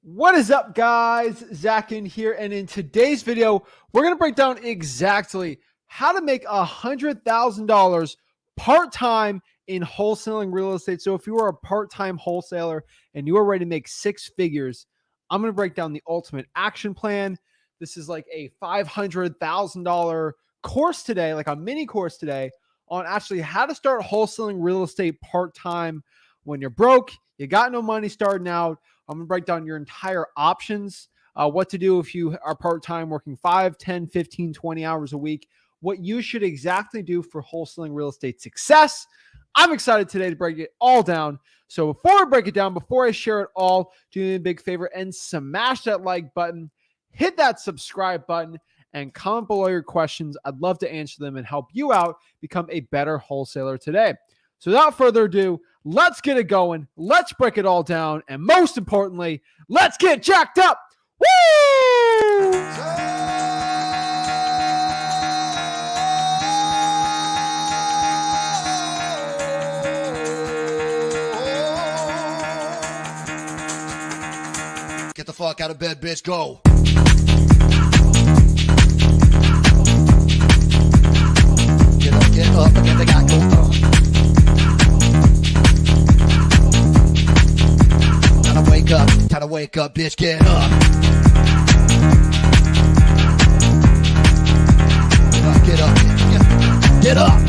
What is up, guys? Zach Ginn here, and in today's video, we're going to break down exactly how to make $100,000 part-time in wholesaling real estate. So if you are a part-time wholesaler and you are ready to make six figures, I'm going to break down the ultimate action plan. This is like a $500,000 course today, like a mini course today on actually how to start wholesaling real estate part-time when you're broke, you got no money starting out. I'm going to break down your entire options, what to do if you are part-time working 5, 10, 15, 20 hours a week, what you should exactly do for wholesaling real estate success. I'm excited today to break it all down. So before I break it down, before I share it all, do me a big favor and smash that like button, hit that subscribe button, and comment below your questions. I'd love to answer them and help you out become a better wholesaler today. So without further ado, let's get it going. Let's break it all down. And most importantly, let's get jacked up. Woo! Get the fuck out of bed, bitch. Go. Get up, get the guy go. Time to wake up, bitch, get up. Get up, get up.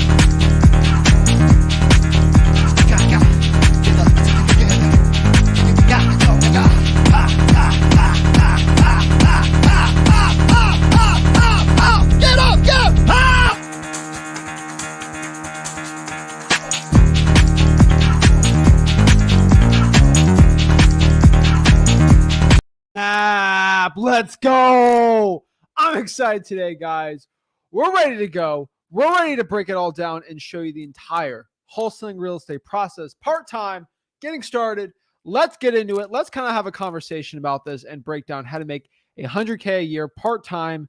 Let's go. I'm excited today, guys. We're ready to go. We're ready to break it all down and show you the entire wholesaling real estate process, part-time, getting started. Let's get into it. Let's kind of have a conversation about this and break down how to make $100K a year part-time.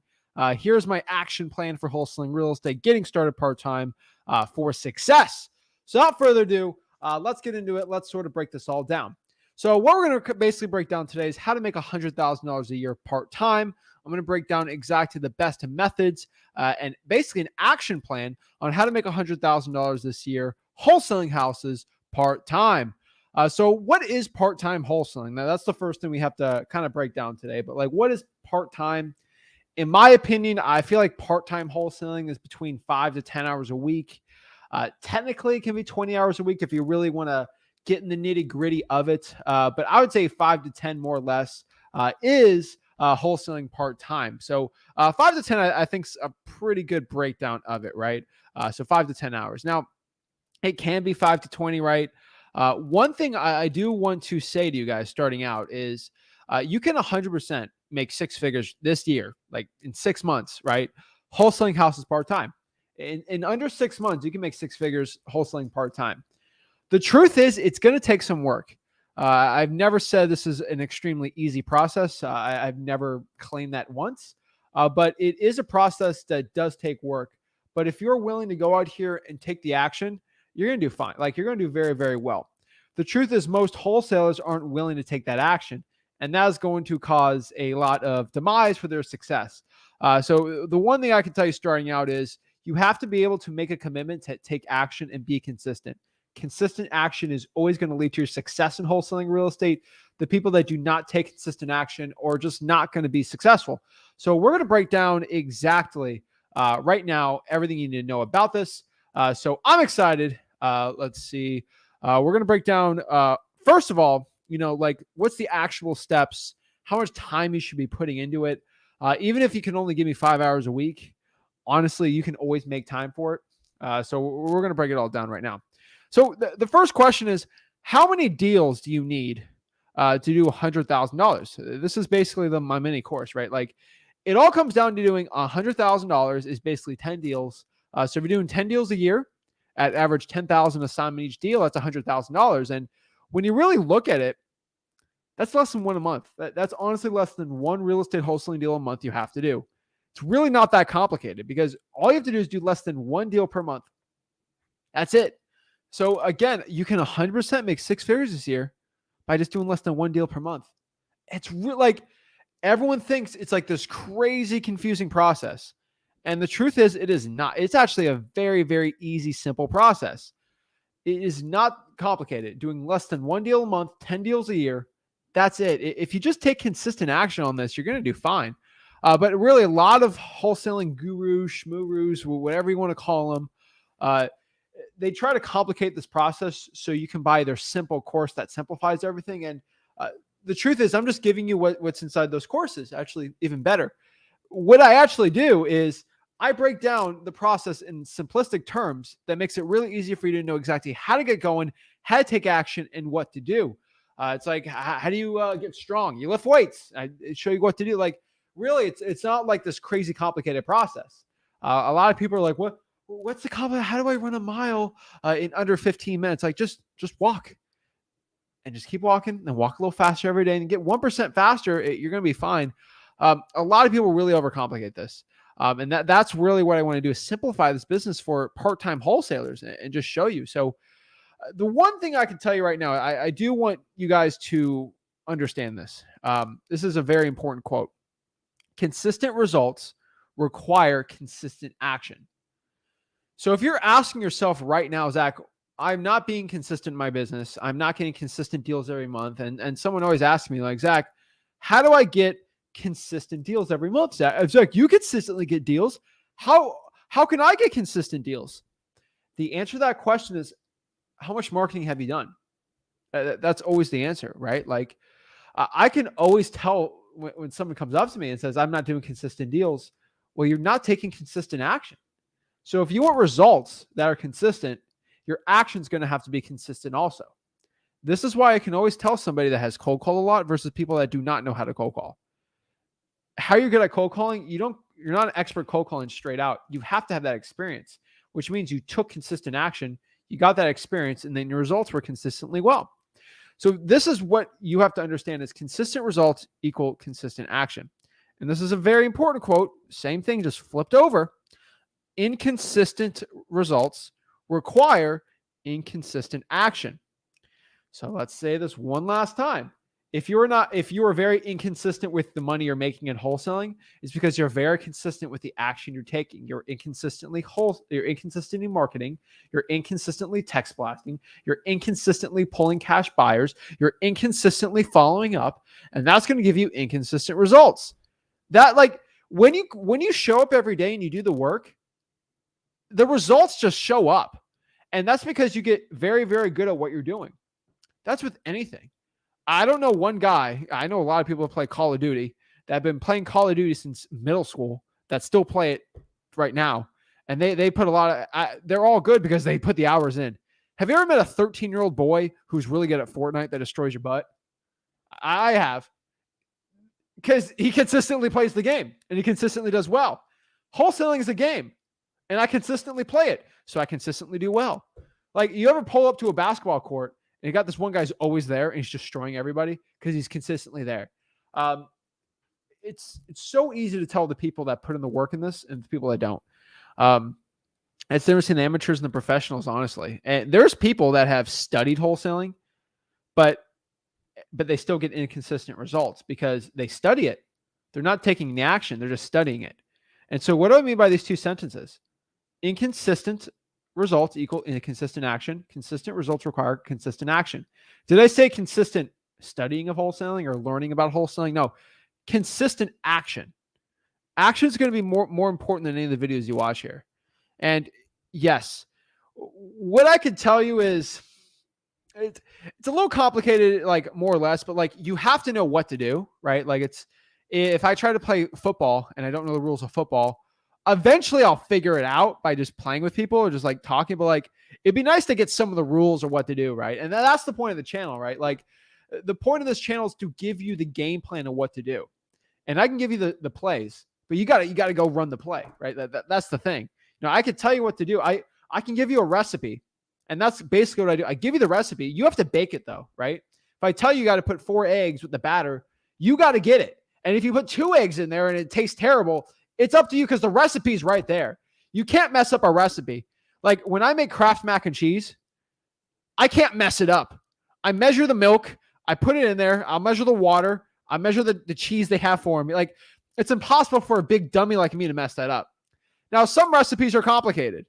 Here's my action plan for wholesaling real estate, getting started part-time for success. So without further ado, let's get into it. Let's sort of break this all down. So what we're going to basically break down today is how to make $100,000 a year part-time. I'm going to break down exactly the best methods and basically an action plan on how to make $100,000 this year wholesaling houses part-time. So what is part-time wholesaling? Now, that's the first thing we have to kind of break down today. But like, what is part-time? In my opinion, I feel like part-time wholesaling is between 5 to 10 hours a week. Technically, it can be 20 hours a week if you really want to get in the nitty gritty of it. But I would say 5 to 10 more or less is wholesaling part-time. So 5 to 10, I think is a pretty good breakdown of it, right? So 5 to 10 hours. Now, it can be 5 to 20, right? One thing I do want to say to you guys starting out is you can 100% make six figures this year, like in 6 months, right? Wholesaling houses part-time. In under 6 months, you can make six figures wholesaling part-time. The truth is, it's going to take some work. I've never said this is an extremely easy process. I've never claimed that once, but it is a process that does take work. But if you're willing to go out here and take the action, you're going to do fine. Like, you're going to do very, very well. The truth is, most wholesalers aren't willing to take that action, and that is going to cause a lot of demise for their success. So the one thing I can tell you starting out is you have to be able to make a commitment to take action and be consistent. Consistent action is always going to lead to your success in wholesaling real estate. The people that do not take consistent action are just not going to be successful. So we're going to break down exactly right now everything you need to know about this. So I'm excited. Let's see. We're going to break down, first of all, like what's the actual steps, how much time you should be putting into it. Even if you can only give me 5 hours a week, honestly, you can always make time for it. So we're going to break it all down right now. So the first question is, how many deals do you need to do $100,000? This is basically my mini course, right? Like, it all comes down to doing $100,000 is basically 10 deals. So if you're doing 10 deals a year at average 10,000 assignment each deal, that's $100,000. And when you really look at it, that's less than one a month. That's honestly less than one real estate wholesaling deal a month you have to do. It's really not that complicated because all you have to do is do less than one deal per month. That's it. So again, you can 100% make six figures this year by just doing less than one deal per month. It's like everyone thinks it's like this crazy confusing process. And the truth is, it is not. It's actually a very, very easy, simple process. It is not complicated. Doing less than 1 deal a month, 10 deals a year. That's it. If you just take consistent action on this, you're going to do fine. But really, a lot of wholesaling gurus, schmurus, whatever you want to call them, they try to complicate this process so you can buy their simple course that simplifies everything. And the truth is, I'm just giving you what's inside those courses, actually even better. What I actually do is I break down the process in simplistic terms that makes it really easy for you to know exactly how to get going, how to take action, and what to do. It's like, how do you get strong? You lift weights. I show you what to do. Like, really, it's not like this crazy complicated process. A lot of people are like, what's the complicated? How do I run a mile in under 15 minutes? Like, just walk. And just keep walking and walk a little faster every day and get 1% faster. You're going to be fine. A lot of people really overcomplicate this. And that's really what I want to do is simplify this business for part-time wholesalers and just show you. So the one thing I can tell you right now, I do want you guys to understand this. This is a very important quote. Consistent results require consistent action. So if you're asking yourself right now, Zach, I'm not being consistent in my business. I'm not getting consistent deals every month. And someone always asks me like, Zach, how do I get consistent deals every month? Zach, you consistently get deals. How can I get consistent deals? The answer to that question is, how much marketing have you done? That's always the answer, right? Like I can always tell when someone comes up to me and says, I'm not doing consistent deals. Well, you're not taking consistent action. So if you want results that are consistent, your action's going to have to be consistent also. This is why I can always tell somebody that has cold call a lot versus people that do not know how to cold call. How you're good at cold calling, you're not an expert cold calling straight out. You have to have that experience, which means you took consistent action, you got that experience, and then your results were consistently well. So this is what you have to understand is consistent results equal consistent action. And this is a very important quote. Same thing, just flipped over. Inconsistent results require inconsistent action. So let's say this one last time. If you are very inconsistent with the money you're making in wholesaling, it's because you're very consistent with the action you're taking. You're inconsistent in marketing. You're inconsistently text blasting. You're inconsistently pulling cash buyers. You're inconsistently following up, and that's going to give you inconsistent results. That like when you show up every day and you do the work, the results just show up. And that's because you get very, very good at what you're doing. That's with anything. I don't know one guy. I know a lot of people that play Call of Duty that have been playing Call of Duty since middle school that still play it right now. And they put a lot of, they're all good because they put the hours in. Have you ever met a 13-year-old boy who's really good at Fortnite that destroys your butt? I have. Because he consistently plays the game and he consistently does well. Wholesaling is a game and I consistently play it. So I consistently do well. Like you ever pull up to a basketball court and you got this one guy's always there and he's destroying everybody because he's consistently there. It's so easy to tell the people that put in the work in this and the people that don't. It's different between the amateurs and the professionals, honestly. And there's people that have studied wholesaling, but they still get inconsistent results because they study it. They're not taking the action. They're just studying it. And so what do I mean by these two sentences? Inconsistent results equal inconsistent action. Consistent results require consistent action. Did I say consistent studying of wholesaling or learning about wholesaling? No, consistent action. Action is going to be more important than any of the videos you watch here. And yes, what I could tell you is it's a little complicated, like more or less, but like you have to know what to do, right? Like if I try to play football and I don't know the rules of football, eventually I'll figure it out by just playing with people or just like talking, but like, it'd be nice to get some of the rules or what to do. Right. And that's the point of the channel, right? Like the point of this channel is to give you the game plan of what to do. And I can give you the plays, but you gotta go run the play, right? That's the thing. You know, I could tell you what to do. I can give you a recipe and that's basically what I do. I give you the recipe. You have to bake it though, right? If I tell you got to put 4 eggs with the batter, you got to get it. And if you put 2 eggs in there and it tastes terrible, it's up to you because the recipe's right there. You can't mess up a recipe. Like when I make Kraft mac and cheese, I can't mess it up. I measure the milk. I put it in there. I'll measure the water. I measure the cheese they have for me. Like, it's impossible for a big dummy like me to mess that up. Now, some recipes are complicated.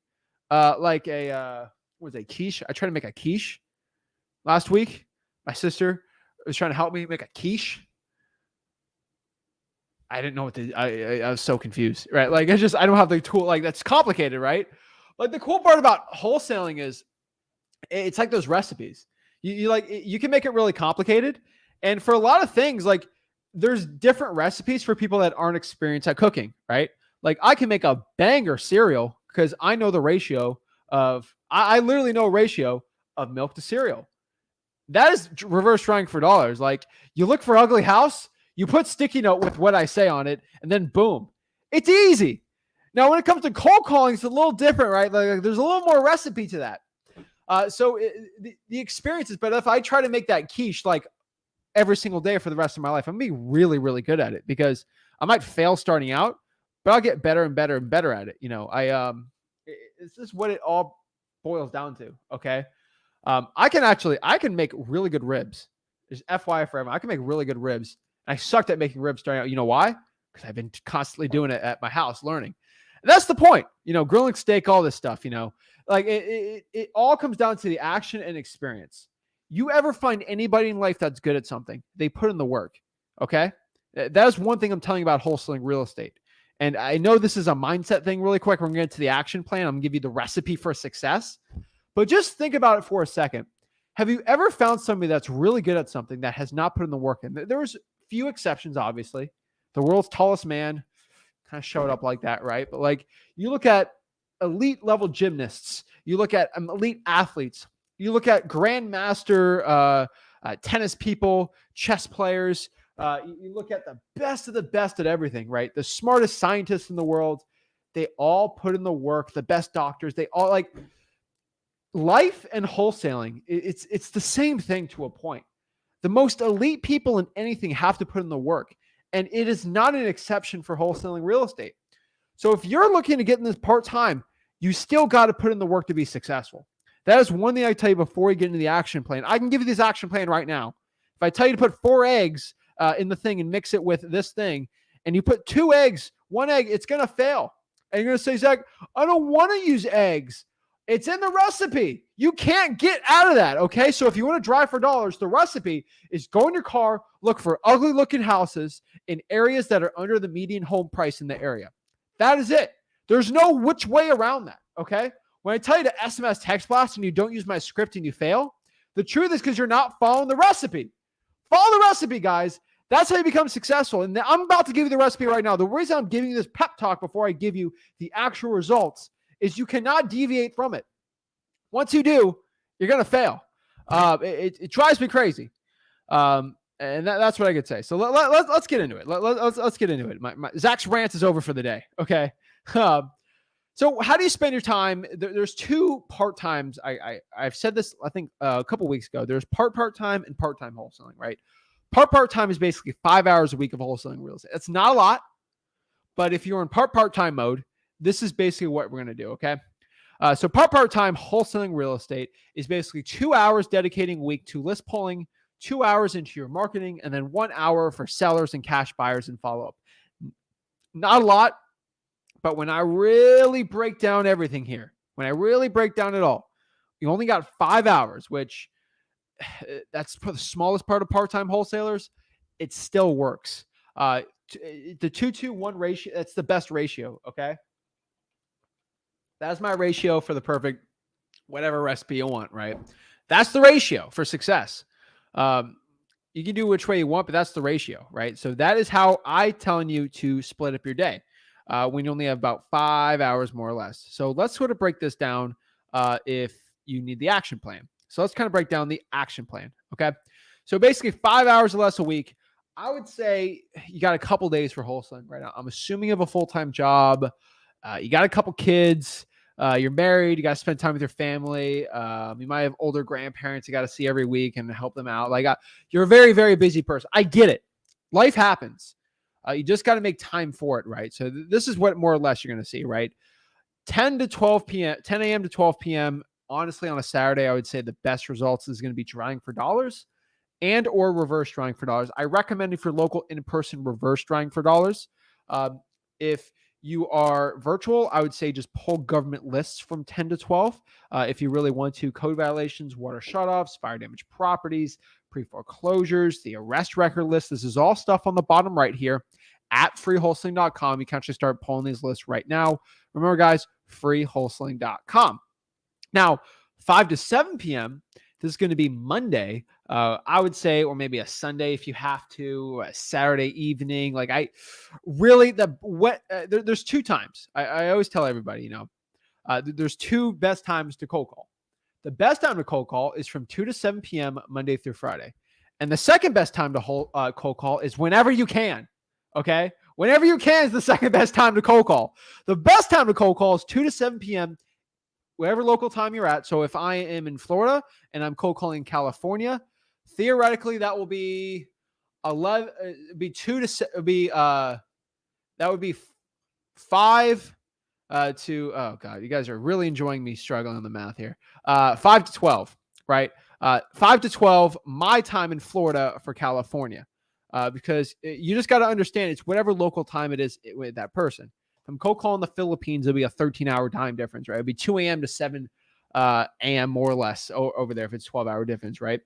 Like what was a quiche? I tried to make a quiche last week. My sister was trying to help me make a quiche. I didn't know what I was so confused, right? Like, I don't have the tool. Like, that's complicated, right? Like, the cool part about wholesaling is it's like those recipes. You can make it really complicated. And for a lot of things, like, there's different recipes for people that aren't experienced at cooking, right? Like, I can make a banger cereal because I know the ratio of, I literally know a ratio of milk to cereal. That is reverse trying for dollars. Like, you look for ugly house, you put sticky note with what I say on it, and then boom, it's easy. Now, when it comes to cold calling, it's a little different, right? Like, there's a little more recipe to that. The experience is, but if I try to make that quiche like every single day for the rest of my life, I'm gonna be really, really good at it because I might fail starting out, but I'll get better and better and better at it. It's just what it all boils down to. Okay. I can make really good ribs. Just FYI for everyone, I can make really good ribs. I sucked at making ribs starting out. You know why? Because I've been constantly doing it at my house, learning. And that's the point. Grilling steak, all this stuff. Like it all comes down to the action and experience. You ever find anybody in life that's good at something? They put in the work. Okay. That is one thing I'm telling you about wholesaling real estate. And I know this is a mindset thing really quick. We're going to get to the action plan. I'm going to give you the recipe for success. But just think about it for a second. Have you ever found somebody that's really good at something that has not put in the work in? There's few exceptions, obviously. The world's tallest man kind of showed up like that, right? But like, you look at elite level gymnasts, you look at elite athletes, you look at grandmaster tennis people, chess players, you look at the best of the best at everything, right? The smartest scientists in the world, they all put in the work. The best doctors, they all like. Life and wholesaling, it's the same thing to a point. The most elite people in anything have to put in the work, and it is not an exception for wholesaling real estate. So if you're looking to get in this part-time, you still got to put in the work to be successful. That is one thing I tell you before you get into the action plan. I can give you this action plan right now. If I tell you to put 4 eggs in the thing and mix it with this thing, and you put 2 eggs, 1 egg, it's going to fail. And you're going to say, Zach, I don't want to use eggs. It's in the recipe. You can't get out of that, okay? So if you want to drive for dollars, the recipe is go in your car, look for ugly-looking houses in areas that are under the median home price in the area. That is it. There's no which way around that, okay? When I tell you to SMS text blast and you don't use my script and you fail, the truth is because you're not following the recipe. Follow the recipe, guys. That's how you become successful. And I'm about to give you the recipe right now. The reason I'm giving you this pep talk before I give you the actual results is you cannot deviate from it. Once you do, you're going to fail. It drives me crazy. And that's what I could say. So let's get into it. Let's get into it. My Zach's rant is over for the day. Okay. So how do you spend your time? There's 2 part-times. I've said this, I think a couple weeks ago. There's part-time and part-time wholesaling, right? Part-time is basically 5 hours a week of wholesaling real estate. That's not a lot, but if you're in part-time mode, this is basically what we're going to do, okay? So part-time wholesaling real estate is basically 2 hours dedicating a week to list pulling, 2 hours into your marketing, and then 1 hour for sellers and cash buyers and follow-up. Not a lot, but when I really break down everything here, when I really break down it all, you only got 5 hours, which that's for the smallest part of part-time wholesalers. It still works. The 2-to-1 ratio, that's the best ratio, okay? That's my ratio for the perfect whatever recipe you want, right? That's the ratio for success. You can do which way you want, but that's the ratio, right? So that is how I'm telling you to split up your day when you only have about 5 hours more or less. So let's sort of break this down if you need the action plan. So let's kind of break down the action plan, okay? So basically 5 hours or less a week. I would say you got a couple days for wholesaling right now. I'm assuming you have a full-time job. You got a couple kids. You're married. You got to spend time with your family. You might have older grandparents you got to see every week and help them out. Like you're a very, very busy person. I get it. Life happens. You just got to make time for it, right? So this is what more or less you're going to see, right? 10 to 12 p.m., 10 a.m. to 12 p.m. Honestly, on a Saturday, I would say the best results is going to be trying for dollars. and or reverse drawing for dollars. I recommend if you're local, in-person reverse drawing for dollars. If you are virtual, I would say just pull government lists from 10 to 12. If you really want to, code violations, water shutoffs, fire damage properties, pre-foreclosures, the arrest record list. This is all stuff on the bottom right here at freewholesaling.com. You can actually start pulling these lists right now. Remember, guys, freewholesaling.com. Now, 5 to 7 p.m., this is going to be Monday, I would say, or maybe a Sunday if you have to, a Saturday evening. Like there's 2 times. I always tell everybody, there's 2 best times to cold call. The best time to cold call is from 2 to 7 p.m. Monday through Friday. And the second best time to cold call is whenever you can. Okay? Whenever you can is the second best time to cold call. The best time to cold call is 2 to 7 p.m. whatever local time you're at. So if I am in Florida and I'm cold calling California, theoretically that will be 11, be 2 to be that would be 5 to, oh God, you guys are really enjoying me struggling on the math here. 5 to 12, right? 5 to 12, my time in Florida for California, because you just got to understand it's whatever local time it is with that person. If I'm cold calling the Philippines, it'll be a 13-hour time difference, right? It'll be 2 a.m. to 7 a.m. more or less over there if it's 12-hour difference, right?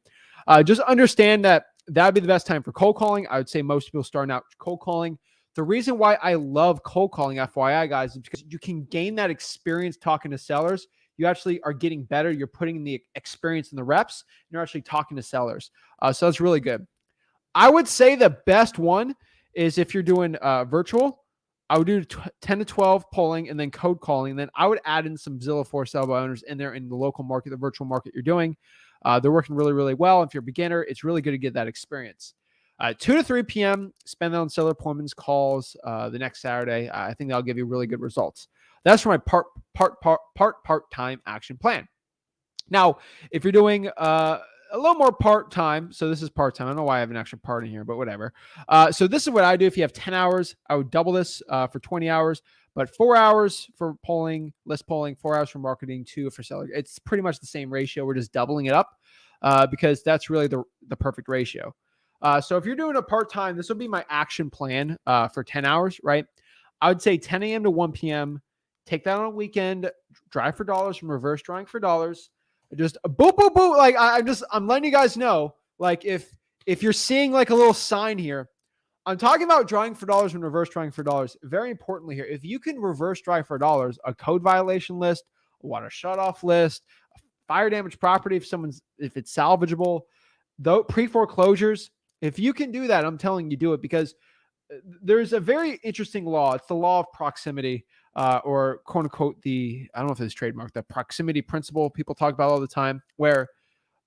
Just understand that would be the best time for cold calling. I would say most people starting out cold calling. The reason why I love cold calling, FYI, guys, is because you can gain that experience talking to sellers. You actually are getting better. You're putting the experience in the reps. And you're actually talking to sellers. So that's really good. I would say the best one is if you're doing virtual. I would do 10 to 12 polling and then code calling. Then I would add in some Zillow for sale by owners in there in the local market, the virtual market you're doing. They're working really, really well. If you're a beginner, it's really good to get that experience. 2 to 3 p.m., spend that on seller appointments, calls the next Saturday. I think that'll give you really good results. That's for my part-time action plan. Now, if you're doing a little more part-time, so this is part-time. I don't know why I have an extra part in here, but whatever. So this is what I do. If you have 10 hours, I would double this for 20 hours, but 4 hours for polling, list polling, 4 hours for marketing, 2 for seller. It's pretty much the same ratio. We're just doubling it up because that's really the perfect ratio. So if you're doing a part-time, this will be my action plan for 10 hours, right? I would say 10 a.m. to 1 p.m. Take that on a weekend, drive for dollars from reverse drawing for dollars. Just boop, boop, boop. Like I'm letting you guys know, like if you're seeing like a little sign here, I'm talking about drawing for dollars and reverse drawing for dollars. Very importantly here, if you can reverse drive for dollars, a code violation list, a water shutoff list, a fire damage property, if it's salvageable, though pre-foreclosures, if you can do that, I'm telling you, do it, because there's a very interesting law. It's the law of proximity, or quote unquote, I don't know if it's trademarked, the proximity principle people talk about all the time, where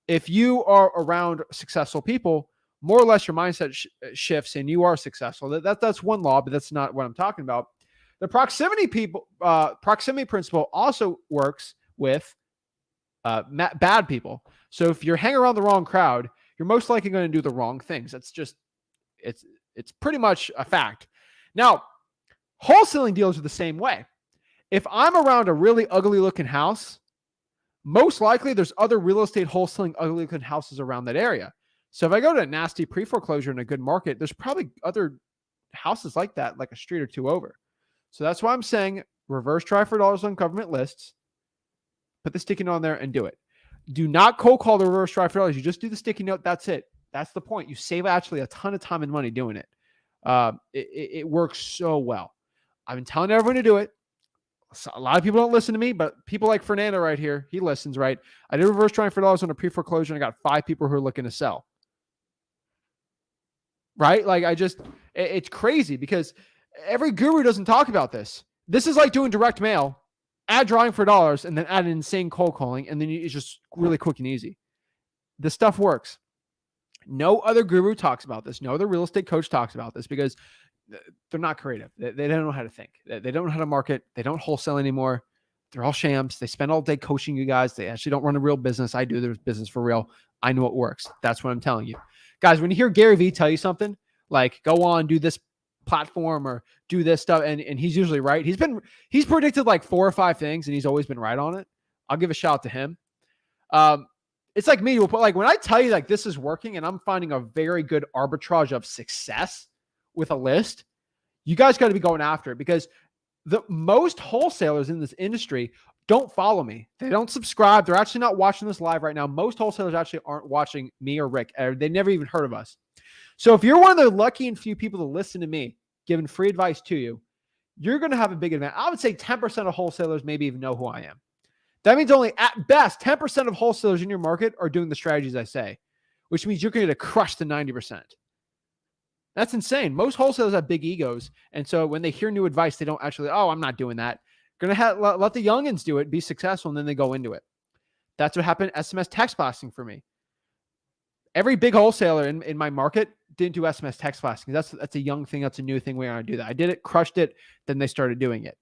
if you are around successful people, more or less your mindset shifts and you are successful. That's one law, but that's not what I'm talking about. The proximity principle also works with bad people. So if you're hanging around the wrong crowd, you're most likely going to do the wrong things. That's just, it's pretty much a fact. Now, wholesaling deals are the same way. If I'm around a really ugly looking house, most likely there's other real estate wholesaling ugly looking houses around that area. So if I go to a nasty pre-foreclosure in a good market, there's probably other houses like that, like a street or two over. So that's why I'm saying reverse try for dollars on government lists, put the sticky note on there and do it. Do not cold call the reverse try for dollars. You just do the sticky note. That's it. That's the point. You save actually a ton of time and money doing it. It works so well. I've been telling everyone to do it. A lot of people don't listen to me, but people like Fernando right here, he listens, right? I did reverse trying for dollars on a pre-foreclosure and I got 5 people who are looking to sell. Right? Like it's crazy because every guru doesn't talk about this. This is like doing direct mail, add drawing for dollars, and then add an insane cold calling. And then it's just really quick and easy. This stuff works. No other guru talks about this. No other real estate coach talks about this because they're not creative. They don't know how to think. They don't know how to market. They don't wholesale anymore. They're all shams. They spend all day coaching you guys. They actually don't run a real business. I do. There's business for real. I know it works. That's what I'm telling you. Guys, when you hear Gary Vee tell you something, like go on, do this platform or do this stuff, and he's usually right. He's predicted like 4 or 5 things, and he's always been right on it. I'll give a shout out to him. It's like me, like when I tell you like this is working and I'm finding a very good arbitrage of success with a list, you guys got to be going after it, because the most wholesalers in this industry don't follow me. They don't subscribe. They're actually not watching this live right now. Most wholesalers actually aren't watching me or Rick. They never even heard of us. So if you're one of the lucky and few people to listen to me, giving free advice to you, you're going to have a big advantage. I would say 10% of wholesalers maybe even know who I am. That means only at best 10% of wholesalers in your market are doing the strategies I say, which means you're going to crush the 90%. That's insane. Most wholesalers have big egos. And so when they hear new advice, they don't actually, oh, I'm not doing that. Going to let the youngins do it, be successful, and then they go into it. That's what happened SMS text blasting for me. Every big wholesaler in my market didn't do SMS text blasting. That's a young thing. That's a new thing. We're going to do that. I did it, crushed it. Then they started doing it.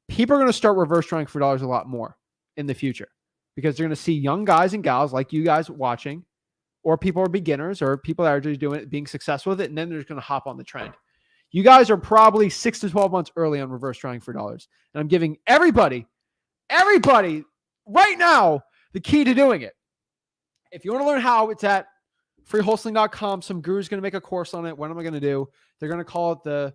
People are going to start reverse trying for dollars a lot more in the future, because they're going to see young guys and gals like you guys watching, or people are beginners, or people that are just doing it, being successful with it, and then they're just going to hop on the trend. You guys are probably 6 to 12 months early on reverse trying for dollars. And I'm giving everybody right now the key to doing it. If you want to learn how, it's at freewholesaling.com. Some guru's going to make a course on it. What am I going to do? They're going to call it the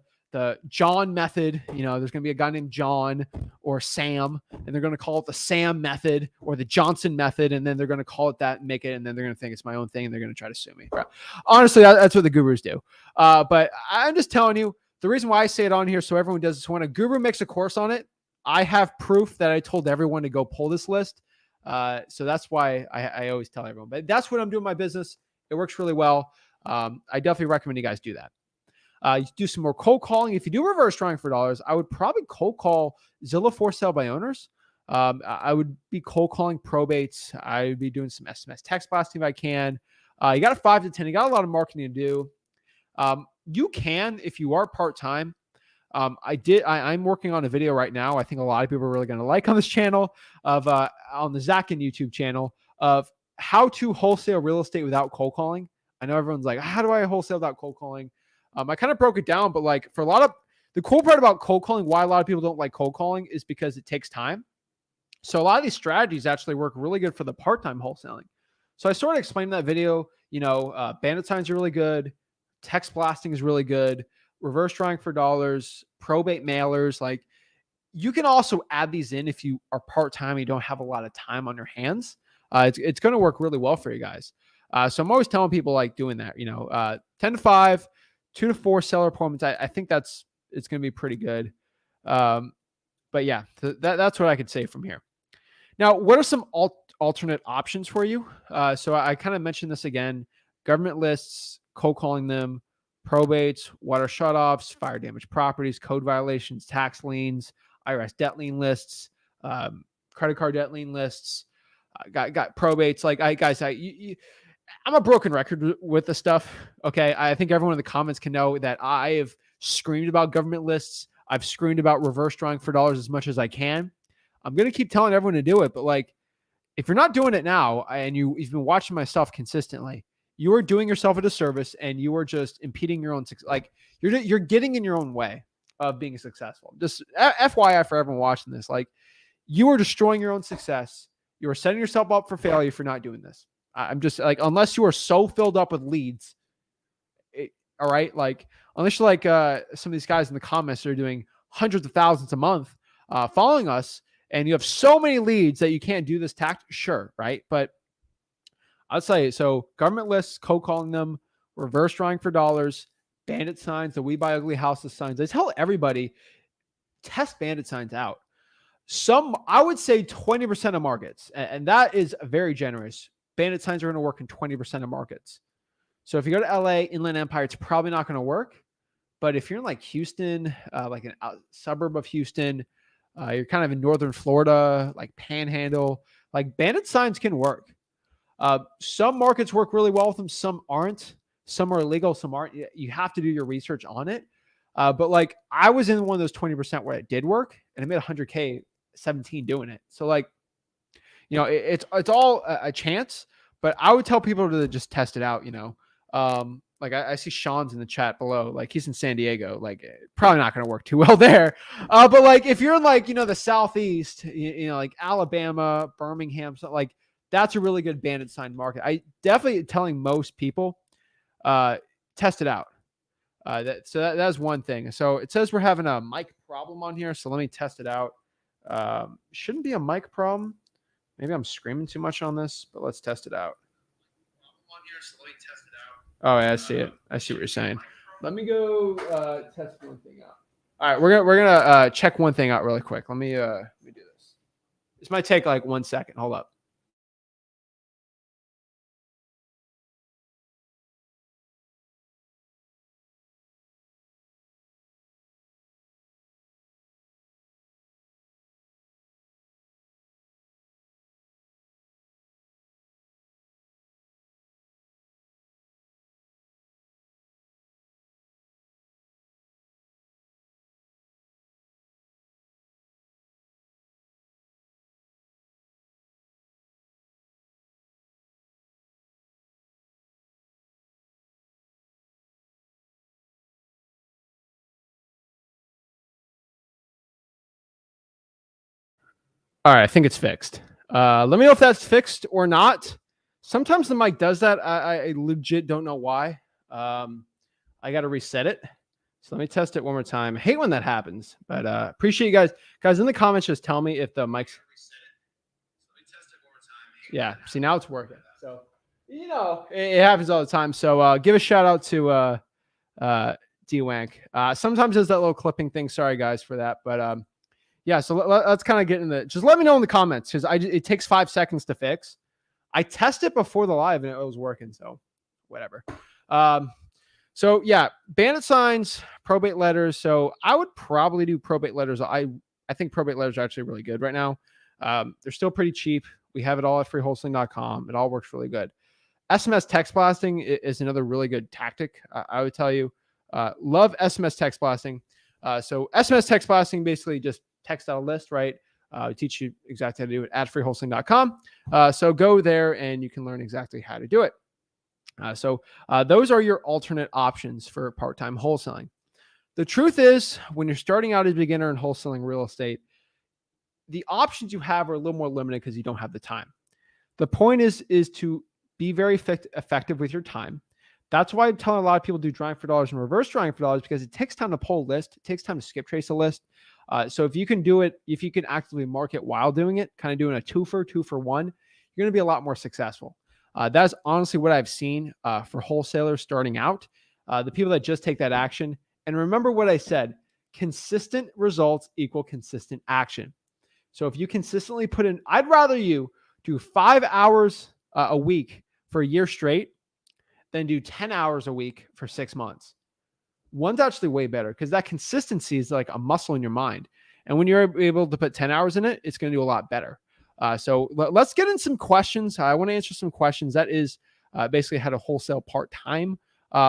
John method. You know, there's going to be a guy named John or Sam, and they're going to call it the Sam method or the Johnson method. And then they're going to call it that and make it. And then they're going to think it's my own thing, and they're going to try to sue me. Honestly, that's what the gurus do. But I'm just telling you, the reason why I say it on here so everyone does this, when a guru makes a course on it, I have proof that I told everyone to go pull this list. So that's why I always tell everyone. But that's what I'm doing in my business. It works really well. I definitely recommend you guys do that. You do some more cold calling. If you do reverse trying for dollars, I would probably cold call Zillow for sale by owners. I would be cold calling probates. I would be doing some SMS text blasting if I can. You got a 5 to 10. You got a lot of marketing to do. You can, if you are part-time. I'm working on a video right now. I think a lot of people are really going to like on this channel of, on the Zach Ginn YouTube channel, of how to wholesale real estate without cold calling. I know everyone's like, how do I wholesale without cold calling? I kind of broke it down, but like for a lot of the cool part about cold calling, why a lot of people don't like cold calling is because it takes time. So a lot of these strategies actually work really good for the part-time wholesaling. So I sort of explained in that video, bandit signs are really good. Text blasting is really good. Reverse trying for dollars, probate mailers. Like, you can also add these in if you are part-time, you don't have a lot of time on your hands. It's going to work really well for you guys. So I'm always telling people like doing that, 10 to 5, 2 to 4 seller appointments. I think it's going to be pretty good. But yeah, that's what I could say from here. Now, what are some alternate options for you? So I kind of mentioned this again: government lists, cold calling them, probates, water shutoffs, fire damage properties, code violations, tax liens, IRS debt lien lists, credit card debt lien lists. Got probates. Like, I'm a broken record with this stuff. Okay. I think everyone in the comments can know that I have screamed about government lists. I've screamed about reverse drawing for dollars as much as I can. I'm going to keep telling everyone to do it. But like, if you're not doing it now and you've been watching my stuff consistently, you are doing yourself a disservice, and you are just impeding your own success. Like, you're getting in your own way of being successful. Just FYI for everyone watching this, like, you are destroying your own success. You are setting yourself up for failure if you're not doing this. I'm just like, unless you are so filled up with leads, all right? Like, unless you're like some of these guys in the comments that are doing hundreds of thousands a month following us, and you have so many leads that you can't do this tactic, sure, right? But I'd say, so government lists, cold calling them, reverse drawing for dollars, bandit signs, the We Buy Ugly Houses signs. I tell everybody, test bandit signs out. I would say 20% of markets, and that is very generous. Bandit signs are going to work in 20% of markets. So if you go to LA, Inland Empire, it's probably not going to work. But if you're in like Houston, like a suburb of Houston, you're kind of in northern Florida, like Panhandle, like bandit signs can work. Some markets work really well with them. Some aren't. Some are illegal. Some aren't. You have to do your research on it. But like, I was in one of those 20% where it did work, and I made 100K 17 doing it. So like, it's all a chance, but I would tell people to just test it out. Like I see Sean's in the chat below, like he's in San Diego, like probably not going to work too well there. But like, if you're in like, the Southeast, like Alabama, Birmingham, so like That's a really good bandit sign market. I definitely telling most people, test it out. That's one thing. So it says we're having a mic problem on here. So let me test it out. Shouldn't be a mic problem. Maybe I'm screaming too much on this, but let's test it out. Oh, yeah, I see it. I see what you're saying. Let me go test one thing out. All right, we're gonna check one thing out really quick. Let me do this. This might take like 1 second. Hold up. All right, I think it's fixed. Let me know if that's fixed or not. Sometimes the mic does that. I legit don't know why. I got to reset it. So let me test it one more time. I hate when that happens, but appreciate you guys. Guys, in the comments, just tell me if the mic's. Yeah, see, now it's working. So, it happens all the time. So give a shout out to D-Wank. Sometimes there's that little clipping thing. Sorry, guys, for that. But yeah, so let's kind of get in the. Just let me know in the comments because it takes 5 seconds to fix. I tested before the live and it was working. So whatever. So yeah, bandit signs, probate letters. So I would probably do probate letters. I think probate letters are actually really good right now. They're still pretty cheap. We have it all at freewholesaling.com. It all works really good. SMS text blasting is another really good tactic. I would tell you, love SMS text blasting. So SMS text blasting basically just text out a list, right? We teach you exactly how to do it at freewholesaling.com. So go there and you can learn exactly how to do it. So those are your alternate options for part-time wholesaling. The truth is, when you're starting out as a beginner in wholesaling real estate, the options you have are a little more limited because you don't have the time. The point is to be very effective with your time. That's why I'm telling a lot of people to do drawing for dollars and reverse drawing for dollars, because it takes time to pull a list. It takes time to skip trace a list. So if you can do it, if you can actively market while doing it, kind of doing a two for one, you're going to be a lot more successful. That's honestly what I've seen for wholesalers starting out, the people that just take that action. And remember what I said, consistent results equal consistent action. So if you consistently put in, I'd rather you do 5 hours a week for a year straight than do 10 hours a week for 6 months. One's actually way better because that consistency is like a muscle in your mind. And when you're able to put 10 hours in it, it's going to do a lot better. So let's get in some questions. I want to answer some questions. That is basically how to wholesale part-time,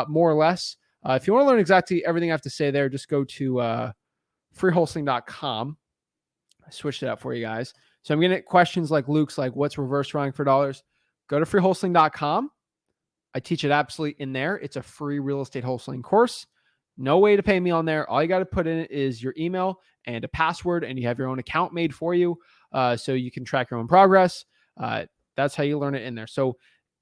more or less. If you want to learn exactly everything I have to say there, just go to freewholesaling.com. I switched it up for you guys. So I'm getting questions like Luke's, like what's reverse drawing for dollars? Go to freewholesaling.com. I teach it absolutely in there. It's a free real estate wholesaling course. No way to pay me on there. All you got to put in is your email and a password, and you have your own account made for you, so you can track your own progress. That's how you learn it in there. So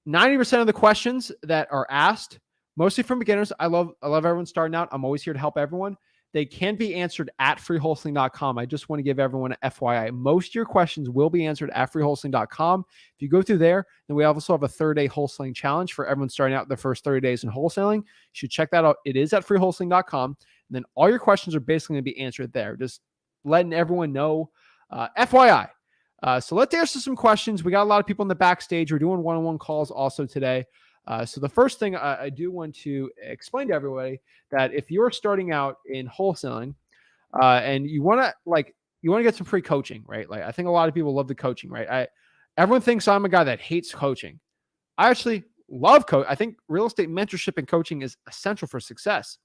90% of the questions that are asked, mostly from beginners, I love everyone starting out. I'm always here to help everyone. They can be answered at freewholesaling.com. I just want to give everyone an FYI. Most of your questions will be answered at freewholesaling.com. If you go through there, then we also have a 30-day wholesaling challenge for everyone starting out the first 30 days in wholesaling. You should check that out. It is at freewholesaling.com. And then all your questions are basically going to be answered there. Just letting everyone know, FYI. So let's answer some questions. We got a lot of people in the backstage. We're doing one-on-one calls also today. So the first thing I do want to explain to everybody that if you're starting out in wholesaling and you want to get some free coaching, right? Like I think a lot of people love the coaching, right? Everyone thinks I'm a guy that hates coaching. I actually love coach. I think real estate mentorship and coaching is essential for success.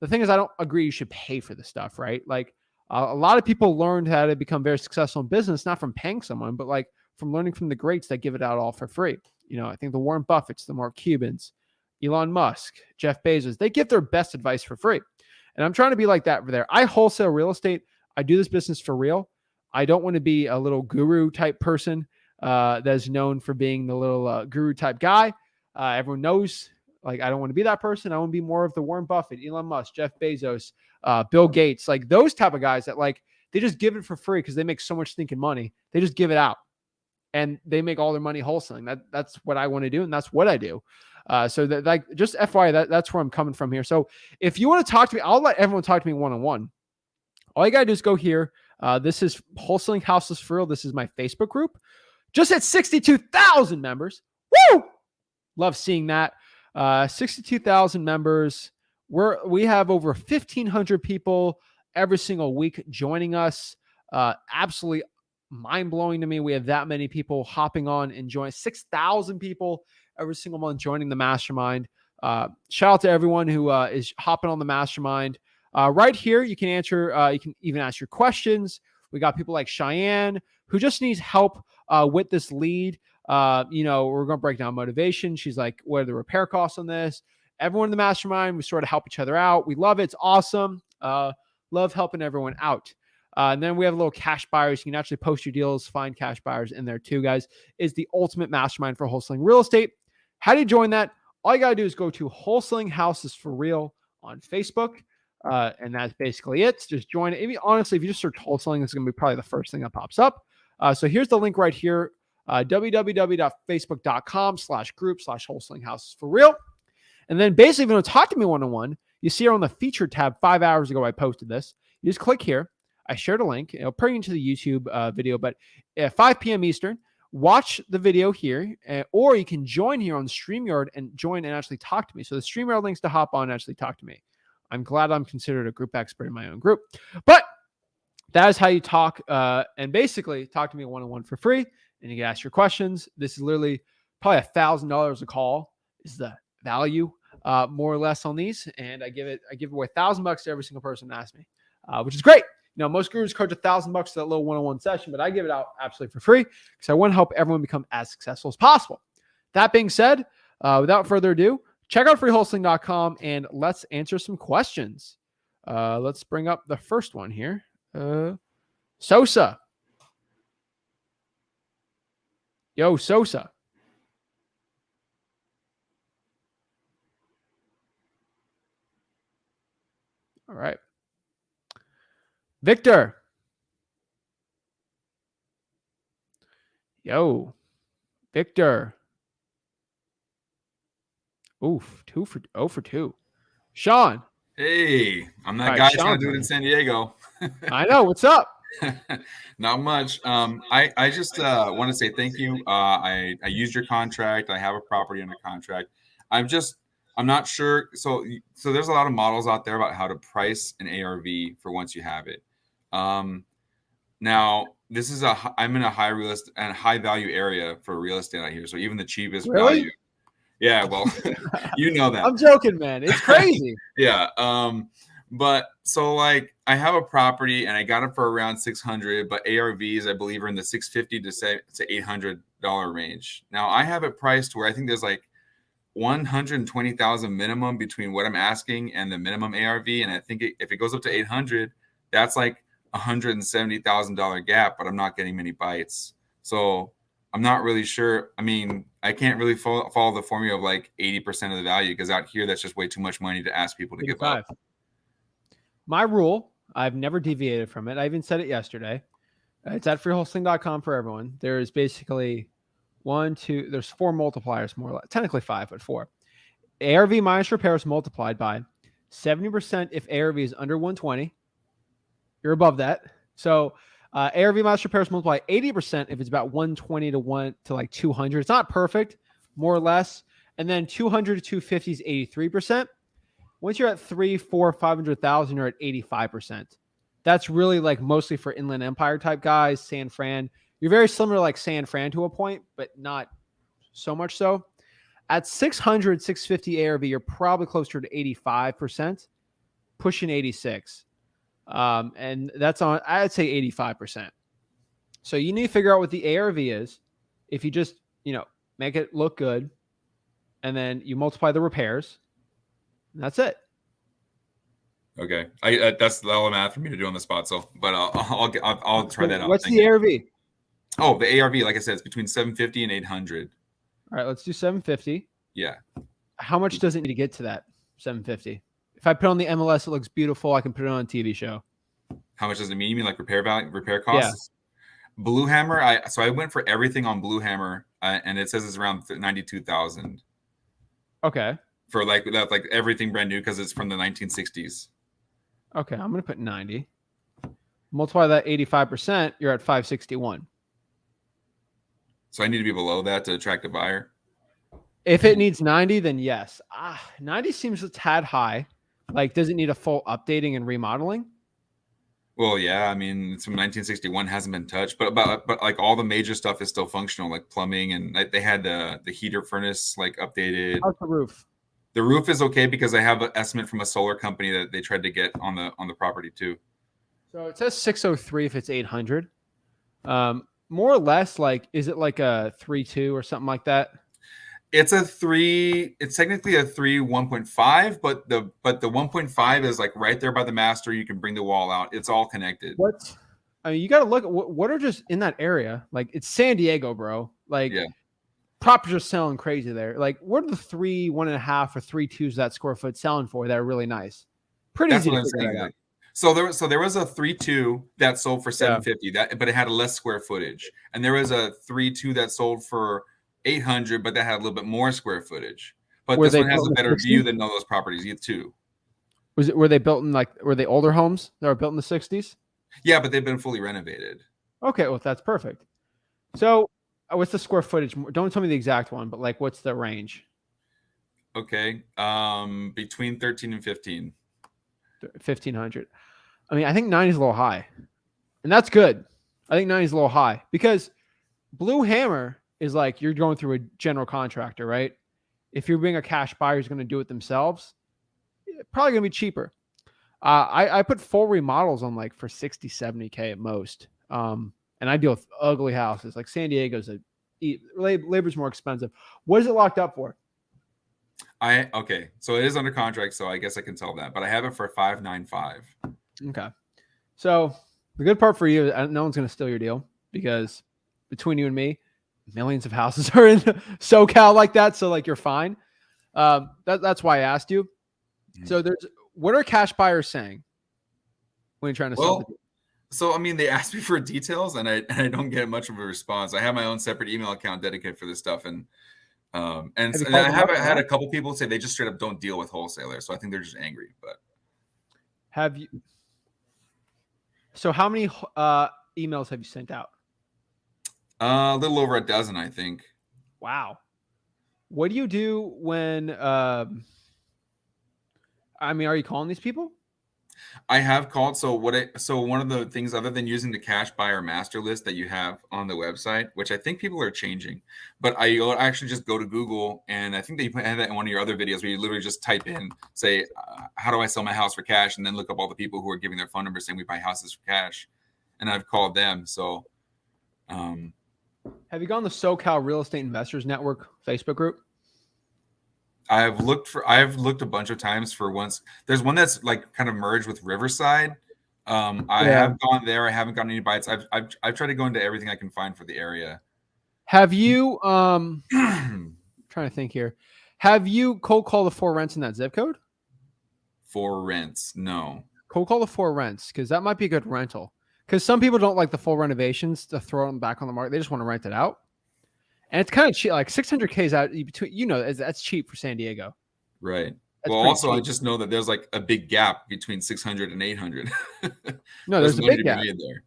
The thing is, I don't agree you should pay for this stuff, right? Like a lot of people learned how to become very successful in business, not from paying someone, but like from learning from the greats that give it out all for free. I think the Warren Buffetts, the Mark Cubans, Elon Musk, Jeff Bezos, they give their best advice for free. And I'm trying to be like that over there. I wholesale real estate. I do this business for real. I don't want to be a little guru type person. that's known for being the little guru type guy. Everyone knows, like, I don't want to be that person. I want to be more of the Warren Buffett, Elon Musk, Jeff Bezos, Bill Gates, like those type of guys that like they just give it for free because they make so much stinking money. They just give it out and they make all their money wholesaling. That's what I want to do, and that's what I do. So that, like, just FYI, that's where I'm coming from here. So if you want to talk to me, I'll let everyone talk to me one-on-one. All you got to do is go here. This is Wholesaling Houses for Real. This is my Facebook group. Just at 62,000 members. Woo! Love seeing that. 62,000 members. We have over 1,500 people every single week joining us. Absolutely mind-blowing to me. We have that many people hopping on and joining. 6,000 people every single month joining the Mastermind. Shout out to everyone who is hopping on the Mastermind. Right here, you can answer. You can even ask your questions. We got people like Cheyenne who just needs help with this lead. We're going to break down motivation. She's like, what are the repair costs on this? Everyone in the Mastermind, we sort of help each other out. We love it. It's awesome. Love helping everyone out. And then we have a little cash buyers. You can actually post your deals, find cash buyers in there too, guys. Is the ultimate mastermind for wholesaling real estate. How do you join that? All you got to do is go to Wholesaling Houses for Real on Facebook. And that's basically it. Just join it. Honestly, if you just search wholesaling, it's going to be probably the first thing that pops up. So here's the link right here. www.facebook.com/group/wholesaling houses for real. And then basically, if you want to talk to me one-on-one, you see here on the featured tab 5 hours ago, I posted this. You just click here. I shared a link. It'll bring you to the YouTube video, but at 5 p.m. Eastern, watch the video here, or you can join here on StreamYard and join and actually talk to me. So the StreamYard links to hop on and actually talk to me. I'm glad I'm considered a group expert in my own group. But that is how you talk and basically talk to me one-on-one for free, and you can ask your questions. This is literally probably $1,000 a call is the value, more or less, on these. And I give away $1,000 to every single person that asks me, which is great. Most gurus charge $1,000 for that little one-on-one session, but I give it out absolutely for free because I want to help everyone become as successful as possible. That being said, without further ado, check out freewholesaling.com and let's answer some questions. Let's bring up the first one here. Sosa. Yo, Sosa. All right. Victor. Yo, Victor. Oof, 0 for 2. Sean. Hey, I'm that guy trying to do it in San Diego. I know. What's up? Not much. I just want to say thank you. I used your contract. I have a property under contract. I'm not sure. So there's a lot of models out there about how to price an ARV for once you have it. Now this is I'm in a high value area for real estate out here. So even the cheapest value. Yeah, well, you know that. I'm joking, man. It's crazy. Yeah. But so like I have a property and I got it for around $600, but ARVs I believe are in the $650 to $800 range. Now I have it priced where I think there's like $120,000 minimum between what I'm asking and the minimum ARV, and I think if it goes up to $800, that's like $170,000 gap, but I'm not getting many bites. So I'm not really sure. I mean, I can't really follow the formula of like 80% of the value because out here, that's just way too much money to ask people to give up. My rule, I've never deviated from it. I even said it yesterday. It's at freewholesaling.com for everyone. There's basically there's 4 multipliers, more or less. Technically 5, but 4. ARV minus repairs multiplied by 70% if ARV is under 120. You're above that. So ARV minus repairs multiply 80% if it's about 120 to 200. It's not perfect, more or less. And then 200 to 250 is 83%. Once you're at 3, 4, 500,000, you're at 85%. That's really like mostly for Inland Empire type guys, San Fran. You're very similar to like San Fran to a point, but not so much so. At 600, 650 ARV, you're probably closer to 85%, pushing 86. And that's on, I'd say 85%. So you need to figure out what the ARV is. If you just, make it look good, and then you multiply the repairs, and that's it. Okay. That's a lot of math for me to do on the spot. So, but I'll try that out. What's the ARV? Oh, the ARV, like I said, it's between 750 and 800. All right, let's do 750. Yeah. How much does it need to get to that 750? If I put on the MLS, it looks beautiful. I can put it on a TV show. How much does it mean? You mean like repair value, repair Yeah. costs? Blue Hammer. I went for everything on Blue Hammer, and it says it's around 92,000 Okay. for like everything brand new because it's from the 1960s. Okay, I'm gonna put 90. Multiply that 85%, you're at 561. So I need to be below that to attract a buyer. If it needs 90, then yes. 90 seems a tad high. Like, does it need a full updating and remodeling? Well, yeah, I mean, it's from 1961, hasn't been touched, but like all the major stuff is still functional, like plumbing, and like, they had the heater furnace like updated. How's the roof? The roof is okay because I have an estimate from a solar company that they tried to get on the property too. So it says 603 if it's 800. More or less, like, is it like a 3.2 or something like that? It's a 3. It's technically a 3 1.5, but the 1.5 is like right there by the master. You can bring the wall out. It's all connected. What? I mean, you got to look at what are just in that area. Like, it's San Diego, bro. Like, Yeah. properties are selling crazy there. Like, what are the 3 1.5 or 3.2s that square foot selling for that are really nice? Pretty That's easy what to I'm figure saying. that out. So there was a 3.2 that sold for 750. But it had a less square footage, and there was a 3.2 that sold for 800, but that had a little bit more square footage. But this one has a better view than all those properties too. Were they built in were they older homes that were built in the 60s? Yeah, but they've been fully renovated. Okay, well, that's perfect. So what's the square footage? Don't tell me the exact one, but like, what's the range? Okay. Between 13 and 15. 1,500. I mean, I think 90 is a little high, and that's good. I think 90 is a little high because Blue Hammer is like you're going through a general contractor, right? If you're being a cash buyer who's going to do it themselves, probably going to be cheaper. I put full remodels on like for 60, 70K at most. And I deal with ugly houses. Like San Diego's labor's more expensive. What is it locked up for? Okay, so it is under contract, so I guess I can tell that, but I have it for 595. Okay. So the good part for you, no one's going to steal your deal because between you and me, millions of houses are in SoCal like that. So like, you're fine. That's why I asked you. So what are cash buyers saying when you're trying to sell? So I mean, they ask me for details, and I don't get much of a response. I have my own separate email account dedicated for this stuff, and I have had a couple people say they just straight up don't deal with wholesalers. So I think they're just angry. But have you? So how many emails have you sent out? A little over a dozen, I think. Wow. What do you do when? I mean, are you calling these people? I have called. So one of the things, other than using the cash buyer master list that you have on the website, which I think people are changing, but I actually just go to Google, and I think that you had that in one of your other videos where you literally just type in, say, how do I sell my house for cash, and then look up all the people who are giving their phone number saying we buy houses for cash, and I've called them. So, have you gone to SoCal Real Estate Investors Network Facebook group? I've looked a bunch of times for once. There's one that's like kind of merged with Riverside. I have gone there. I haven't gotten any bites. I've tried to go into everything I can find for the area. Have you trying to think here. Have you cold called the 4 rents in that zip code? 4 rents? No. Cold call the 4 rents because that might be a good rental. Because some people don't like the full renovations to throw them back on the market. They just want to rent it out. And it's kind of cheap, like 600K is out between, that's cheap for San Diego. Right. Well, also, cheap. I just know that there's like a big gap between 600 and 800. No, there's a big gap. There.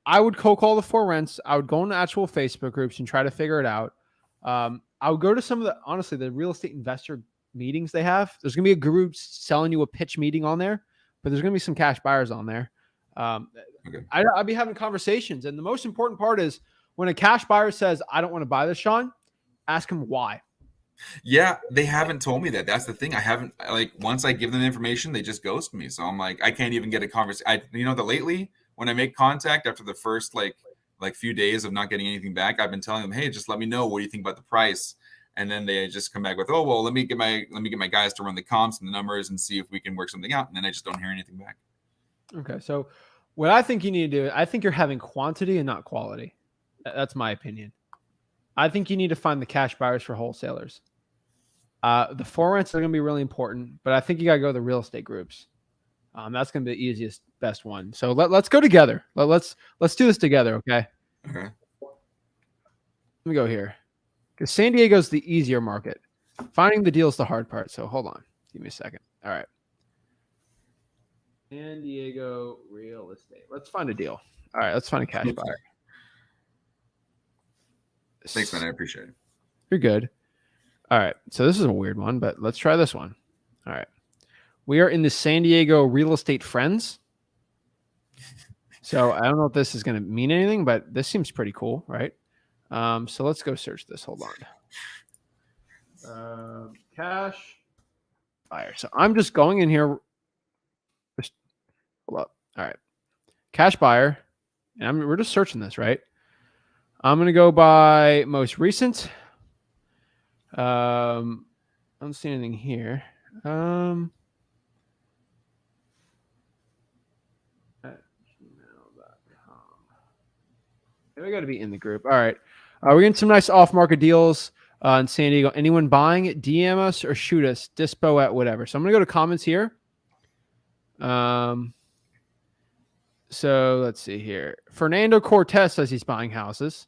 I would cold call the 4 rents. I would go into actual Facebook groups and try to figure it out. I would go to some of the real estate investor meetings they have. There's going to be a group selling you a pitch meeting on there, but there's going to be some cash buyers on there. Okay. I'll be having conversations. And the most important part is, when a cash buyer says, I don't want to buy this, Sean, ask him why. Yeah, they haven't told me that. That's the thing. I haven't, once I give them information, they just ghost me. So I'm like, I can't even get a conversation. Lately, when I make contact after the first like few days of not getting anything back, I've been telling them, hey, just let me know. What do you think about the price? And then they just come back with, oh, well, let me get my guys to run the comps and the numbers and see if we can work something out. And then I just don't hear anything back. Okay. So What I think you need to do, I think you're having quantity and not quality. That's my opinion. I think you need to find the cash buyers for wholesalers. The for rents are going to be really important, but I think you got to go to the real estate groups. That's going to be the easiest, best one. So let's go together. Let's do this together, okay? Okay. Let me go here because San Diego's the easier market. Finding the deal is the hard part. So hold on, give me a second. All right. San Diego real estate. Let's find a deal. All right, let's find a cash buyer. Thanks, man. I appreciate it. You're good. All right. So this is a weird one, but let's try this one. All right. We are in the San Diego Real Estate Friends. So I don't know if this is going to mean anything, but this seems pretty cool, right? So let's go search this. Hold on. Cash buyer. So I'm just going in here. Hold up. All right. Cash buyer. And we're just searching this, right? I'm going to go by most recent. I don't see anything here. At gmail.com. We got to be in the group. All right. We're getting some nice off-market deals in San Diego. Anyone buying it, DM us or shoot us, dispo at whatever. So I'm going to go to comments here. So let's see here. Fernando Cortez says he's buying houses.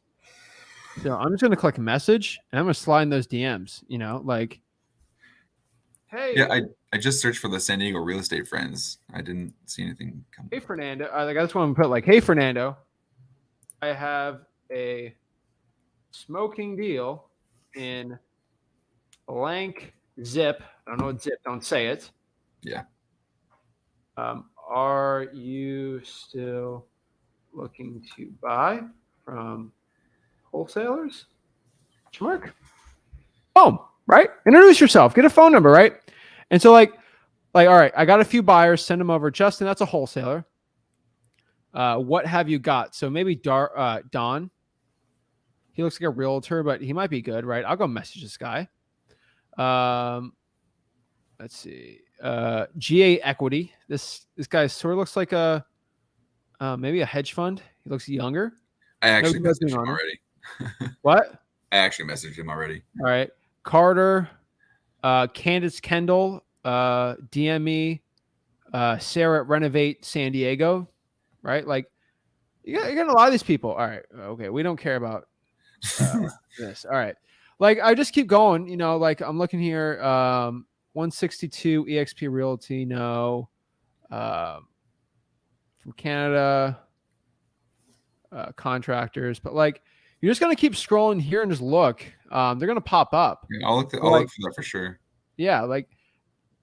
So I'm just going to click message and I'm going to slide in those DMs, you know, like, hey. Yeah, I just searched for the San Diego Real Estate Friends. I didn't see anything come. Hey, Fernando. I just want to put like, hey, Fernando, I have a smoking deal in blank zip. I don't know what zip. Don't say it. Yeah. Are you still looking to buy from wholesalers? Mark. Boom. Right. Introduce yourself. Get a phone number. Right. And so like, all right, I got a few buyers. Send them over. Justin, that's a wholesaler. What have you got? So maybe Don. He looks like a realtor, but he might be good, right? I'll go message this guy. Let's see. GA Equity. This guy sort of looks like a maybe a hedge fund. He looks younger. I actually messaged him already. What? I actually messaged him already. All right. Carter, Candace Kendall, DME, Sarah Renovate San Diego, right? Like you got a lot of these people. All right. Okay. We don't care about this. All right. Like I just keep going, you know, like I'm looking here. 162 EXP Realty. No. From Canada, contractors, but like, you're just going to keep scrolling here and just look. They're going to pop up. Yeah, I'll look for that for sure. Yeah. Like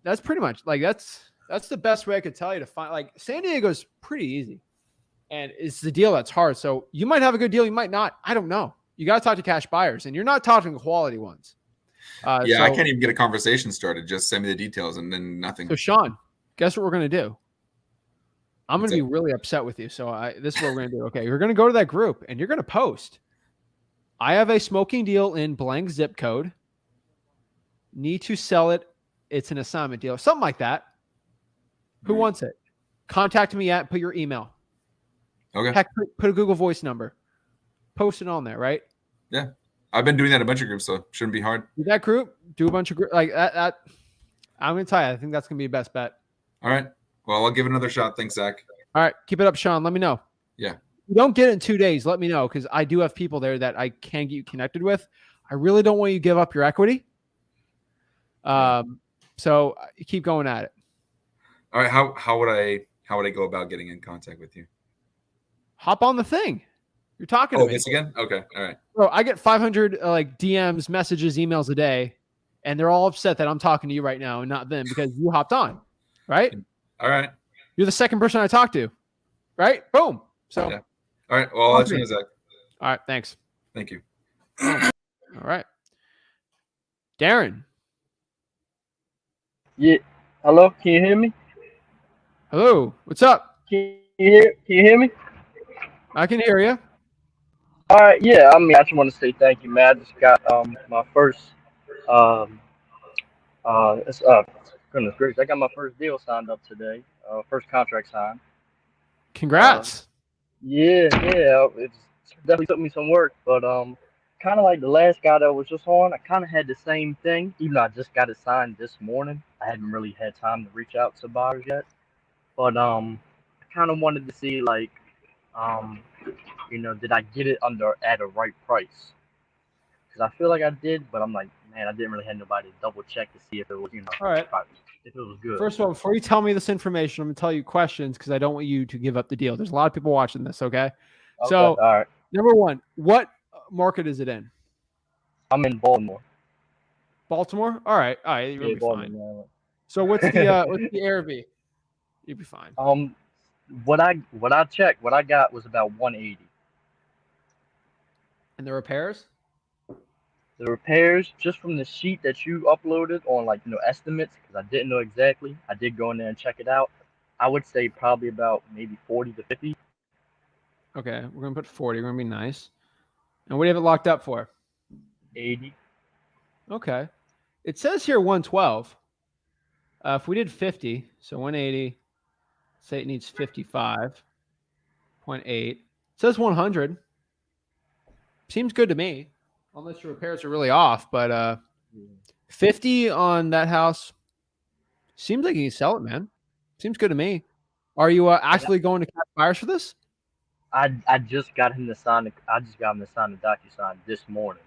that's pretty much like, that's the best way I could tell you to find, like San Diego's pretty easy and it's the deal that's hard. So you might have a good deal. You might not. I don't know. You got to talk to cash buyers and you're not talking quality ones. Yeah. I can't even get a conversation started. Just send me the details and then nothing. So Sean, guess what we're going to do? I'm going to be really upset with you. So this is what we're going to do. Okay. You're going to go to that group and you're going to post. I have a smoking deal in blank zip code. Need to sell it. It's an assignment deal. Something like that. Who wants it? Contact me at, put your email. Okay. Heck, put a Google Voice number. Post it on there, right? Yeah. I've been doing that in a bunch of groups, so it shouldn't be hard. Do that group. Do a bunch of like that. I'm going to tell you, I think that's going to be the best bet. All right. Well, I'll give it another shot. Thanks, Zach. All right. Keep it up, Sean. Let me know. Yeah. If you don't get it in 2 days, let me know because I do have people there that I can get you connected with. I really don't want you to give up your equity. So you keep going at it. All right. How would I go about getting in contact with you? Hop on the thing. You're talking to me. This again? Okay. All right. Bro, I get 500 like DMs, messages, emails a day, and they're all upset that I'm talking to you right now and not them because you hopped on, right? All right. You're the second person I talked to, right? Boom. So, yeah. All right. Well, I'll let you know, Zach. All right. Thanks. Thank you. All right. Darren. Yeah. Hello. Can you hear me? Hello. What's up? Can you hear me? I can hear you. All right. Yeah. I mean, I just want to say thank you, man. I just got my first goodness gracious, I got my first deal signed up today. First contract signed. Congrats. Yeah, it's definitely took me some work, but kind of like the last guy that was just on, I kind of had the same thing. Even though I just got it signed this morning, I haven't really had time to reach out to buyers yet. But I kind of wanted to see like, um, did I get it at a right price? Because I feel like I did, but I'm like, man, I didn't really have nobody to double check to see if it was, All right. if it was good. First of all, before you tell me this information, I'm going to tell you questions because I don't want you to give up the deal. There's a lot of people watching this, okay? So, all right. number one, what market is it in? I'm in Baltimore. Baltimore? All right. You'll be fine. So what's the ARV? You'll be fine. What I checked, what I got was about 180. And the repairs? The repairs, just from the sheet that you uploaded on estimates, because I didn't know exactly. I did go in there and check it out. I would say probably about maybe 40 to 50. Okay, we're gonna put 40. We're gonna be nice. And what do you have it locked up for? 80. Okay. It says here 112. If we did 50, so 180, say it needs 55.8. It says 100. Seems good to me, unless your repairs are really off. But 50 on that house seems like you can sell it, man. Seems good to me. Are you actually going to cash buyers for this? I just got him to sign. I just got him to sign the DocuSign this morning.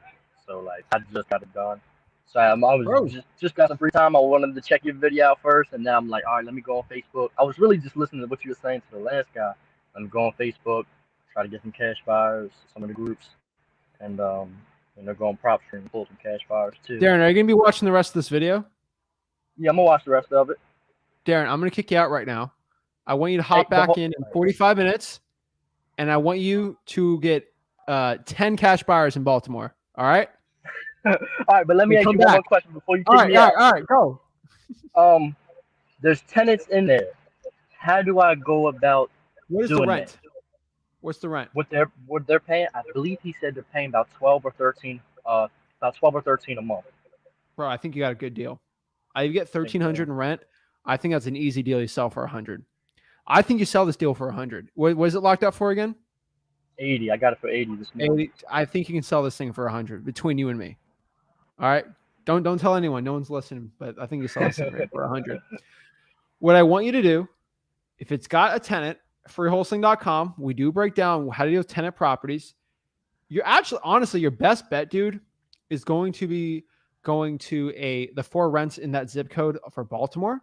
So I just got it done. So I was just got some free time. I wanted to check your video out first, and now I'm like, all right, let me go on Facebook. I was really just listening to what you were saying to the last guy. Let me go on Facebook, try to get some cash buyers, some of the groups, and go on PropStream, pull some cash buyers too. Darren, are you gonna be watching the rest of this video? Yeah, I'm gonna watch the rest of it. Darren, I'm gonna kick you out right now. I want you to hop back in 45 minutes. And I want you to get 10 cash buyers in Baltimore. All right? All right, but let me ask you one more question before you kick me out. All right, go. There's tenants in there. How do I go about doing the rent? That? What's the rent? What they're paying? I believe he said they're paying about 12 or 13 a month. Bro, I think you got a good deal. You get 1,300 in rent. I think that's an easy deal you sell for 100. I think you sell this deal for 100. What is it locked up for again? 80. I got it for 80 this morning. 80. I think you can sell this thing for 100 between you and me. All right. Don't tell anyone. No one's listening. But I think you sell this thing for 100. What I want you to do, if it's got a tenant, freewholesaling.com, we do break down how to deal with tenant properties. You're actually, honestly, your best bet, dude, is going to be going to the 4 rents in that zip code for Baltimore.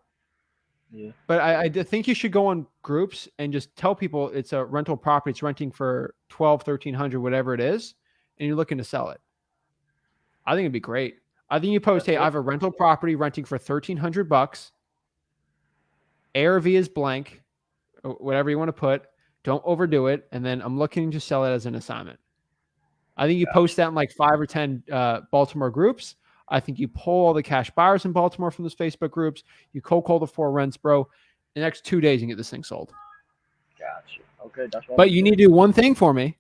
Yeah. But I think you should go on groups and just tell people it's a rental property. It's renting for $1,300, whatever it is, and you're looking to sell it. I think it'd be great. I think you post, hey, I have a rental property renting for $1,300. ARV is blank, whatever you want to put. Don't overdo it. And then I'm looking to sell it as an assignment. I think you post that in like 5 or 10 Baltimore groups. I think you pull all the cash buyers in Baltimore from those Facebook groups. You cold call the 4 rents, bro. In the next 2 days, you can get this thing sold. Gotcha. Okay, that's what. But you need to do one thing for me.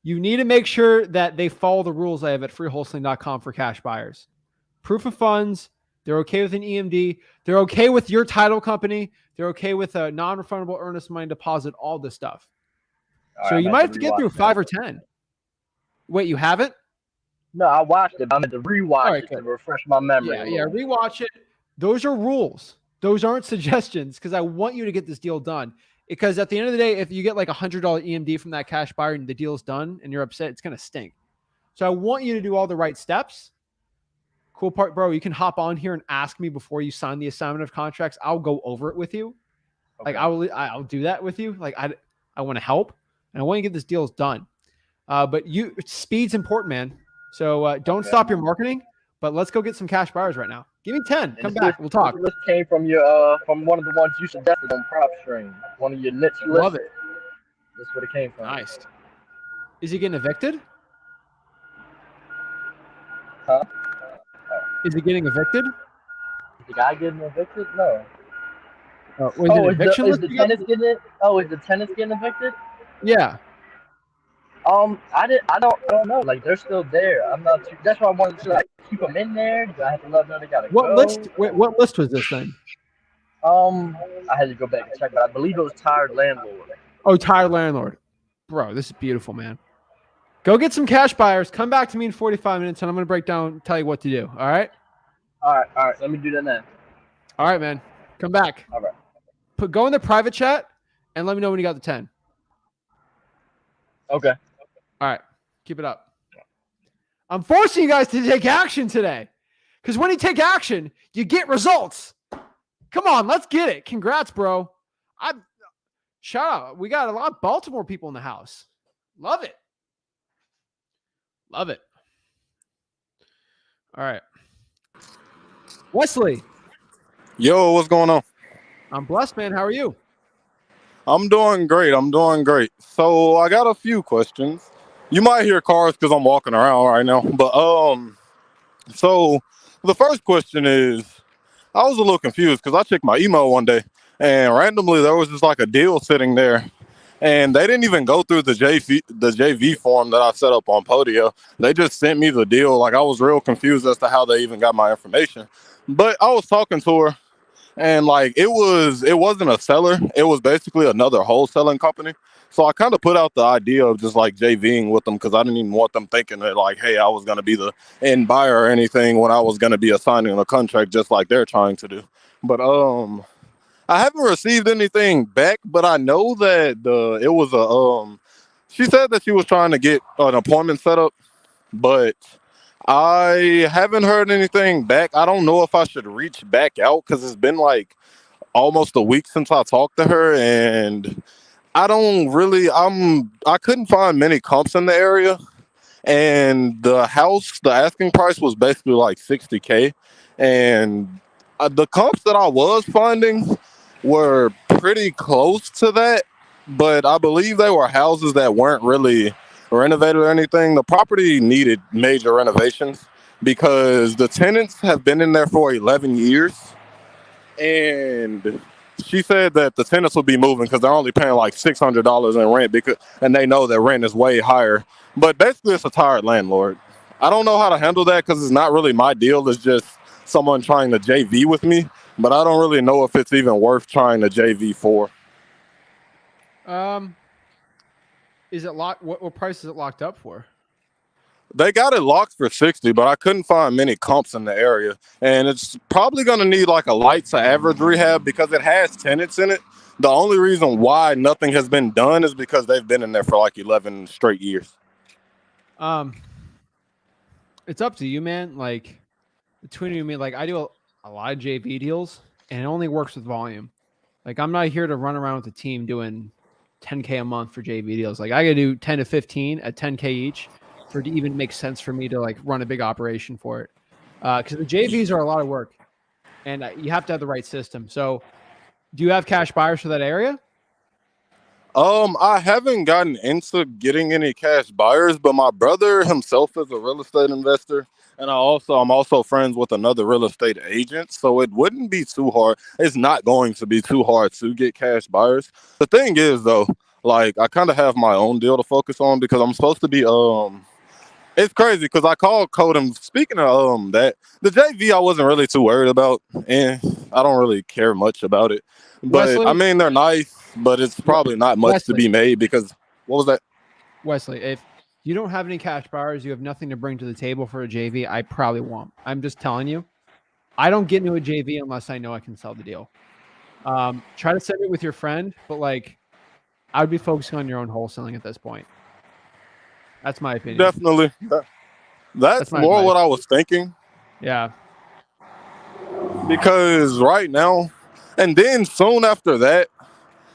You need to make sure that they follow the rules I have at freewholesaling.com for cash buyers. Proof of funds. They're okay with an EMD. They're okay with your title company. They're okay with a non-refundable earnest money deposit, all this stuff. So you might have to get through 5 or 10. Wait, you haven't? No, I watched it. I'm going to rewatch it to refresh my memory. Yeah, rewatch it. Those are rules. Those aren't suggestions because I want you to get this deal done. Because at the end of the day, if you get like $100 EMD from that cash buyer and the deal's done and you're upset, it's going to stink. So I want you to do all the right steps. Cool part, bro, you can hop on here and ask me before you sign the assignment of contracts. I'll go over it with you. Okay. Like I'll do that with you. Like I want to help and I want you to get this deals done. But speed's important, man. So don't stop your marketing, but let's go get some cash buyers right now. Give me 10. Come back. We'll talk. This came from your from one of the ones you suggested on PropStream. One of your niche lists. Love it. That's what it came from. Nice. Is he getting evicted? Huh? Is he getting evicted? Is the guy getting evicted? No. Is the tenants getting it? Oh, is the tenants getting evicted? Yeah. I don't know. Like they're still there. I'm not. That's why I wanted to keep them in there. Do I have to let them know they gotta go? What list was this then? I had to go back and check, but I believe it was tired landlord. Oh, tired landlord. Bro, this is beautiful, man. Go get some cash buyers. Come back to me in 45 minutes, and I'm going to break down, tell you what to do. All right? All right. Let me do that now. All right, man. Come back. All right. Go in the private chat, and let me know when you got the 10. Okay. All right. Keep it up. I'm forcing you guys to take action today. Because when you take action, you get results. Come on, let's get it. Congrats, bro. Shout out. We got a lot of Baltimore people in the house. Love it. Love it. All right. Wesley. Yo, what's going on? I'm blessed, man. How are you? I'm doing great. So I got a few questions. You might hear cars because I'm walking around right now. But so the first question is, I was a little confused because I checked my email one day and randomly there was just like a deal sitting there. And they didn't even go through the JV form that I set up on Podio. They just sent me the deal. Like, I was real confused as to how they even got my information. But I was talking to her, and like it wasn't a seller. It was basically another wholesaling company. So I kind of put out the idea of just like JVing with them because I didn't even want them thinking that like, hey, I was going to be the end buyer or anything when I was going to be assigning a contract just like they're trying to do. But I haven't received anything back, but I know that it was she said that she was trying to get an appointment set up, but I haven't heard anything back. I don't know if I should reach back out because it's been like almost a week since I talked to her, and I couldn't find many comps in the area, and the asking price was basically like $60K, and the comps that I was finding were pretty close to that, but I believe they were houses that weren't really renovated or anything. The property needed major renovations because the tenants have been in there for 11 years, and she said that the tenants will be moving because they're only paying like $600 in rent and they know that rent is way higher. But basically, it's a tired landlord. I don't know how to handle that because it's not really my deal. It's just someone trying to JV with me, but I don't really know if it's even worth trying to JV for. Is it locked? What price is it locked up for? They got it locked for 60, but I couldn't find many comps in the area. And it's probably going to need like a light to average rehab because it has tenants in it. The only reason why nothing has been done is because they've been in there for like 11 straight years. It's up to you, man. Like, between you and me, like, I do a lot of JV deals, and it only works with volume. Like, I'm not here to run around with a team doing $10K a month for JV deals. Like, I got to do 10 to 15 at $10K each for it to even make sense for me to like run a big operation for it. Because the JVs are a lot of work, and you have to have the right system. So, do you have cash buyers for that area? I haven't gotten into getting any cash buyers, but my brother himself is a real estate investor, and I'm also friends with another real estate agent, so it wouldn't be too hard. It's not going to be too hard to get cash buyers. The thing is, though, like I kind of have my own deal to focus on because I'm supposed to be It's crazy because I called Codem. Speaking of that, the JV I wasn't really too worried about, and I don't really care much about it. But Wesley? I mean, they're nice, but it's probably not much to be made because what was that? Wesley, if you don't have any cash buyers, you have nothing to bring to the table for a JV, I probably won't. I'm just telling you. I don't get into a JV unless I know I can sell the deal. Try to send it with your friend, but like I would be focusing on your own wholesaling at this point. That's my opinion. Definitely. That's more advice. what I was thinking. Yeah. Because right now, and then soon after that,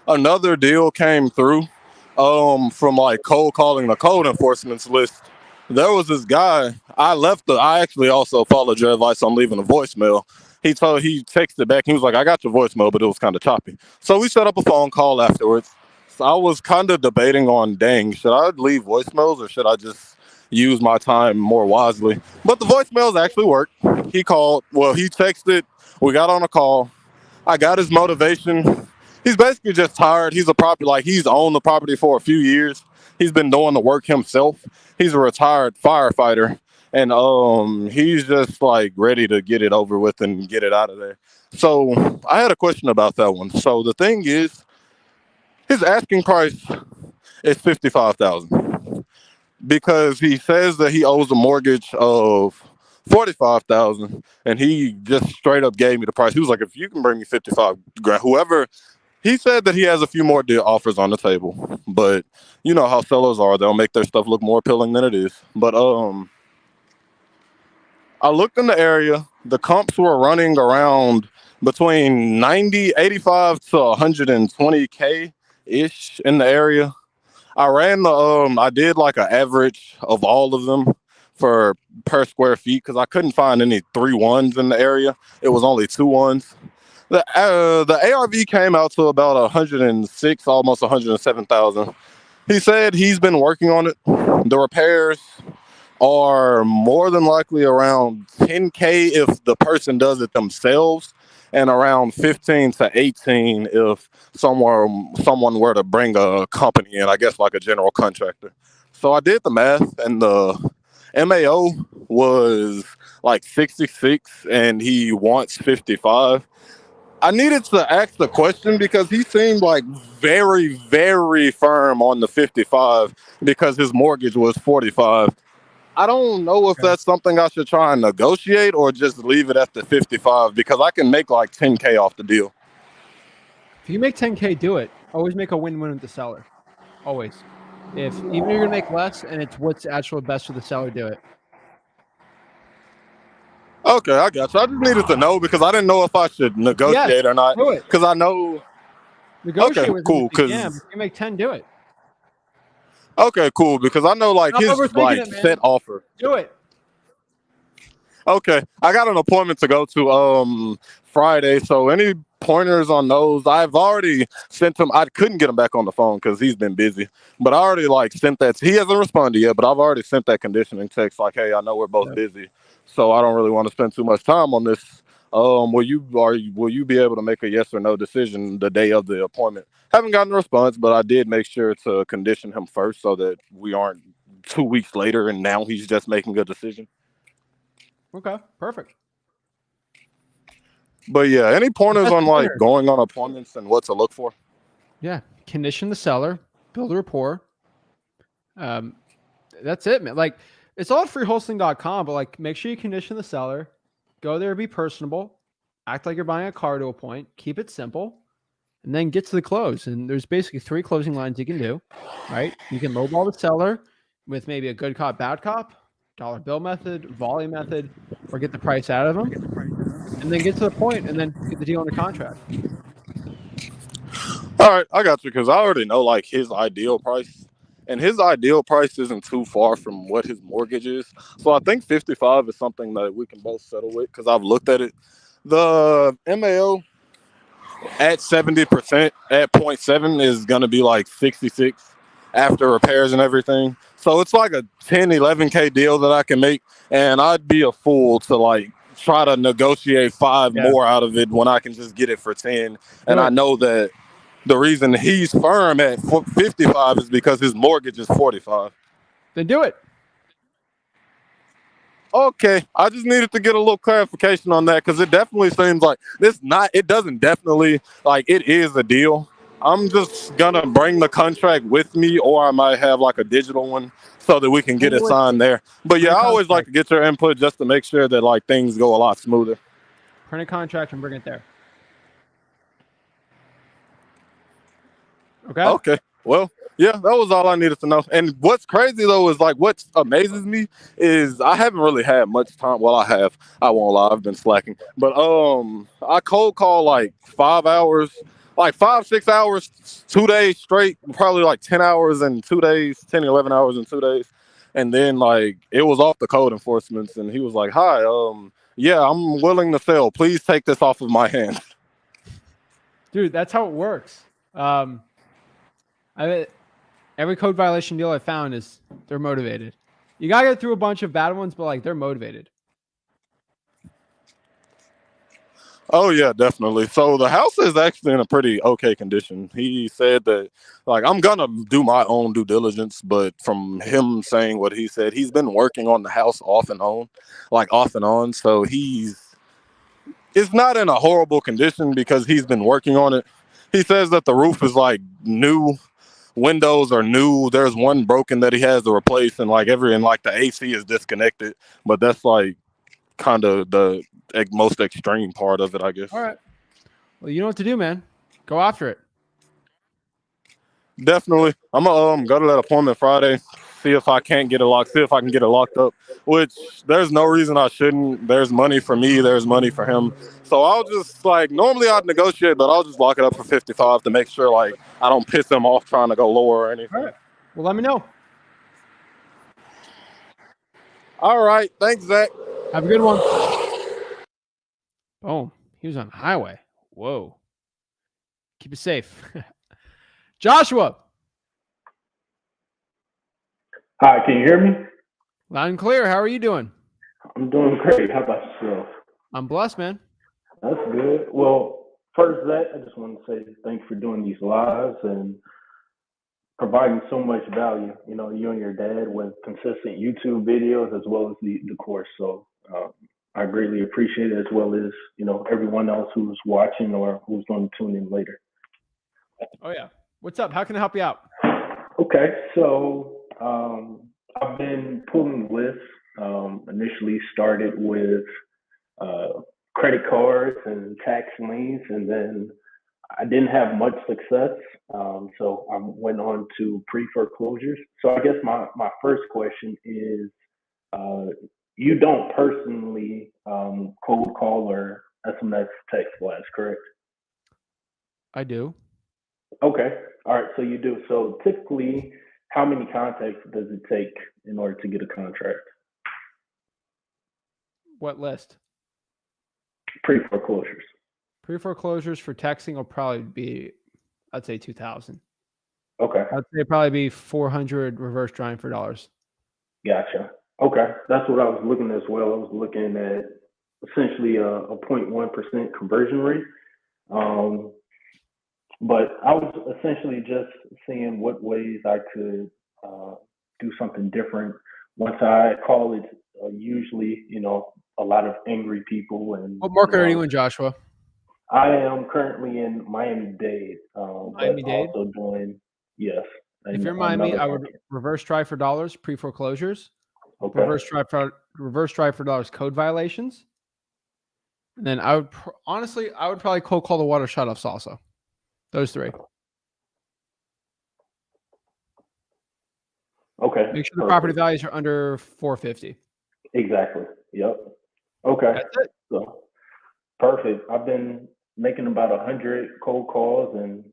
another deal came through from like cold calling the code enforcement's list. There was this guy. I actually also followed your advice on leaving a voicemail. He texted back. He was like, I got your voicemail, but it was kind of choppy. So we set up a phone call afterwards. So I was kind of debating on, dang, should I leave voicemails or should I just use my time more wisely? But the voicemails actually worked. He called. Well, he texted. We got on a call. I got his motivation. He's basically just tired. He's owned the property for a few years. He's been doing the work himself. He's a retired firefighter. And he's just like ready to get it over with and get it out of there. So I had a question about that one. So the thing is, His asking price is $55,000 because he says that he owes a mortgage of $45,000, and he just straight up gave me the price. He was like, "If you can bring me 55 grand, whoever." He said that he has a few more deal offers on the table, but you know how sellers are; they'll make their stuff look more appealing than it is. But I looked in the area. The comps were running around between 90, 85 to 120K ish in the area. I ran I did like an average of all of them for per square feet because I couldn't find any 3 1s in the area. It was only 2 1s. The ARV came out to about 106, almost 107,000. He said he's been working on it. The repairs are more than likely around 10K if the person does it themselves, and around 15 to 18 if someone were to bring a company in, I guess like a general contractor. So I did the math, and the MAO was like 66 and he wants 55. I needed to ask the question because he seemed like very, very firm on the 55 because his mortgage was 45. I don't know if that's something I should try and negotiate or just leave it at the 55 because I can make like 10K off the deal. If you make 10K, do it. Always make a win-win with the seller. Always. If even if you're gonna make less and it's what's actually best for the seller, do it. Okay, I got you. I just needed to know because I didn't know if I should negotiate or not. Do it. Because I know. Negotiate Okay, with cool. If you make 10, do it. Okay, cool. Because I know like Stop his overthinking like it, man. set offer. Do it. Okay, I got an appointment to go to Friday. So any pointers on those? I've already sent him. I couldn't get him back on the phone because he's been busy. But I already like sent that. He hasn't responded yet. But I've already sent that conditioning text like, "Hey, I know we're both busy, so I don't really want to spend too much time on this. Will you be able to make a yes or no decision the day of the appointment?" Haven't gotten a response, but I did make sure to condition him first so that we aren't 2 weeks later and now he's just making a decision. Okay, perfect. But yeah, any pointers That's on like pointer. going on appointments and what to look for? Yeah, condition the seller, build a rapport. That's it, man. Like it's all at freewholesaling.com, but like make sure you condition the seller. Go there, be personable, act like you're buying a car to a point, keep it simple, and then get to the close. And there's basically 3 closing lines you can do, right? You can lowball the seller with maybe a good cop, bad cop, dollar bill method, volume method, or get the price out of them, and then get to the point and then get the deal under contract. All right, I got you because I already know like his ideal price, and his ideal price isn't too far from what his mortgage is. So I think 55 is something that we can both settle with because I've looked at it. The MAO at 70% at 0.7 is going to be like 66 after repairs and everything. So it's like a 10, 11K deal that I can make. And I'd be a fool to like try to negotiate 5 more out of it when I can just get it for 10. And I know that the reason he's firm at 55 is because his mortgage is 45. Then do it. Okay, I just needed to get a little clarification on that because it definitely seems like it doesn't definitely, like it is a deal. I'm just gonna bring the contract with me, or I might have like a digital one so that we can get it signed there. But yeah, I always like to get your input just to make sure that like things go a lot smoother. Print a contract and bring it there. Okay. Okay. Well, yeah, that was all I needed to know. And what's crazy though is like what amazes me is I haven't really had much time. Well, I have. I won't lie. I've been slacking. But I cold call like 5 hours, like 5-6 hours, 2 days straight, probably like 10 hours in 2 days, 10, 11 hours in 2 days. And then like it was off the code enforcements, and he was like, "Hi, yeah, I'm willing to sell. Please take this off of my hands." Dude, that's how it works. Every code violation deal I found is they're motivated. You gotta get through a bunch of bad ones, but like they're motivated. Oh yeah, definitely. So the house is actually in a pretty okay condition. He said that like I'm gonna do my own due diligence, but from him saying what he said, he's been working on the house off and on. So it's not in a horrible condition because he's been working on it. He says that the roof is like new, windows are new. There's one broken that he has to replace, and like the AC is disconnected. But that's like kind of the most extreme part of it, I guess. All right. Well, you know what to do, man. Go after it. Definitely. I'm gonna go to that appointment Friday, see if I can't get it locked, see if I can get it locked up, which there's no reason I shouldn't. There's money for me, there's money for him. So I'll just normally I'd negotiate, but I'll just lock it up for 55 to make sure I don't piss him off trying to go lower or anything. All right. Well, let me know. All right. Thanks, Zach. Have a good one. Boom. He was on the highway. Whoa. Keep it safe. Joshua. Hi, can you hear me? Loud and clear. How are you doing? I'm doing great. How about yourself? I'm blessed, man. That's good. Well, first, Zach, I just want to say thanks for doing these lives and providing so much value. You know, you and your dad with consistent YouTube videos as well as the course. So I greatly appreciate it, as well as, everyone else who's watching or who's going to tune in later. Oh, yeah. What's up? How can I help you out? Okay, so I've been pulling lists. Initially started with credit cards and tax liens, and then I didn't have much success. So I went on to pre-foreclosures. So I guess my first question is, you don't personally cold call or SMS text blast, correct? I do. Okay. All right. So you do. So typically, how many contacts does it take in order to get a contract? What list? Pre-foreclosures. Pre-foreclosures for texting will probably be, I'd say 2,000. Okay. I'd say probably be 400 reverse drawing for dollars. Gotcha. Okay. That's what I was looking at as well. I was looking at essentially a 0.1% conversion rate. But I was essentially just seeing what ways I could do something different. Once I call it, usually, a lot of angry people. And What market are you in, Joshua? I am currently in Miami-Dade, Miami-Dade? also doing, yes. If you're in Miami, I would reverse try for dollars, pre-foreclosures. Okay. Reverse try for dollars, code violations. And then I would probably cold call the water shutoffs also. Those three. Okay. Make sure the property values are under 450. Exactly. Yep. Okay. That's it. So perfect. I've been making about 100 cold calls and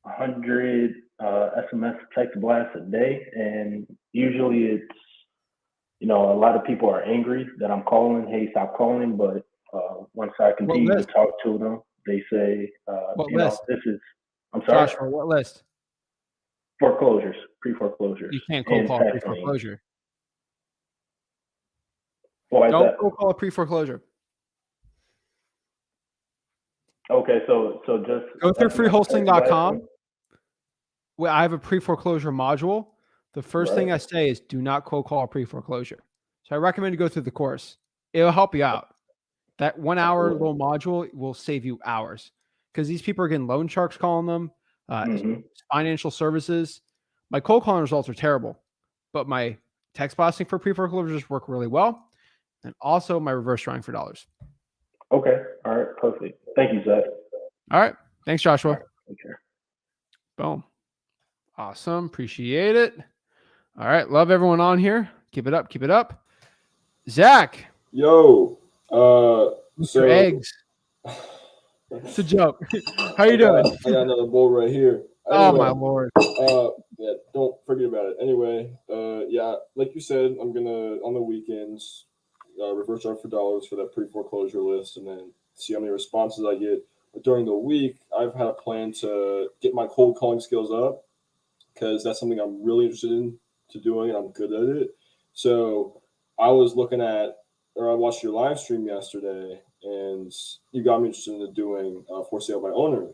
100 SMS text blasts a day, and usually it's, a lot of people are angry that I'm calling. Hey, stop calling. But once I continue to talk to them, they say, what list? This is. I'm sorry. Joshua, what list? Foreclosures, pre-foreclosures. You can't cold call a pre-foreclosure. Don't cold call a pre-foreclosure. Okay, so just go through freewholesaling.com. Well, I have a pre-foreclosure module. The first thing I say is do not cold call a pre-foreclosure. So I recommend you go through the course. It'll help you out. That 1 hour little module will save you hours, because these people are getting loan sharks calling them, financial services. My cold calling results are terrible, but my text blasting for pre-foreclosures work really well. And also my reverse drawing for dollars. Okay. All right. Perfect. Thank you, Zach. All right. Thanks, Joshua. Right. Okay. Boom. Awesome. Appreciate it. All right. Love everyone on here. Keep it up. Keep it up. Zach. Yo. So eggs. It's a joke. How you doing? I got another bowl right here. Anyway, oh my Lord. Yeah, don't forget about it. Anyway, yeah, like you said, I'm gonna on the weekends reverse charge for dollars for that pre-foreclosure list, and then see how many responses I get. But during the week, I've had a plan to get my cold calling skills up, because that's something I'm really interested in doing, and I'm good at it. So I was looking at, or I watched your live stream yesterday, and you got me interested in doing for sale by owner.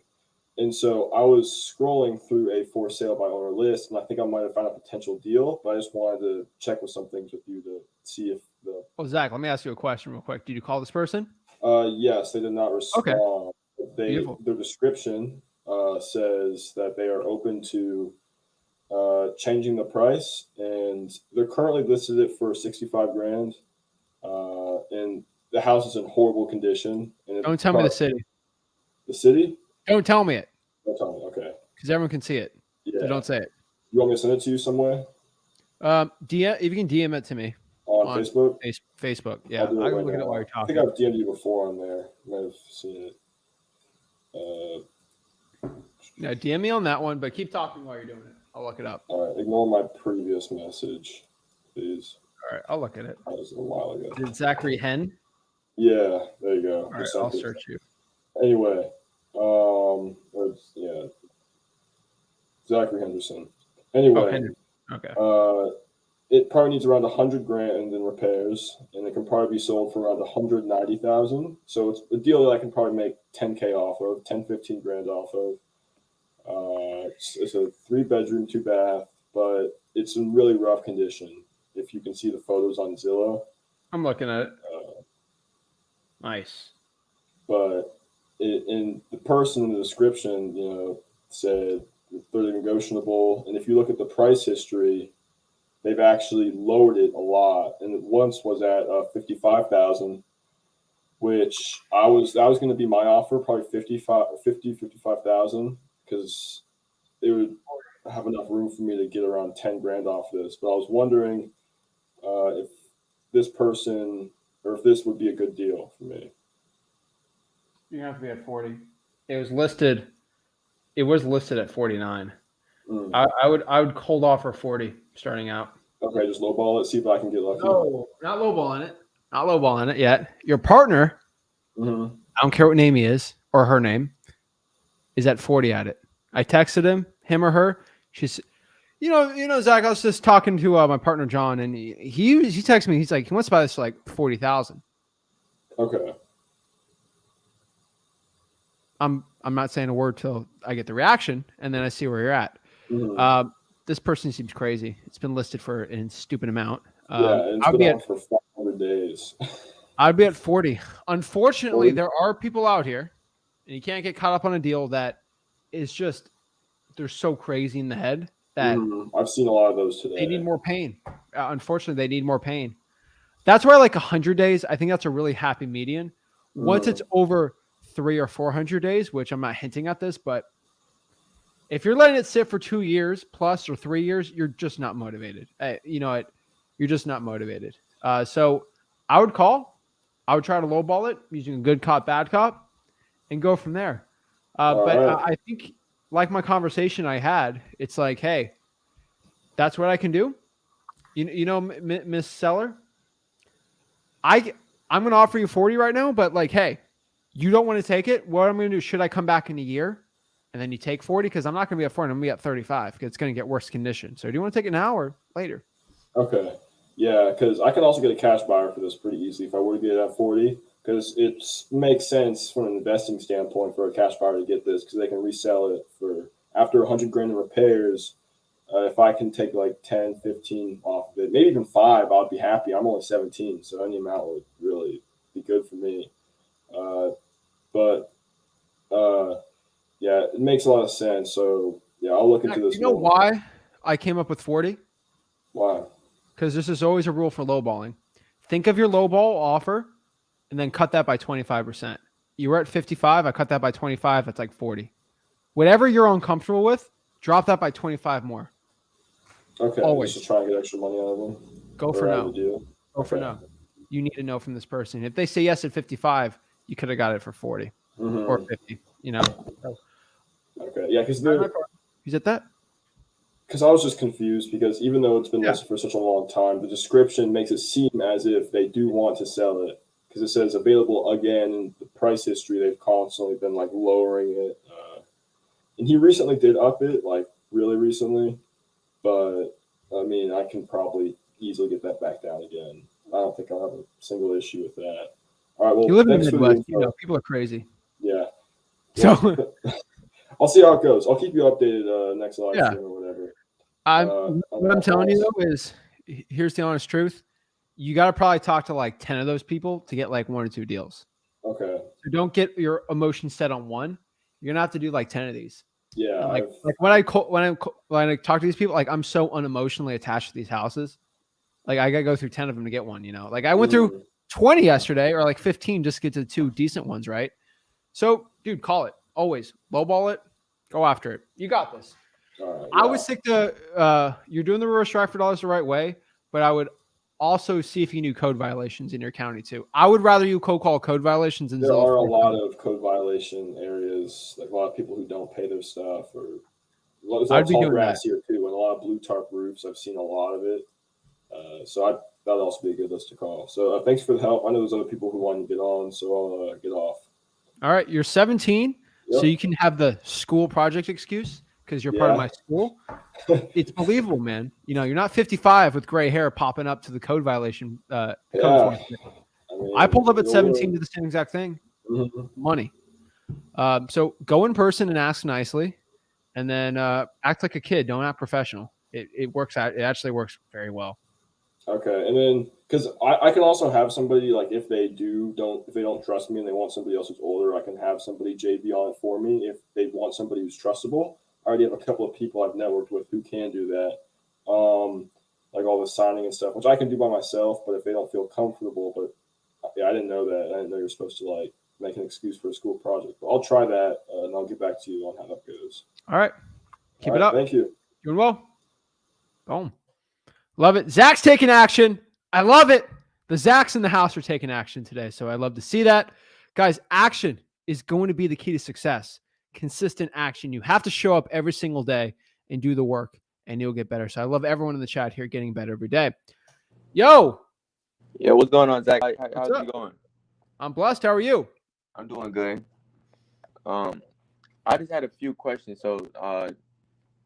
And so I was scrolling through a for sale by owner list, and I think I might have found a potential deal, but I just wanted to check with some things with you to see if the. Well, Zach, let me ask you a question real quick. Did you call this person? Yes, they did not respond. Okay. Their description says that they are open to changing the price, and they're currently listed it for 65 grand. And the house is in horrible condition. And Don't tell me the city. The city? Don't tell me it. Don't tell me. Okay. Because everyone can see it. Yeah. So don't say it. You want me to send it to you somewhere? DM, if you can DM it to me on Facebook. Facebook. Yeah, I can look right at it while you're I talking. think I've DM'd you before on there. You might have seen it. Yeah, DM me on that one, but keep talking while you're doing it. I'll look it up. All right, ignore my previous message, please. All right, I'll look at it. That was a while ago. Is it Zachary Hen? Yeah, there you go. All right, I'll search you. Anyway, yeah, Zachary Henderson. Anyway, okay. It probably needs around 100 grand in repairs, and it can probably be sold for around 190,000. So it's a deal that I can probably make 10K off of, 10, 15 grand off of. It's a 3-bedroom, 2-bath, but it's in really rough condition. If you can see the photos on Zillow, I'm looking at it. Nice. But in the person in the description, said they're negotiable, and if you look at the price history, they've actually lowered it a lot, and it once was at 55,000, which that was going to be my offer, probably 55,000, because it would have enough room for me to get around 10 grand off this. But I was wondering if this person, or if this would be a good deal for me. You have to be at 40. It was listed at 49. I would cold offer 40 starting out. Okay, just lowball it, see if I can get lucky. No, not lowballing it. Not lowballing it yet. Your partner, I don't care what name he is or her name, is at 40 at it. I texted him or her. She's, Zach, I was just talking to my partner John, and he texted me. He's like, he wants to buy this for like 40,000. Okay. I'm not saying a word till I get the reaction, and then I see where you're at. This person seems crazy. It's been listed for a stupid amount. It's been on for 500 days. I'd be at 40. Unfortunately, there are people out here, and you can't get caught up on a deal that is just, they're so crazy in the head that I've seen a lot of those today. They need more pain. Unfortunately, they need more pain. That's where like 100 days, I think that's a really happy median. Once it's over 300 or 400 days, which I'm not hinting at this, but if you're letting it sit for 2 years plus or 3 years, you're just not motivated. You're just not motivated. So I would try to lowball it using a good cop, bad cop, and go from there. I think like my conversation I had, it's like, hey, that's what I can do. Miss Seller, I'm going to offer you 40 right now, but like, hey, you don't want to take it. What I'm going to do, should I come back in a year and then you take 40? Because I'm not going to be at 40. I'm going to be at 35 because it's going to get worse condition. So do you want to take it now or later? Okay. Yeah, because I can also get a cash buyer for this pretty easily if I were to get it at 40, because it makes sense from an investing standpoint for a cash buyer to get this because they can resell it for after 100 grand in repairs. If I can take like 10, 15 off of it, maybe even 5, I'd be happy. I'm only 17, so any amount would really be good for me. Yeah, it makes a lot of sense. So yeah, I'll look into this. You know why I came up with 40? Why? Because this is always a rule for lowballing. Think of your lowball offer and then cut that by 25%. You were at 55. I cut that by 25. That's like 40. Whatever you're uncomfortable with, drop that by 25 more. Okay. Always. Just to try and get extra money out of them. Go for no. Go for no. You need to know from this person. If they say yes at 55, you could have got it for 40 or 50. Okay. Yeah, because he's at that. Because I was just confused because even though it's been listed for such a long time, the description makes it seem as if they do want to sell it because it says available again in the price history. They've constantly been like lowering it. And he recently did up it, like really recently. But I mean, I can probably easily get that back down again. I don't think I'll have a single issue with that. All right. Well, you live in the Midwest. People are crazy. Yeah. So I'll see how it goes. I'll keep you updated next live stream or whatever. What I'm telling you though is, here's the honest truth. You got to probably talk to like 10 of those people to get like 1 or 2 deals. Okay. So don't get your emotions set on one. You're gonna have to do like 10 of these. Yeah, And like when I talk to these people, like I'm so unemotionally attached to these houses. Like I gotta go through 10 of them to get one. You know, like I went through 20 yesterday, or like 15 just to get to the 2 decent ones, right? So, dude, call it always. Lowball it. Go after it. You got this. I would stick to you're doing the reverse drive for dollars the right way, but I would also see if you knew code violations in your county too. I would rather you cold call code violations than there are a lot of code violation areas, like a lot of people who don't pay their stuff, or there's a lot of tall grass here too, and a lot of blue tarp roofs. I've seen a lot of it. So that'd also be a good list to call. So thanks for the help. I know there's other people who want to get on, so I'll get off. All right, you're 17, so you can have the school project excuse because you're part of my school. It's believable, man. You know, you're not 55 with gray hair popping up to the code violation. Code enforcement. I pulled up at 17 to the same exact thing. Money. So go in person and ask nicely, and then act like a kid. Don't act professional. It works out. It actually works very well. Okay, and then because I can also have somebody, like if they don't trust me and they want somebody else who's older, I can have somebody JV on it for me if they want somebody who's trustable. I already have a couple of people I've networked with who can do that, like all the signing and stuff, which I can do by myself. But if they don't feel comfortable, I didn't know that. I didn't know you're supposed to like make an excuse for a school project. But I'll try that, and I'll get back to you on how that goes. All right, keep it up. Thank you. Doing well. Boom. Love it. Zach's taking action. I love it. The Zachs in the house are taking action today. So I love to see that. Guys, action is going to be the key to success. Consistent action. You have to show up every single day and do the work, and you'll get better. So I love everyone in the chat here getting better every day. Yo. Yeah, what's going on, Zach? How's it going? I'm blessed. How are you? I'm doing good. I just had a few questions. So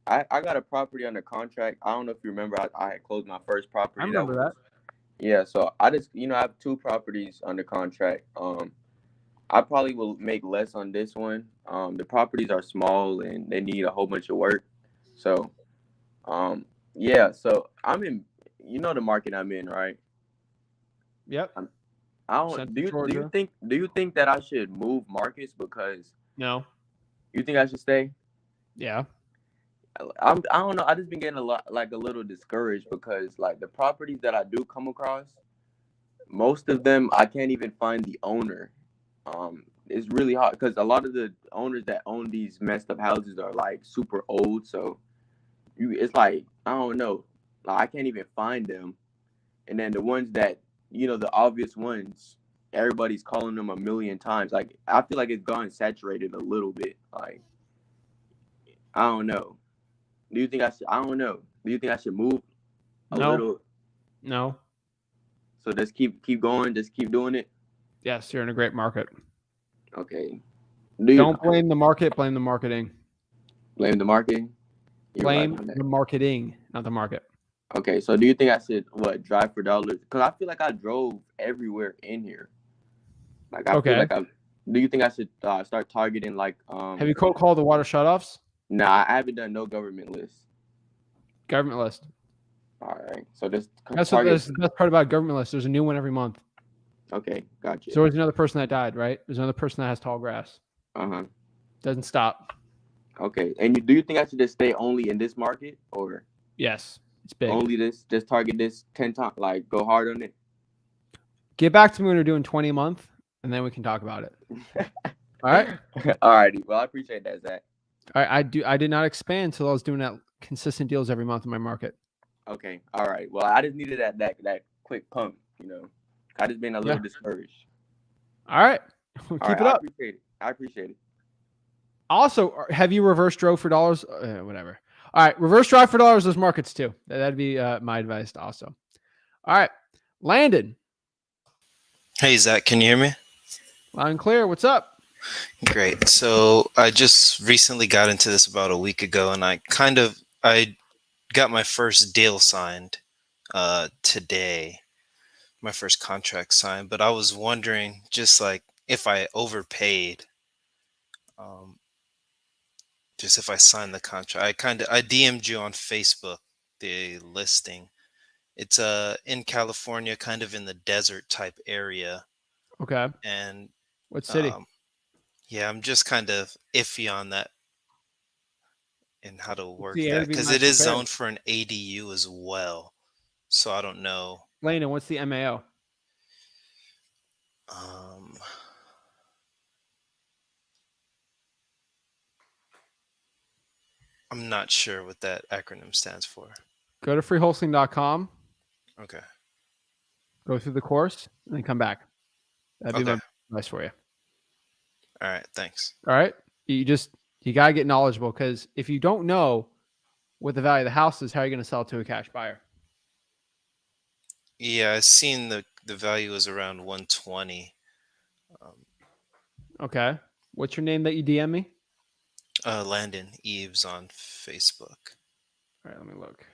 I got a property under contract. I don't know if you remember, I had closed my first property. I remember that. Yeah, so I just, I have 2 properties under contract. I probably will make less on this one. The properties are small and they need a whole bunch of work. So, yeah, so I'm in, the market I'm in, right? Yep. Do you think that I should move markets because? No. You think I should stay? Yeah. I don't know. I just been getting a little discouraged because like the properties that I do come across, most of them I can't even find the owner. It's really hard because a lot of the owners that own these messed up houses are like super old. So it's like, I don't know, like I can't even find them. And then the ones that, the obvious ones, everybody's calling them a million times. Like I feel like it's gone saturated a little bit. Like I don't know. Do you think I should? I don't know. Do you think I should move a little? No. So just keep going. Just keep doing it. Yes, you're in a great market. Okay. Don't blame the market. Blame the marketing. Blame the marketing. Blame the marketing, not the market. Okay. So do you think I should drive for dollars? Because I feel like I drove everywhere in here. Like I feel like do you think I should start targeting like? Have you called the water shutoffs? Nah, I haven't done no government list. Government list. All right. So that's the best part about government list. There's a new one every month. Okay, gotcha. There's always another person that died, right? There's another person that has tall grass. Doesn't stop. Okay. And do you think I should just stay only in this market or? Yes, it's big. Only this? Just target this 10 times? Like go hard on it? Get back to me when you're doing 20 a month, and then we can talk about it. All right? All righty. Well, I appreciate that, Zach. I did not expand until I was doing that consistent deals every month in my market. Okay. All right. Well, I just needed that quick pump, I just been a little discouraged. All right. Keep it up. I appreciate it. Also, have you reverse drove for dollars? Whatever. All right. Reverse drive for dollars, those markets too. That'd be my advice also. All right. Landon. Hey, Zach. Can you hear me? Loud and clear. What's up? Great. So I just recently got into this about a week ago, and I got my first deal signed today, my first contract signed. But I was wondering, just like if I overpaid, just if I signed the contract, I DM'd you on Facebook the listing. It's in California, kind of in the desert type area. Okay. And what city? Yeah, I'm just kind of iffy on that and how to work the that ARV because might it is prepare. zoned for an ADU as well. So I don't know. Landon, what's the MAO? Um, I'm not sure what that acronym stands for. Go to freewholesaling.com, Okay. go through the course, and then come back. That'd be my Okay. advice for you. All right. Thanks. All right. You gotta get knowledgeable, because if you don't know what the value of the house is, how are you going to sell it to a cash buyer? Yeah, I seen the value is around 120. Okay. What's your name that you DM me? Landon Eves on Facebook. All right, let me look.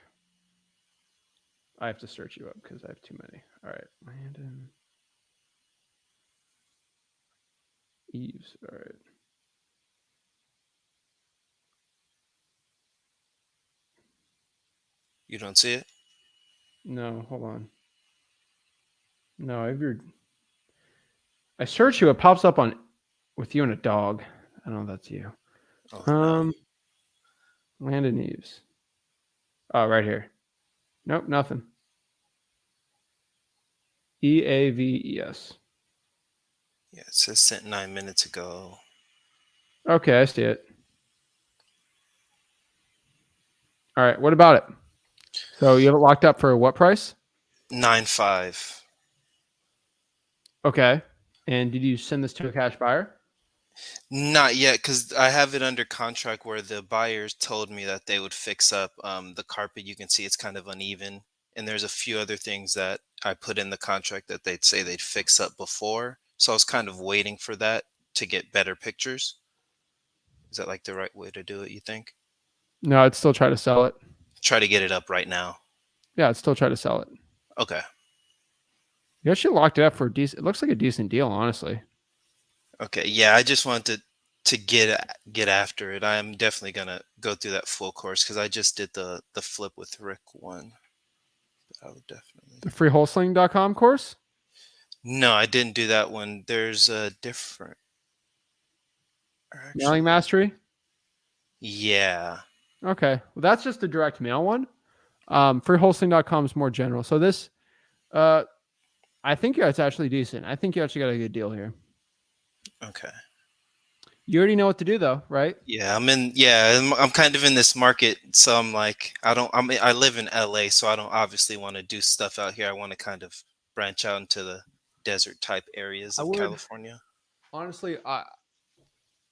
I have to search you up because I have too many. All right, Landon Eves. All right. You don't see it? No, hold on. No, I have your. I search you. It pops up on with you and a dog. I don't know if that's you. Oh, no. Landon Eves. Oh, right here. Nope, nothing. EAVES. Yeah, it says sent 9 minutes ago. Okay, I see it. All right, what about it? So you have it locked up for what price? 9.5. Okay. And did you send this to a cash buyer? Not yet, because I have it under contract where the buyers told me that they would fix up the carpet. You can see it's kind of uneven. And there's a few other things that I put in the contract that they'd say they'd fix up before. So I was kind of waiting for that to get better pictures. Is that like the right way to do it, you think? No, I'd still try to sell it. Try to get it up right now. Yeah, I'd still try to sell it. Okay. You actually locked it up for a decent. It looks like a decent deal, honestly. Okay. Yeah, I just wanted to get after it. I am definitely gonna go through that full course because I just did the flip with Rick one. I would definitely. The freewholesaling.com course? No, I didn't do that one. There's a different. Mailing mastery? Yeah. Okay. Well, that's just the direct mail one. Freewholesaling.com is more general. So this, I think it's actually decent. I think you actually got a good deal here. Okay. You already know what to do, though, right? Yeah, I'm kind of in this market, so I'm like, I live in LA, so I don't obviously want to do stuff out here. I want to kind of branch out into the desert type areas of California. Honestly,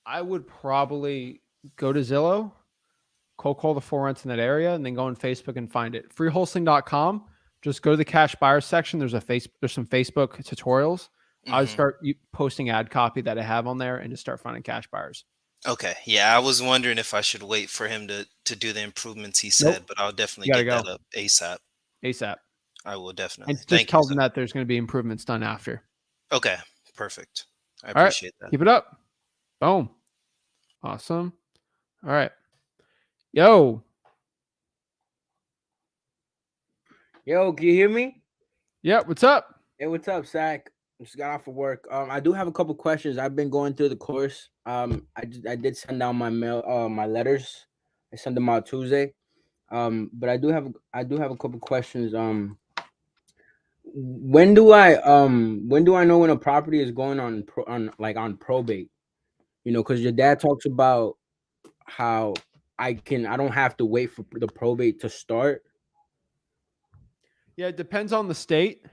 I would probably go to Zillow, cold call the for rents in that area, and then go on Facebook and find it. Freewholesaling.com. Just go to the cash buyer section. There's some Facebook tutorials. I would start posting ad copy that I have on there and just start finding cash buyers. Okay. Yeah, I was wondering if I should wait for him to do the improvements he said, but I'll definitely get that up ASAP. ASAP. I will definitely. And just tell them that there's going to be improvements done after. Okay. Perfect. I appreciate that. Keep it up. Boom. Awesome. All right. Yo, can you hear me? Yeah, what's up? Hey, what's up, Zach? Just got off of work. I do have a couple questions. I've been going through the course. I did send out my mail, my letters. I sent them out Tuesday. But I do have a couple questions. When do I know when a property is going on probate? You know, because your dad talks about how I don't have to wait for the probate to start. Yeah, it depends on the state.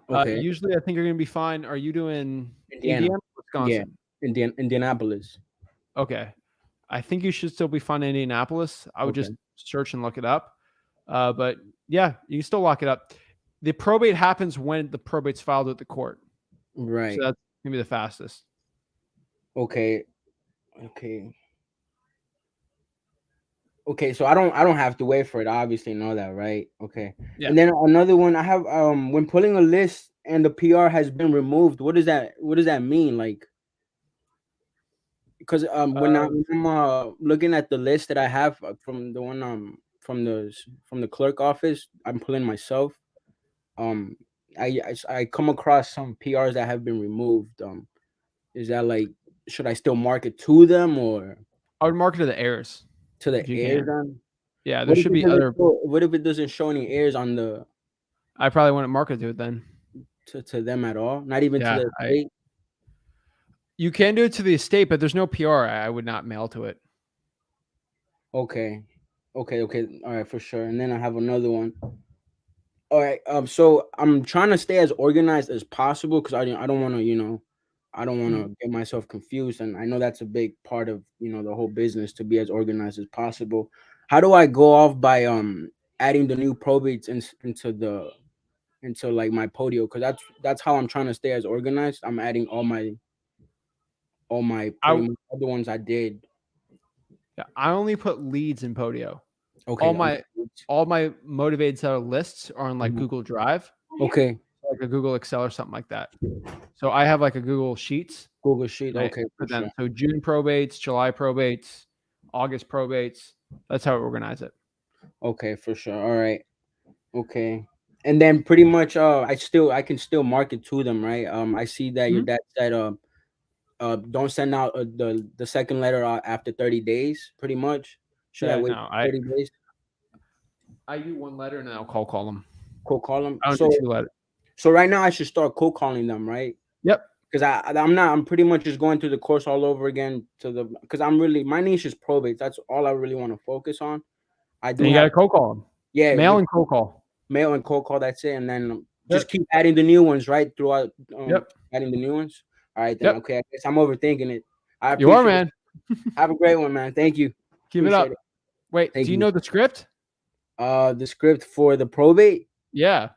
Okay. Usually, I think you're going to be fine. Are you doing Indiana, Wisconsin? Yeah, Indianapolis. Okay. I think you should still be fine in Indianapolis. I would just search and look it up. But yeah, you can still lock it up. The probate happens when the probate's filed with the court. Right. So that's going to be the fastest. Okay. So I don't have to wait for it. I obviously know that, right? Okay. Yeah. And then another one I have, when pulling a list and the PR has been removed, what does that mean? Like, because when I'm looking at the list that I have from the one from the clerk office, I'm pulling myself. I come across some PRs that have been removed. Is that like should I still market to them or I would market to the heirs to the if you heirs can. then? Yeah, there should be other. What if it doesn't show any heirs on the I probably wouldn't market to it then. to them at all? Not even to Yeah, the estate? you can do it to the estate, but there's no PR. I would not mail to it. Okay. Okay. All right, for sure. And then I have another one. All right. So I'm trying to stay as organized as possible because I don't want to, I don't want to get myself confused. And I know that's a big part of, the whole business, to be as organized as possible. How do I go off by adding the new probates into like my podio? Because that's how I'm trying to stay as organized. I'm adding all my pretty much other ones I did. Yeah, I only put leads in Podio. Okay. All my motivated seller lists are on like Google Drive. Okay. Like a Google Excel or something like that. So I have like a Google Sheets. Okay. For them. So June probates, July probates, August probates. That's how I organize it. Okay, for sure. All right. Okay. And then pretty much I can still market to them, right? I see that your dad said don't send out the second letter after 30 days, pretty much. Should I wait 30 days? I do one letter and then I'll cold call them. Cold call them. I don't do 2 letters. So right now I should start cold calling them, right? Yep. Because I'm pretty much just going through the course all over again because my niche is probates. That's all I really want to focus on. You got to cold call them. Yeah. Mail and cold call. Mail and cold call. That's it. And then just keep adding the new ones, right? Throughout. Adding the new ones. All right, then. Okay. I guess I'm overthinking it. You are, man. Have a great one, man. Thank you. Keep it up. Wait, do you know the script? The script for the probate? Yeah.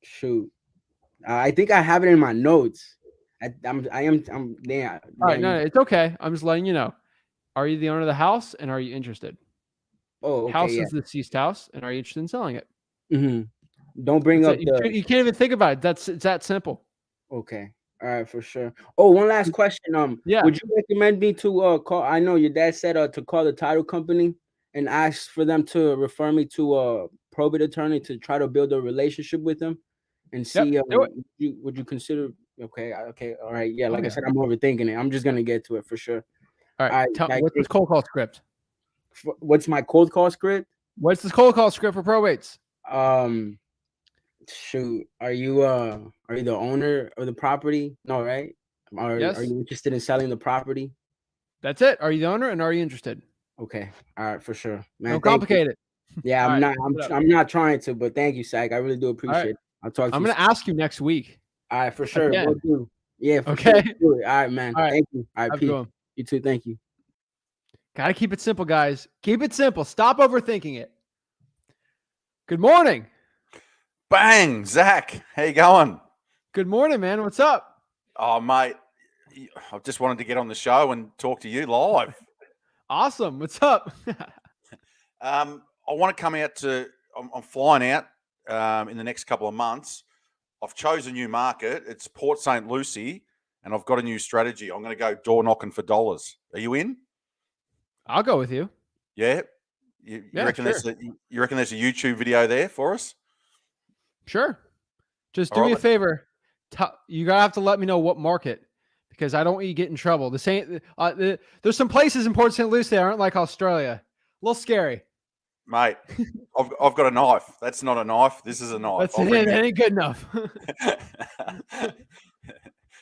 Shoot. I think I have it in my notes. I'm yeah. All right, no, it's okay. I'm just letting you know. Are you the owner of the house and are you interested? Oh, okay. House is the deceased house, and are you interested in selling it? Don't bring up you can't even think about it. It's that simple. Okay. All right, for sure. Oh, one last question. Would you recommend me to call? I know your dad said to call the title company and ask for them to refer me to a probate attorney to try to build a relationship with them and see. Would you consider? Okay. All right. Yeah. Like I said, I'm overthinking it. I'm just gonna get to it for sure. All right. What's this cold call script? What's my cold call script? What's this cold call script for probates? Shoot, are you the owner of the property? No, right? Are you interested in selling the property? That's it. Are you the owner and are you interested? Okay. All right, for sure. Man, don't complicate it. Yeah, I'm not trying to, but thank you, Zach. I really do appreciate it. I'll talk to you. I'm gonna ask you next week. All right, for sure. We'll do. Yeah, for okay. Sure. All right, man. All right. Thank you. All right, peace. You too. Thank you. Gotta keep it simple, guys. Keep it simple. Stop overthinking it. Good morning. Bang, Zach. How you going? Good morning, man. What's up? Oh, mate, I just wanted to get on the show and talk to you live. Awesome. What's up? I want to come out to. I'm flying out in the next couple of months. I've chosen a new market. It's Port St. Lucie, and I've got a new strategy. I'm going to go door knocking for dollars. Are you in? I'll go with you. Yeah. You reckon sure. You reckon there's a YouTube video there for us? Sure. Just do me a favor. You gotta have to let me know what market, because I don't want you to get in trouble. There's some places in Port St. Lucie that aren't like Australia. A little scary. Mate, I've got a knife. That's not a knife. This is a knife. That ain't good enough.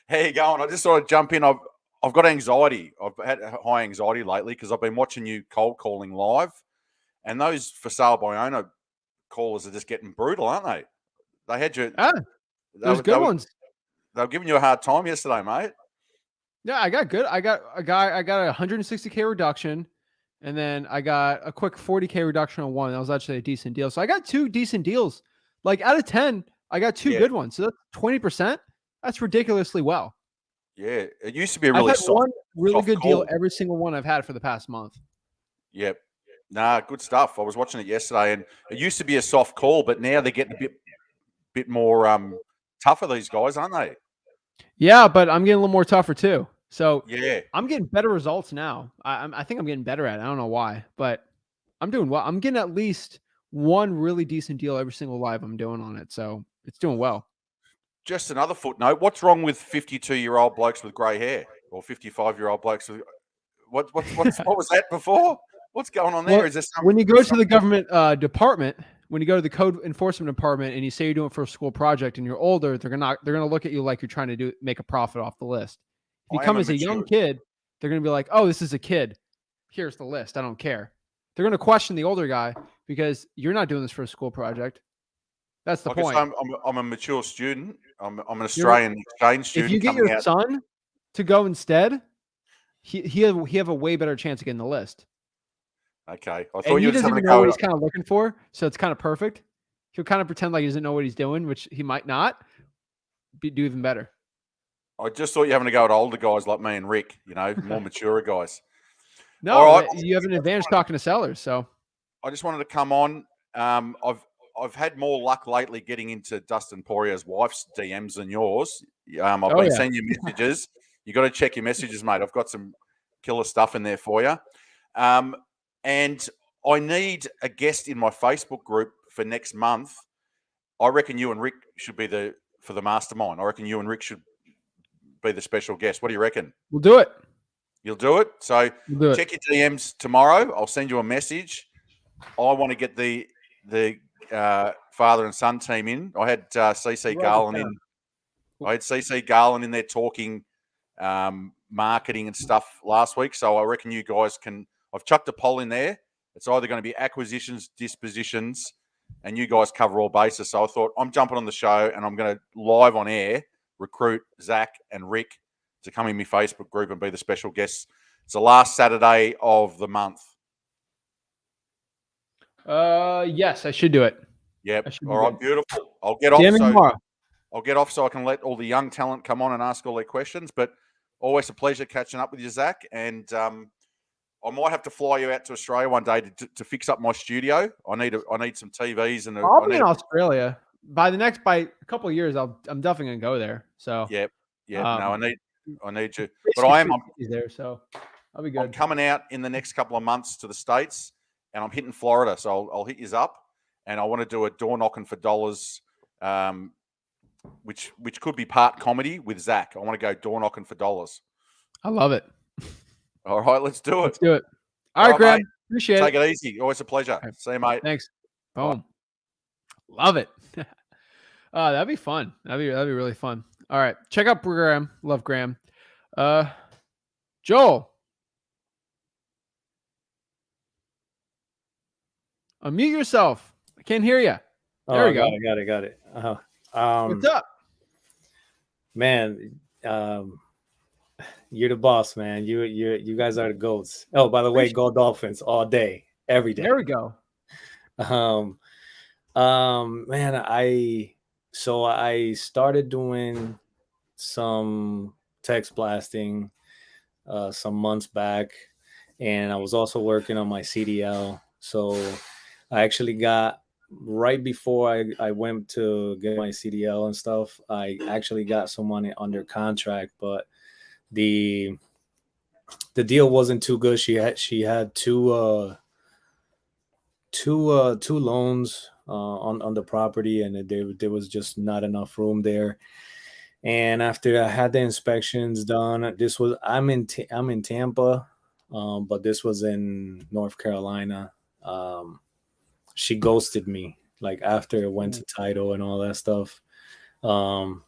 How you going? I just thought I'd jump in. I've got anxiety. I've had high anxiety lately because I've been watching you cold calling live, and those for sale by owner callers are just getting brutal, aren't they? They had you. Those good ones. They were giving you a hard time yesterday, mate. Yeah, I got good. I got a 160K reduction, and then I got a quick 40K reduction on one. That was actually a decent deal. So I got 2 decent deals. Like out of 10, I got 2 good ones. So that's 20%. That's ridiculously well. Yeah, it used to be a really one really good deal every single one I've had for the past month. Yep. Nah, good stuff. I was watching it yesterday, and it used to be a soft call, but now they're getting a bit more tougher, these guys, aren't they? Yeah, but I'm getting a little more tougher too. So yeah, I'm getting better results now. I think I'm getting better at it. I don't know why, but I'm doing well. I'm getting at least one really decent deal every single live I'm doing on it. So it's doing well. Just another footnote. What's wrong with 52-year-old blokes with grey hair? or 55-year-old blokes. What was that before? What's going on there? Well, Is there some, when you go to the government department, when you go to the code enforcement department and you say you're doing it for a school project and you're older, they're gonna look at you like you're trying to make a profit off the list. If you I am come a as a young mature- kid, they're gonna be like, "Oh, this is a kid. Here's the list. I don't care." They're gonna question the older guy because you're not doing this for a school project. That's the I guess point. I'm a mature student. I'm an Australian exchange If student you get coming your out. son to go instead, he have a way better chance of getting the list. Okay, I thought And you he were just doesn't having even to know go. what he's kind of looking for, so it's kind of perfect. He'll kind of pretend like he doesn't know what he's doing, which he might not. Do even better. I just thought you were having to go at older guys like me and Rick. More mature guys. No, All right. you have an advantage talking to sellers. So I just wanted to come on. I've had more luck lately getting into Dustin Poirier's wife's DMs than yours. I've been sending you messages. You got to check your messages, mate. I've got some killer stuff in there for you. And I need a guest in my Facebook group for next month. I reckon you and Rick should be for the mastermind. I reckon you and Rick should be the special guest. What do you reckon? We'll do it. You'll do it. So We'll do check your DMs tomorrow. I'll send you a message. I want to get the father and son team in. I had CC Garland in. I had CC Garland in there talking marketing and stuff last week. So I reckon you guys can. I've chucked a poll in there. It's either going to be acquisitions, dispositions, and you guys cover all bases. So I thought I'm jumping on the show and I'm going to live on air recruit Zach and Rick to come in my Facebook group and be the special guests. It's the last Saturday of the month. Yes, I should do it. Yep. All right, beautiful. I'll get off. I'll get off so I can let all the young talent come on and ask all their questions. But always a pleasure catching up with you, Zach. And I might have to fly you out to Australia one day to fix up my studio. I need some TVs and I'll be in Australia by a couple of years. I'm definitely gonna go there. So yep. No, I need you. But I'm there, so I'll be good. I'm coming out in the next couple of months to the States, and I'm hitting Florida, so I'll hit you up. And I want to do a door knocking for dollars, which could be part comedy with Zach. I want to go door knocking for dollars. I love it. All right, let's do it. Let's do it. All right, Graham. Appreciate it. Take it easy. Always a pleasure. Right. See you, mate. Thanks. Boom. Love it. That'd be fun. That'd be really fun. All right. Check out Graham. Love Graham. Joel. Unmute yourself. I can't hear you. There we go. Got it. What's up? Man, you're the boss, man. You guys are the goats. Oh, by the way, go Dolphins all day, every day. There we go. Man, I started doing some text blasting some months back, and I was also working on my CDL. So I actually got, right before I went to get my CDL and stuff, I actually got someone under contract, but the deal wasn't too good. She had two loans on the property, and there was just not enough room there. And after I had the inspections done, I'm in Tampa, but this was in North Carolina. She ghosted me, like, after it went to title and all that stuff. Because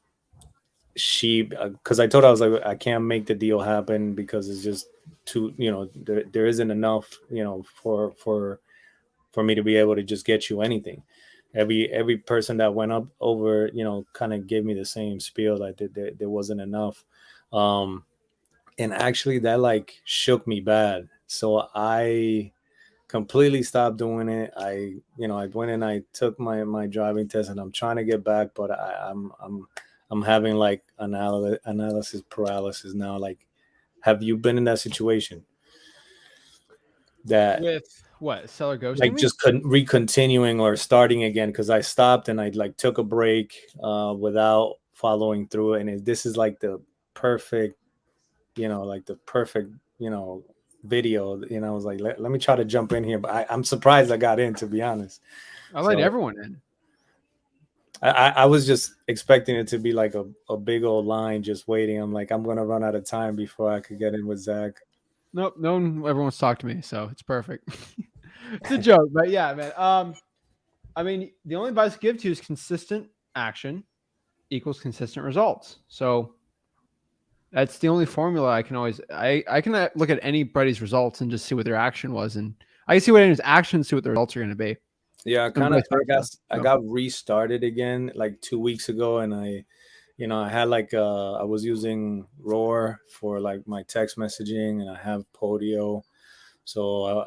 I told her, I was like, I can't make the deal happen because it's just too, there isn't enough, for me to be able to just get you anything. Every person that went up over, kind of gave me the same spiel, like there wasn't enough. And actually that like shook me bad. So I completely stopped doing it. I went and I took my driving test, and I'm trying to get back, but I'm having like analysis paralysis now. Like, have you been in that situation? That with what, seller ghosting? Like, just continuing or starting again, because I stopped and I like took a break without following through, and this is like the perfect, video. I was like, let me try to jump in here, but I'm surprised I got in, to be honest. I let everyone in. I was just expecting it to be like a big old line just waiting. I'm like, I'm gonna run out of time before I could get in with Zach. Nope, no one ever wants to talk to me, so it's perfect. It's a joke, but yeah, man. I mean, the only advice I give to you is consistent action equals consistent results. So that's the only formula I can always. I can look at anybody's results and just see what their action was, and I can see what anyone's actions, see what the results are going to be. Yeah, And kind of. vice versa. I So, got restarted again like 2 weeks ago, and I had like I was using Roar for like my text messaging, and I have Podio, so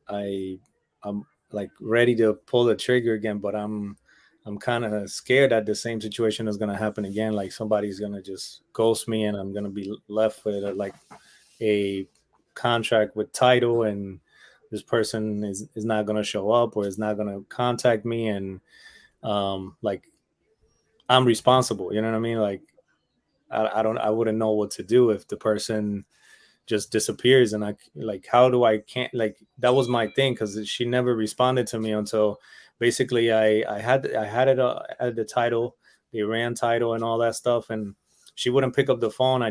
I I'm like ready to pull the trigger again, but I'm kind of scared that the same situation is gonna happen again. Like somebody's gonna just ghost me, and I'm gonna be left with like a contract with title, and this person is not going to show up or is not going to contact me, and like I'm responsible, you know what I mean? Like I wouldn't know what to do if the person just disappears, and I like, how do I can't, like, that was my thing, because she never responded to me until basically I had it at the title, the Iran title and all that stuff, and she wouldn't pick up the phone.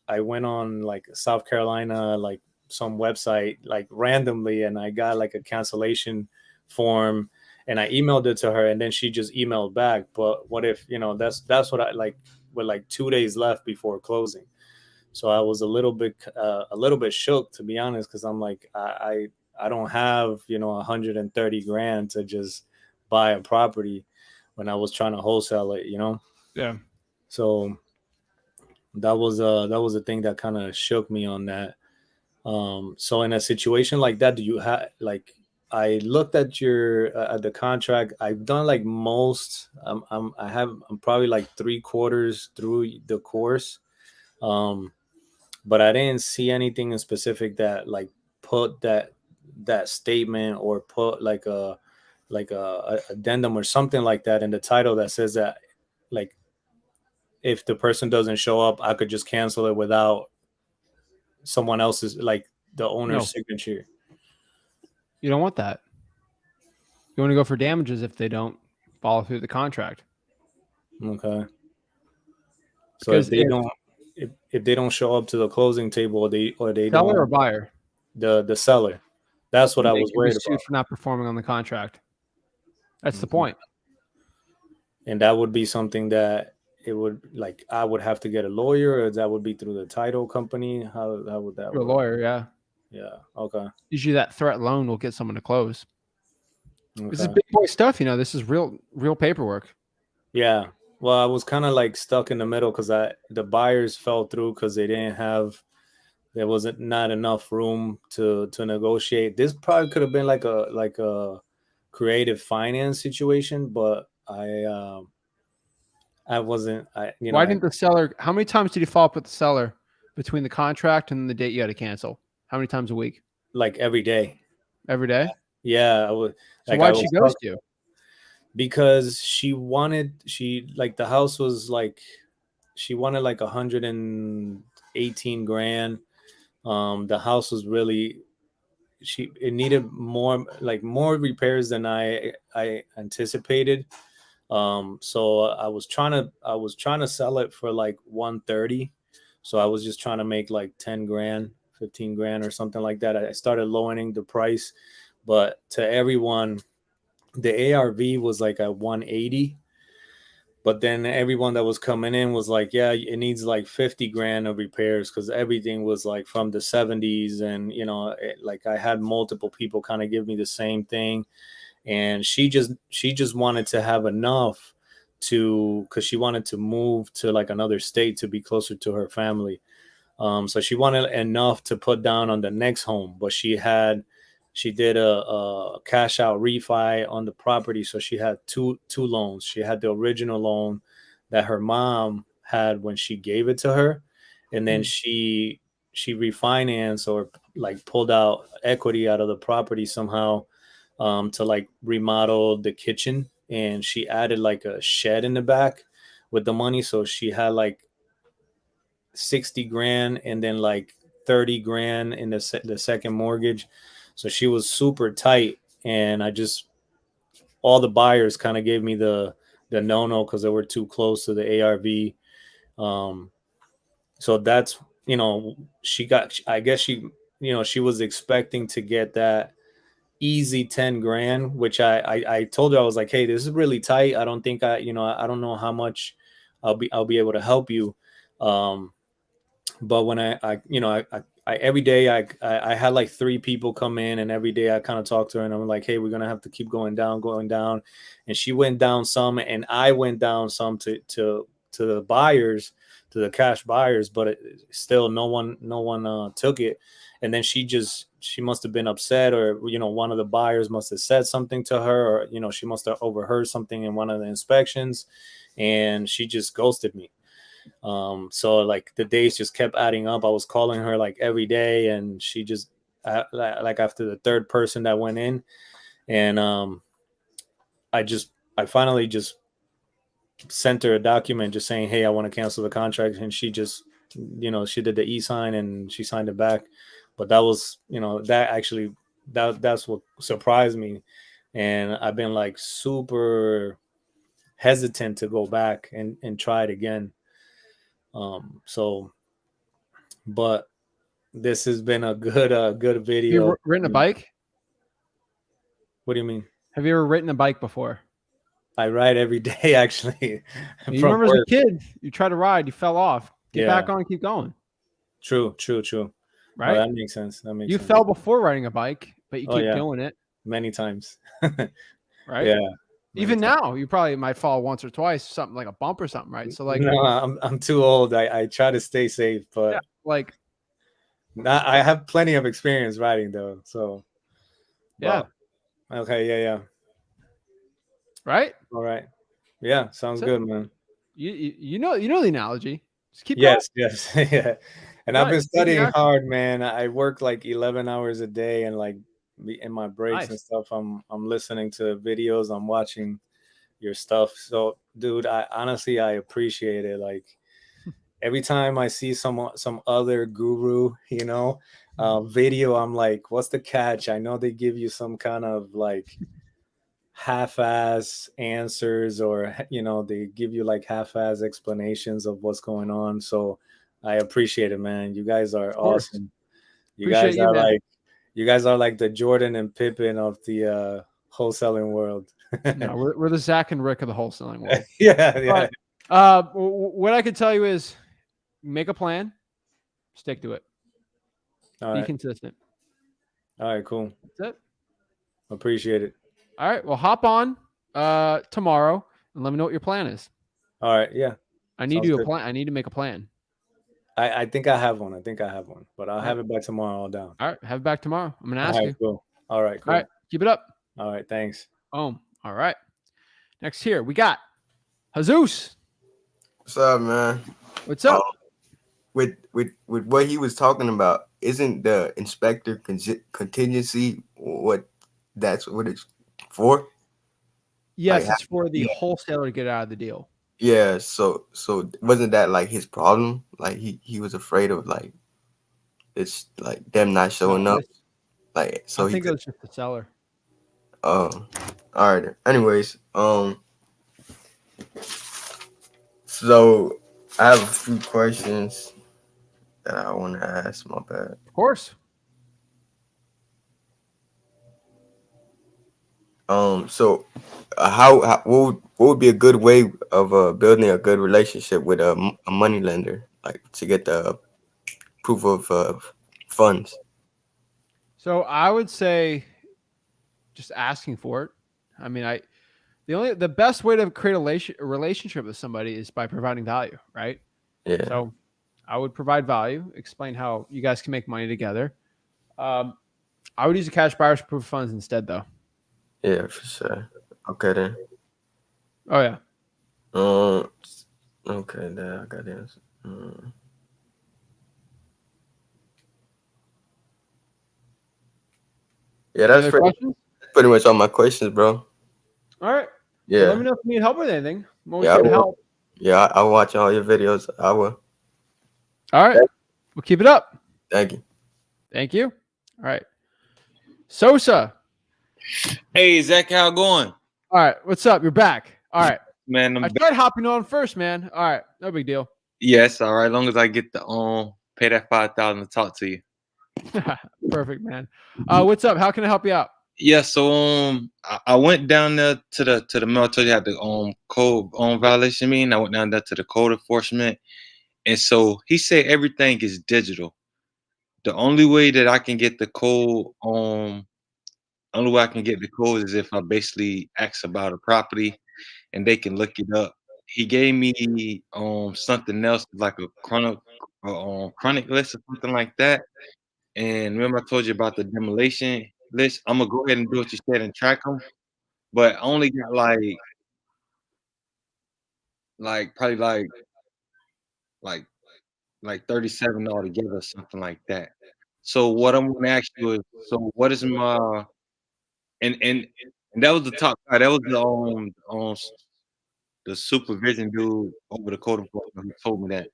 I went on like South Carolina, like some website, like randomly, and I got like a cancellation form, and I emailed it to her, and then she just emailed back. But what if, that's what I like, with like 2 days left before closing. So I was a little bit shook, to be honest, because I'm like, I don't have 130 grand to just buy a property when I was trying to wholesale it, yeah. So that was a thing that kind of shook me on that. So in a situation like that, do you have like, I looked at your at the contract. I've done like most. I'm probably like 3/4 through the course. Um, but I didn't see anything in specific that like put that statement, or put like a addendum or something like that in the title that says that, like, if the person doesn't show up, I could just cancel it without someone else's, like the owner's No, signature. you don't want that. You want to go for damages if they don't follow through the contract. Okay. So Because if they don't show up to the closing table, or they seller or don't, buyer, the seller, that's what I they was can be worried sued about. for not performing on the contract. That's the Okay. point. And that would be something that it would, like, I would have to get a lawyer, or that would be through the title company. How would that You're a work? lawyer, yeah. Yeah. Okay. Usually that threat loan will get someone to close. This is Okay. big boy stuff, This is real paperwork. Yeah. Well, I was kind of like stuck in the middle, because the buyers fell through because there wasn't not enough room to negotiate. This probably could have been like a creative finance situation, but I wasn't. Why didn't the seller? How many times did you follow up with the seller between the contract and the date you had to cancel? How many times a week? like every day. Every day. Yeah, I was. So Like, why'd she ghost you? because the house was like, she wanted like 118 grand. The house was really, it needed more repairs than I anticipated. So I was trying to sell it for like 130. So I was just trying to make like 10 grand, 15 grand or something like that. I started lowering the price, but to everyone, the ARV was like at 180. But then everyone that was coming in was like, yeah, it needs like 50 grand of repairs, because everything was like from the 70s. And, like, I had multiple people kind of give me the same thing. And she just wanted to have enough because she wanted to move to like another state to be closer to her family. So she wanted enough to put down on the next home, but she did a cash out refi on the property. So she had two loans. She had the original loan that her mom had when she gave it to her, and then she refinanced, or like pulled out equity out of the property somehow, to like remodel the kitchen, and she added like a shed in the back with the money. So she had like 60 grand, and then like 30 grand in the second mortgage. So she was super tight, and all the buyers kind of gave me the no because they were too close to the ARV. So that's, I guess she was expecting to get that easy 10 grand, which I told her, I was like, hey, this is really tight. I don't think I don't know how much I'll be able to help you. But when I every day I had like 3 people come in, and every day I kind of talked to her, and I'm like, hey, we're gonna have to keep going down, and she went down some, and I went down some to the buyers, to the cash buyers, but still no one took it. And then she must have been upset, or one of the buyers must have said something to her, or she must have overheard something in one of the inspections, and she just ghosted me. So like the days just kept adding up. I was calling her like every day, and she just like after the 3rd person that went in, and I finally just sent her a document just saying, hey, I want to cancel the contract, and she just she did the e-sign and she signed it back. But that was that's what surprised me, and I've been like super hesitant to go back and try it again. But this has been a good video. Have you ridden a bike? What do you mean? Have you ever ridden a bike before? I ride every day, actually. You remember as a kid, you tried to ride, you fell off. Get back on and keep going. True. Right? Oh, that makes sense. You fell before riding a bike, but you keep doing it. Many times. Right? Yeah. Even now, you probably might fall once or twice, something like a bump or something, right? So like, no, I'm too old. I try to stay safe, but I have plenty of experience riding though. So yeah. Okay, yeah. Right? All right. Yeah, sounds good, man. You know the analogy. Just keep going. Yes, Yeah. And I've been studying hard, man. I work like 11 hours a day, and like in my breaks and stuff, I'm listening to videos, I'm watching your stuff. So, dude, I honestly appreciate it. Like every time I see some other guru, video, I'm like, what's the catch? I know they give you some kind of like half-ass answers, or they give you like half-ass explanations of what's going on. So I appreciate it, man. You guys are awesome. You guys are like the Jordan and Pippen of the wholesaling world. No, we're the Zach and Rick of the wholesaling world. Yeah. But, what I could tell you is make a plan, stick to it. Be consistent. All right, cool. That's it. Appreciate it. All right. Well, hop on tomorrow and let me know what your plan is. All right. Yeah. I need a plan. I need to make a plan. I think I have one. But I'll have it back tomorrow all down. All right. Have it back tomorrow. I'm going to ask you. Cool. All right. Cool. All right. Keep it up. All right. Thanks. All right. Next here, we got Jesus. What's up, man? What's up? With what he was talking about, isn't the inspector contingency what it's for? Yes, it's for the wholesaler to get out of the deal. Yeah, so wasn't that like his problem? Like he was afraid of like it's like them not showing up. Like so I think it was just the seller. Oh, all right. Anyways, so I have a few questions that I want to ask. My bad. Of course. So what would be a good way of building a good relationship with a money lender, like to get the proof of funds? So I would say just asking for it. I mean, the best way to create a relationship with somebody is by providing value, right? Yeah. So I would provide value, explain how you guys can make money together. I would use a cash buyer's proof of funds instead, though. Yeah, for sure. Okay then. Oh yeah. Okay, then I got the answer. Yeah, that's pretty much all my questions, bro. All right. Yeah. So let me know if you need help with anything. I'm always here to help. Yeah, I'll watch all your videos. I will. All right. We'll keep it up. Thank you. Thank you. All right. Sosa. Hey, Zach, how it going? All right. What's up? You're back. All right. man. I tried hopping on first, man. All right, no big deal. Yes, all right. As long as I get the pay that 5,000 to talk to you. Perfect, man. What's up? How can I help you out? Yeah, so I went down there to the mail. I told you I had the code violation meeting. I went down there to the code enforcement, and so he said everything is digital. The only way that I can get the code only way I can get the code is if I basically ask about a property and they can look it up. He gave me something else like a chronic list or something like that. And remember I told you about the demolition list? I'm gonna go ahead and do what you said and track them, but I only got probably like like 37 altogether, something like that. So what I'm gonna ask you is, so what is my and and and that was the top guy. That was the supervision dude over the code enforcement who told me that.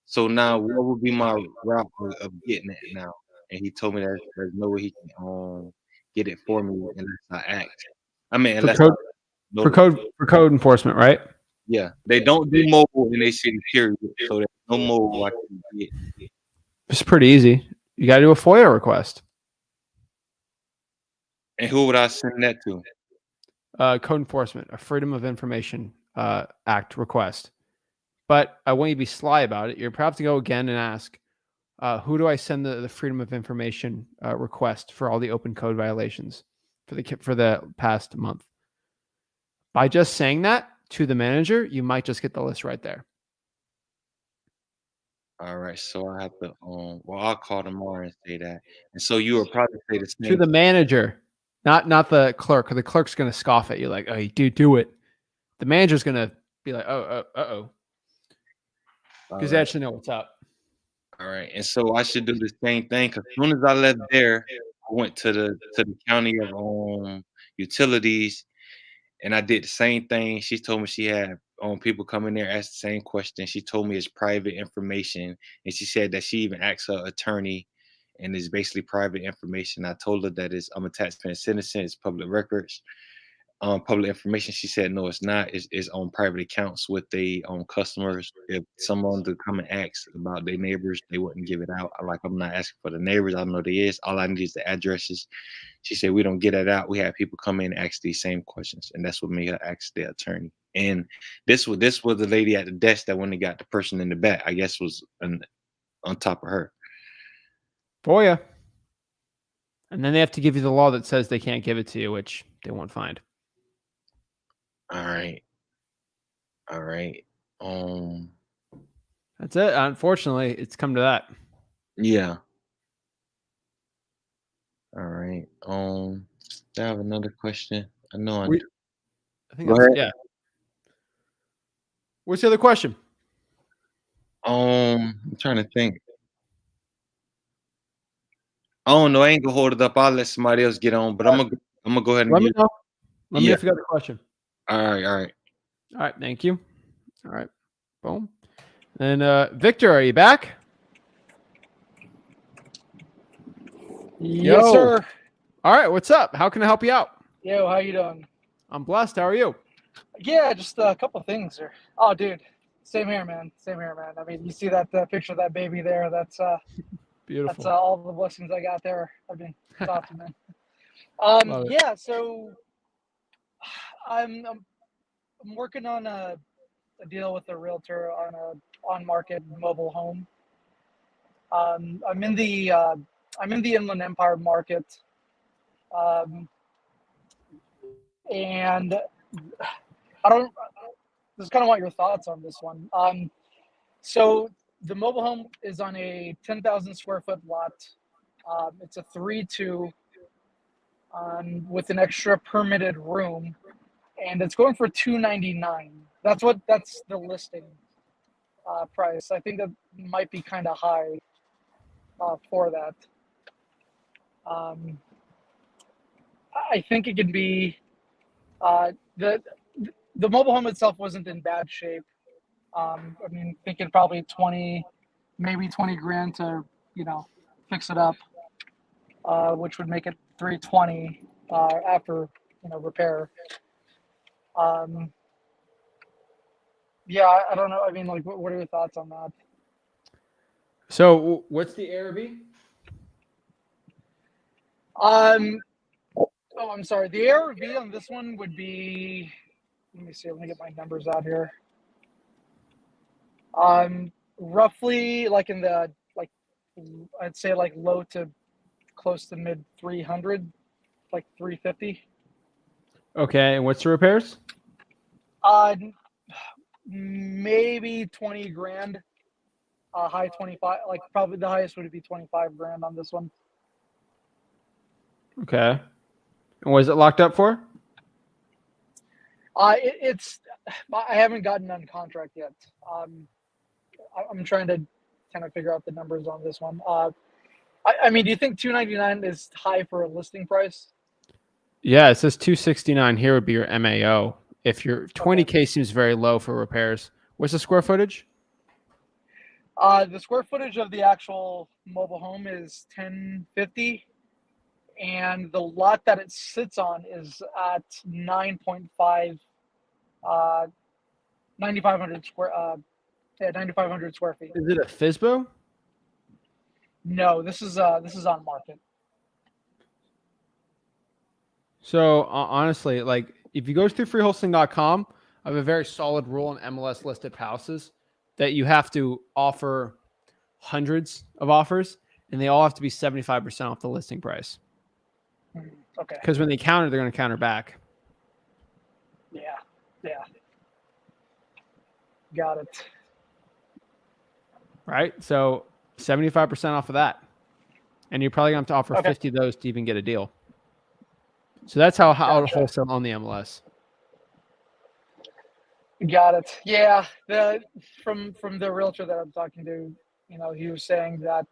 So now what would be my route of getting it now? And he told me that there's no way he can get it for me unless I act. I mean, For unless code I for notify. code enforcement, right? Yeah, they don't do mobile in their city, period. So there's no mobile I can get. It's pretty easy. You got to do a FOIA request. And who would I send that to? Code enforcement, a Freedom of Information Act request. But I want you to be sly about it. You're probably to go again and ask, who do I send the Freedom of Information request for all the open code violations for the past month? By just saying that to the manager, you might just get the list right there. All right, so I have to well, I'll call tomorrow and say that. And so you will probably say the To same the manager, not the clerk. The clerk's going to scoff at you like, "Oh, you do it." The manager's going to be like, "Oh," because they actually know what's up. All right, and so I should do the same thing because as soon as I left there, I went to the county of utilities, and I did the same thing. She told me she had people come in there ask the same question. She told me it's private information, and she said that she even asked her attorney, and it's basically private information. I told her that I'm a taxpaying citizen. It's public records. Public information. She said no, it's not. It's on private accounts with the customers. If someone to come and ask about their neighbors, they wouldn't give it out. I'm not asking for the neighbors. I know they is. All I need is the addresses. She said we don't get it out. We have people come in and ask these same questions, and that's what made her ask the attorney. And this was the lady at the desk that when they got the person in the back, I guess was on top of her. FOIA. And then they have to give you the law that says they can't give it to you, which they won't find. All right. That's it. Unfortunately, it's come to that. Yeah. All right. I have another question. I know. I think that's, yeah. What's the other question? I'm trying to think. Oh no, I ain't gonna hold it up. I'll let somebody else get on, but I'm gonna go ahead and let me know. Let me know Yeah. if you got a question. All right. All right. Thank you. All right. Boom. And Victor, are you back? Yes, sir. All right. What's up? How can I help you out? Yo, how you doing? I'm blessed. How are you? Yeah, just a couple things. Oh, dude, same here, man. Same here, man. I mean, you see that picture of that baby there? That's beautiful. That's all the blessings I got there. I mean, it's awesome, man. Yeah. So I'm working on a deal with a realtor on a on-market mobile home. I'm in the Inland Empire market, and I don't. Just kind of want your thoughts on this one. So the mobile home is on a 10,000 square foot lot. It's a 3-2 with an extra permitted room, and it's going for $299. That's the listing price. I think that might be kind of high for that. I think it could be the mobile home itself wasn't in bad shape. I mean, thinking probably 20 grand to, fix it up, which would make it 320 after, repair. Yeah, I don't know. I mean, like, what are your thoughts on that? So what's the ARV? Oh, I'm sorry. The ARV on this one would be. Let me see. Let me get my numbers out here. Roughly like in the like, I'd say like low to close to mid 300, like 350. Okay, and what's the repairs? Maybe 20 grand. High 25. Like probably the highest would be 25 grand on this one. Okay. And was it locked up for? It's. I haven't gotten on contract yet. I'm trying to kind of figure out the numbers on this one. I mean, do you think 299 is high for a listing price? Yeah, it says 269 here would be your MAO. If your 20K seems very low for repairs. What's the square footage? The square footage of the actual mobile home is 1050, and the lot that it sits on is at 9.5, 9,500 square. Yeah, 9,500 square feet. Is it a FISBO? No, this is on market. So honestly, like if you go through freewholesaling.com, I have a very solid rule on MLS listed houses that you have to offer hundreds of offers and they all have to be 75% off the listing price. Okay. Because when they counter, they're going to counter back. Yeah. Yeah. Got it. Right? So 75% off of that. And you're probably going to have to offer 50 of those to even get a deal. So that's how to wholesale on the MLS. Got it. Yeah. From the realtor that I'm talking to, he was saying that,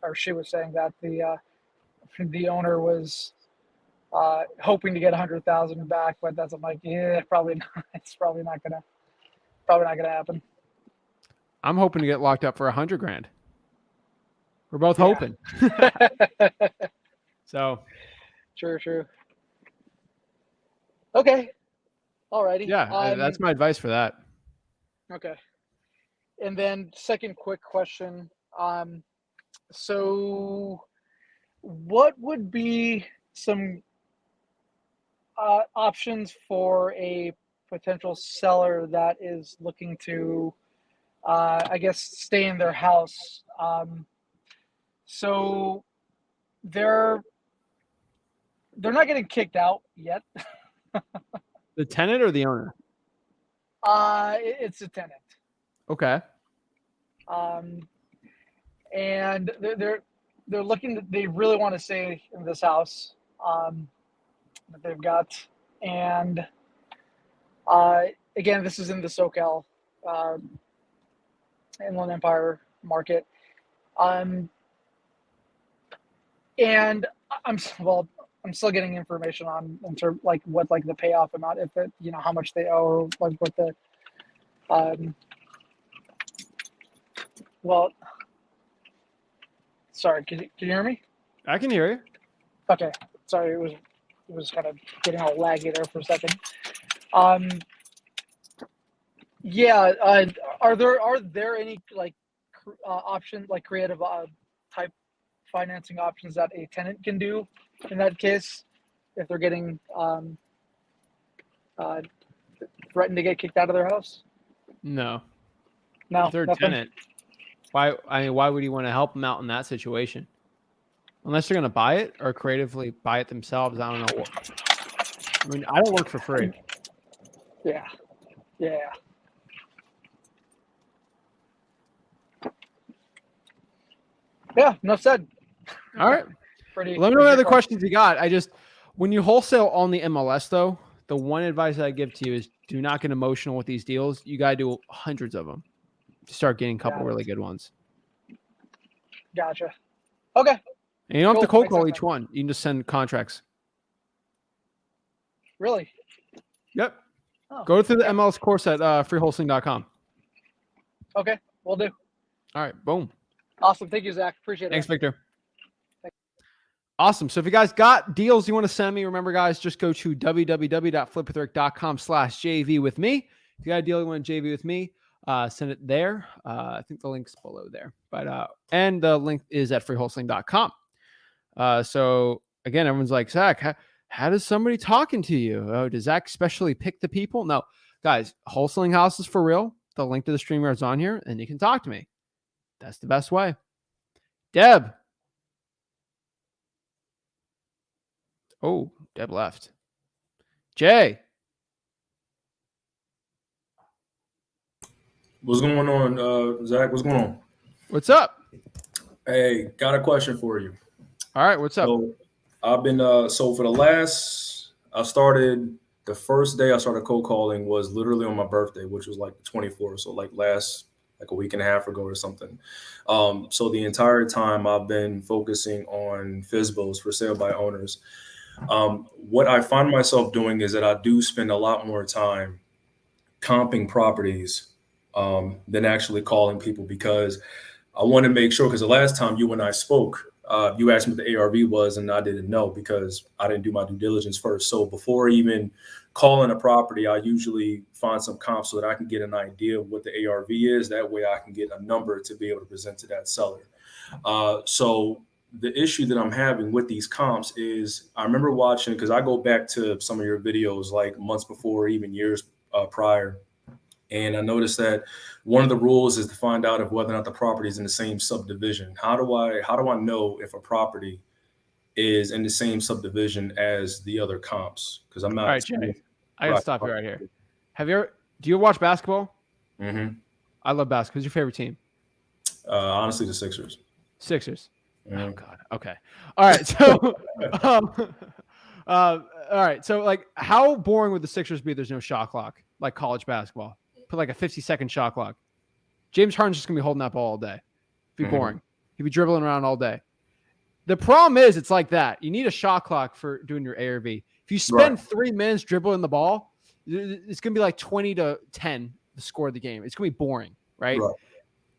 or she was saying that the owner was hoping to get 100,000 back, but I'm like, yeah, probably not. It's probably not gonna happen. I'm hoping to get locked up for 100 grand. We're both hoping. So. True. Okay. Alrighty. Yeah, that's my advice for that. Okay. And then second quick question. So what would be some options for a potential seller that is looking to, I guess, stay in their house? So they're not getting kicked out yet. The tenant or the owner? It's a tenant. Okay. And they're looking. They really want to stay in this house that they've got, and again, this is in the SoCal Inland Empire market. And I'm still getting information on in terms like what like the payoff amount, if it, how much they owe, or like what the well, sorry, can you hear me? I can hear you. Okay, sorry, it was kind of getting all laggy there for a second. Yeah, are there any like options, like creative type financing options that a tenant can do in that case if they're getting threatened to get kicked out of their house? No. No, If they're a nothing? tenant, why would you want to help them out in that situation? Unless they're going to buy it or creatively buy it themselves. I don't know. I mean, I don't work for free. Yeah. Yeah, enough said. All right. Let me know what other questions you got. When you wholesale on the MLS, though, the one advice I give to you is do not get emotional with these deals. You got to do hundreds of them to start getting a couple really good ones. Gotcha. Okay. And you don't have to cold Makes call sense, each one. You can just send contracts. Really? Yep. Oh, Go through the MLS course at freewholesaling.com. Okay, will do. All right. Boom. Awesome. Thank you, Zach. Appreciate it. Thanks, Victor. Awesome. So if you guys got deals you want to send me, remember, guys, just go to www.flipwithrick.com/JV with me. If you got a deal you want to JV with me, send it there. I think the link's below there. But and the link is at freewholesaling.com. So again, everyone's like, Zach, how does somebody talking to you? Oh, does Zach specially pick the people? No, guys, wholesaling house is for real. The link to the streamer is on here, and you can talk to me. That's the best way. Deb. Oh, Deb left. Jay. What's going on, Zach? What's going on? What's up? Hey, got a question for you. All right, what's up? So I've been so for the last, the first day I started cold calling was literally on my birthday, which was like the 24th. So like a week and a half ago or something. So the entire time I've been focusing on FSBOs, for sale by owners. What I find myself doing is that I do spend a lot more time comping properties than actually calling people, because I want to make sure, because the last time you and I spoke, you asked me what the ARV was, and I didn't know because I didn't do my due diligence first. So before even calling a property, I usually find some comps so that I can get an idea of what the ARV is. That way I can get a number to be able to present to that seller. So the issue that I'm having with these comps is, I remember watching, because I go back to some of your videos like months before, even years prior. And I noticed that one of the rules is to find out if whether or not the property is in the same subdivision. How do I know if a property is in the same subdivision as the other comps? Because I'm not. All right, Jay, I gotta stop you right here. Do you watch basketball? Mm-hmm. I love basketball. Who's your favorite team? Honestly, the Sixers. Sixers. Mm-hmm. Oh God. Okay. All right. So, all right. So, like, how boring would the Sixers be if there's no shot clock, like college basketball? Put like a 50-second shot clock. James Harden's just gonna be holding that ball all day. It'd be boring. He'd be dribbling around all day. The problem is, it's like that. You need a shot clock for doing your ARV. If you spend 3 minutes dribbling the ball, it's gonna be like 20-10 the score of the game. It's gonna be boring, right?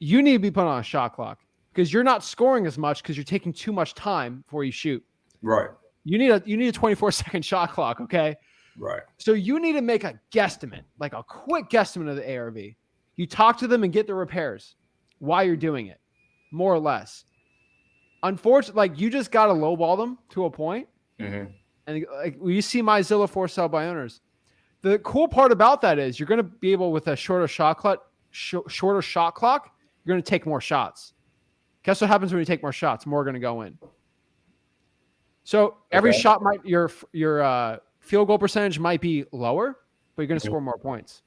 You need to be put on a shot clock, because you're not scoring as much because you're taking too much time before you shoot. Right. You need a 24-second shot clock, okay? Right. So you need to make a guesstimate, like a quick guesstimate of the ARV. You talk to them and get the repairs while you're doing it, more or less. Unfortunately, like, you just got to lowball them to a point. Mm-hmm. And like, when you see my Zillow for sale by owners, the cool part about that is you're going to be able, with a shorter shot clock, you're going to take more shots. Guess what happens when you take more shots? More are going to go in. So every shot your field goal percentage might be lower, but you're going to score more points.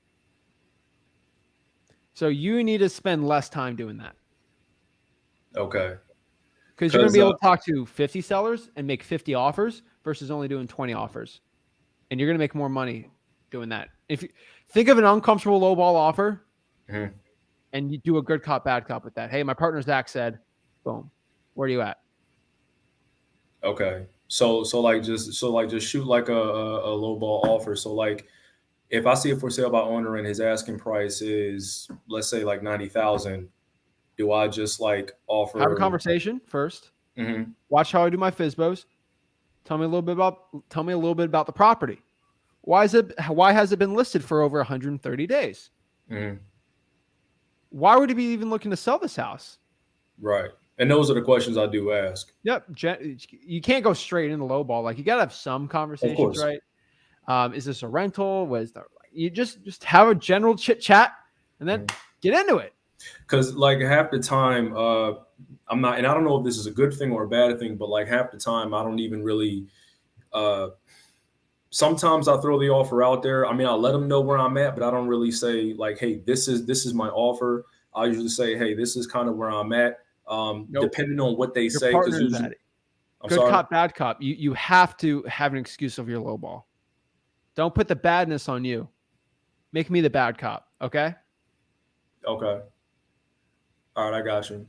So you need to spend less time doing that. Okay. Because you're going to be able to talk to 50 sellers and make 50 offers versus only doing 20 offers. And you're going to make more money doing that. If you think of an uncomfortable low ball offer, and you do a good cop, bad cop with that. Hey, my partner Zach said, boom. Where are you at? Okay. So just shoot like a low ball offer. So like, if I see it for sale by owner and his asking price is, let's say, like 90,000, do I just like offer? Have a conversation first. Mm-hmm. Watch how I do my FSBOs. Tell me a little bit about the property. Why has it been listed for over 130 days? Mm-hmm. Why would he be even looking to sell this house? Right. And those are the questions I do ask. Yep. You can't go straight in the low ball. Like, you got to have some conversations, right? Is this a rental? You just have a general chit chat and then get into it. Because like half the time, I'm not, and I don't know if this is a good thing or a bad thing, but like half the time I don't even really, sometimes I throw the offer out there. I mean, I let them know where I'm at, but I don't really say like, hey, this is my offer. I usually say, hey, this is kind of where I'm at. Depending on what they say. Good cop, bad cop. You have to have an excuse of your low ball. Don't put the badness on you. Make me the bad cop. Okay. Okay. All right, I got you.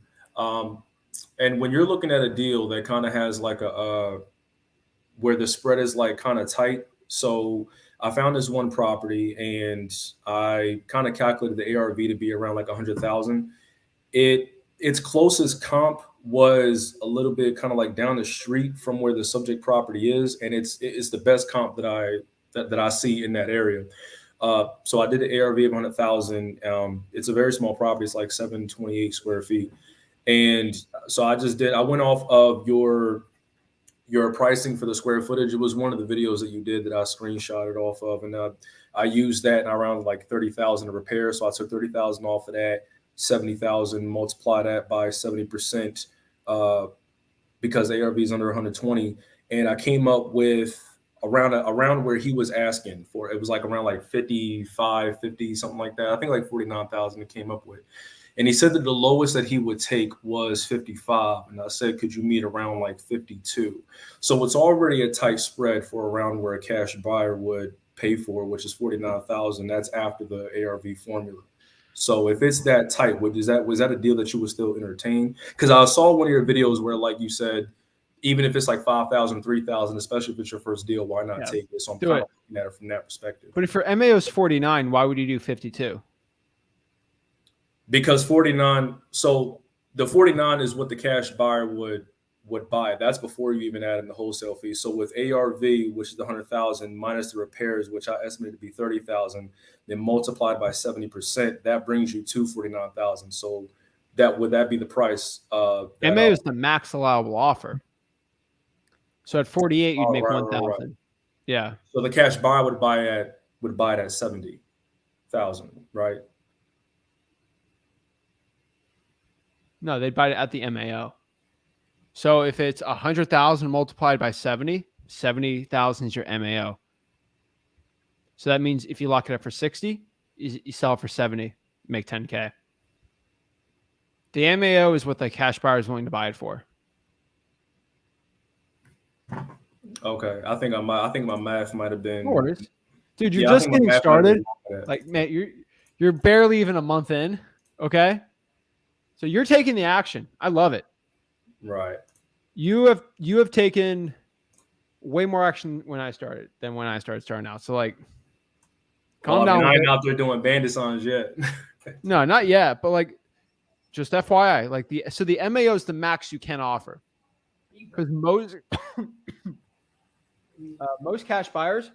And when you're looking at a deal that kind of has like where the spread is like kind of tight. So I found this one property and I kind of calculated the ARV to be around like 100,000. Its closest comp was a little bit kind of like down the street from where the subject property is, and it's the best comp that I see in that area. So I did the ARV of 100,000. It's a very small property. It's like 728 square feet. And so I went off of your pricing for the square footage. It was one of the videos that you did that I screenshotted off of. And I used that and I rounded like 30,000 to repair. So I took 30,000 off of that, 70,000, multiply that by 70%, because the ARV is under 120. And I came up with around where he was asking for. It was like around like 55, 50, something like that. I think like 49,000 it came up with. And he said that the lowest that he would take was 55. And I said, could you meet around like 52? So it's already a tight spread for around where a cash buyer would pay for, which is 49,000. That's after the ARV formula. So if it's that tight, was that a deal that you would still entertain? Because I saw one of your videos where, like you said, even if it's like 5,000, 3,000, especially if it's your first deal, why not take it? So I'm kind of looking at it from that perspective. But if your MAO is 49, why would you do 52? Because 49, so the 49 is what the cash buyer would buy. That's before you even add in the wholesale fee. So with ARV, which is the 100,000 minus the repairs, which I estimate to be 30,000, then multiplied by 70%, that brings you to 49,000. So would that be the price? MAO is the max allowable offer. So at 48, you'd make 1,000. Right. Yeah. So the cash buyer would buy it at 70,000, right? No, they'd buy it at the MAO. So if it's 100,000 multiplied by 70,000 is your MAO. So that means if you lock it up for 60, you sell it for 70, make 10K. The MAO is what the cash buyer is willing to buy it for. Okay, I think my math might have been. No worries. Dude, you're just getting started. Like, man, you're barely even a month in. Okay. So you're taking the action. I love it. Right. You have taken way more action when I started than when I starting out. So like, calm down. I ain't out there doing bandit signs yet. No, not yet. But like, just FYI, like the MAO is the max you can offer, because most cash buyers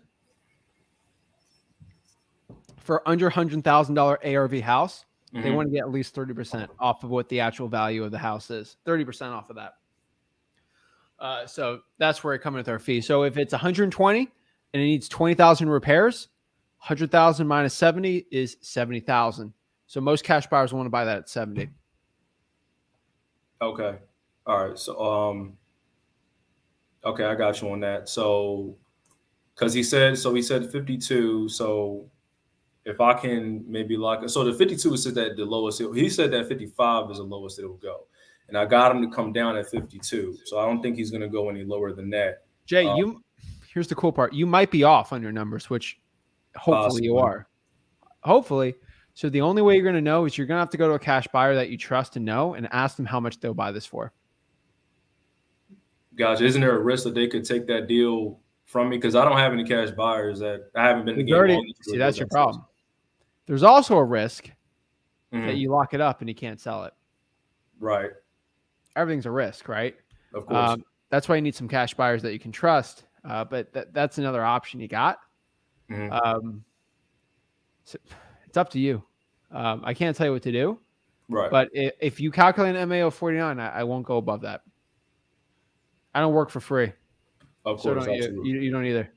for under $100,000 ARV house, they want to get at least 30% off of what the actual value of the house is. 30% off of that. So that's where it comes with our fee. So if it's 120 and it needs 20,000 repairs, 100,000 minus 70 is 70,000. So most cash buyers want to buy that at 70. Okay. All right. So okay, I got you on that. So because he said 52. So if I can maybe lock it, so the 52 said that the lowest, he said that 55 is the lowest it will go. And I got him to come down at 52. So I don't think he's going to go any lower than that. Jay, here's the cool part. You might be off on your numbers, which hopefully you are. Hopefully. So the only way you're going to know is you're going to have to go to a cash buyer that you trust and know and ask them how much they'll buy this for. Gotcha. Isn't there a risk that they could take that deal from me? Because I don't have any cash buyers that I haven't been. See, that's your problem. There's also a risk that you lock it up and you can't sell it. Right. Everything's a risk, right? Of course. That's why you need some cash buyers that you can trust. But that's another option you got. So it's up to you. I can't tell you what to do. Right. But if you calculate an MAO 49, I won't go above that. I don't work for free. Of course. So don't you don't either.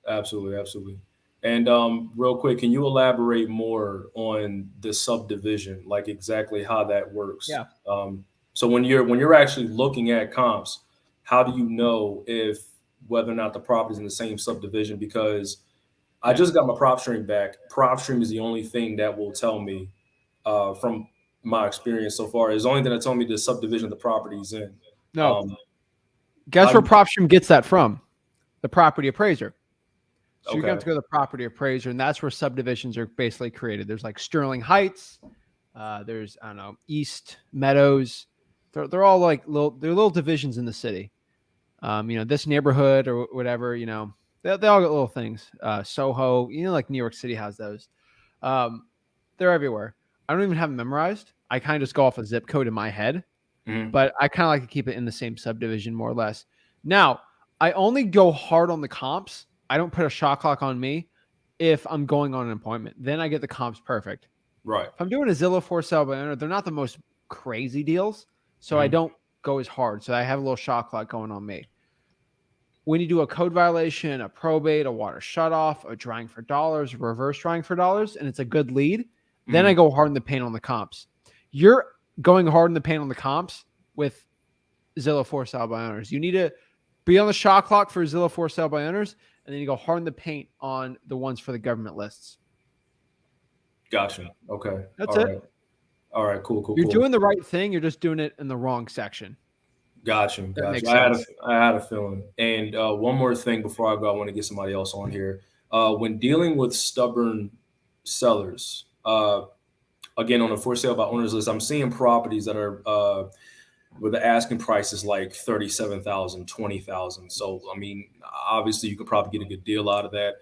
Absolutely. And real quick, can you elaborate more on the subdivision, like exactly how that works? Yeah. So when you're actually looking at comps, how do you know whether or not the property is in the same subdivision? Because I just got my PropStream back. PropStream is the only thing that will tell me, from my experience so far, is the only thing that told me the subdivision the property is in. No. Guess where PropStream gets that from? The property appraiser. So you're going to have to go to the property appraiser, and that's where subdivisions are basically created. There's like Sterling Heights. There's, I don't know, East Meadows. They're all like little divisions in the city. This neighborhood or whatever, they all get little things. Soho, like New York City has those. They're everywhere. I don't even have them memorized. I kind of just go off a zip code in my head, but I kind of like to keep it in the same subdivision more or less. Now, I only go hard on the comps. I don't put a shot clock on me if I'm going on an appointment. Then I get the comps perfect. Right. If I'm doing a Zillow for sale by owner, they're not the most crazy deals, so I don't go as hard. So I have a little shot clock going on me. When you do a code violation, a probate, a water shutoff, a drying for dollars, a reverse drying for dollars, and it's a good lead, then I go hard in the paint on the comps. You're going hard in the paint on the comps with Zillow for sale by owners. You need to be on the shot clock for Zillow for sale by owners, and then you go hard in the paint on the ones for the government lists. Gotcha. Okay. That's All it. right. All right. Cool. You're doing the right thing. You're just doing it in the wrong section. Gotcha. That makes I sense. had a feeling. And one more thing before I go, I want to get somebody else on here. When dealing with stubborn sellers, again, on a for sale by owners list, I'm seeing properties that are where the asking price is like $37,000, $20,000. So, I mean, obviously you could probably get a good deal out of that.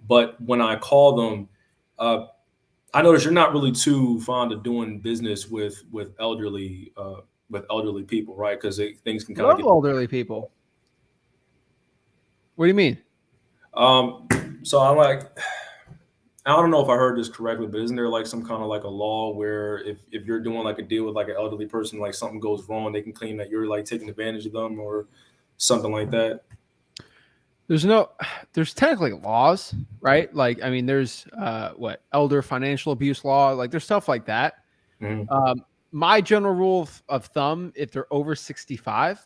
But when I call them, I notice you're not really too fond of doing business with elderly people, right? Because things can kind of Love elderly people. What do you mean? So I don't know if I heard this correctly, but isn't there like some kind of like a law where if you're doing like a deal with like an elderly person, like something goes wrong, they can claim that you're like taking advantage of them or something like that? There's technically laws, right? Like, I mean, there's elder financial abuse law, like there's stuff like that. My general rule of thumb, if they're over 65,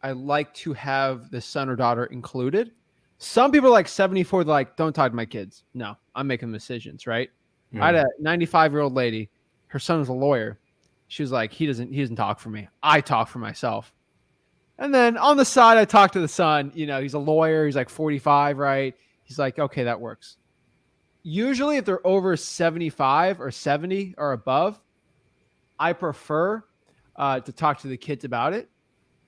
I like to have the son or daughter included. Some people are like 74, they're like, don't talk to my kids. No, I'm making decisions, right? I had a 95-year-old lady, her son was a lawyer. She was like, he doesn't talk for me. I talk for myself. And then on the side, I talked to the son. You know, he's a lawyer. He's like 45, right? He's like, okay, that works. Usually, if they're over 75 or 70 or above, I prefer to talk to the kids about it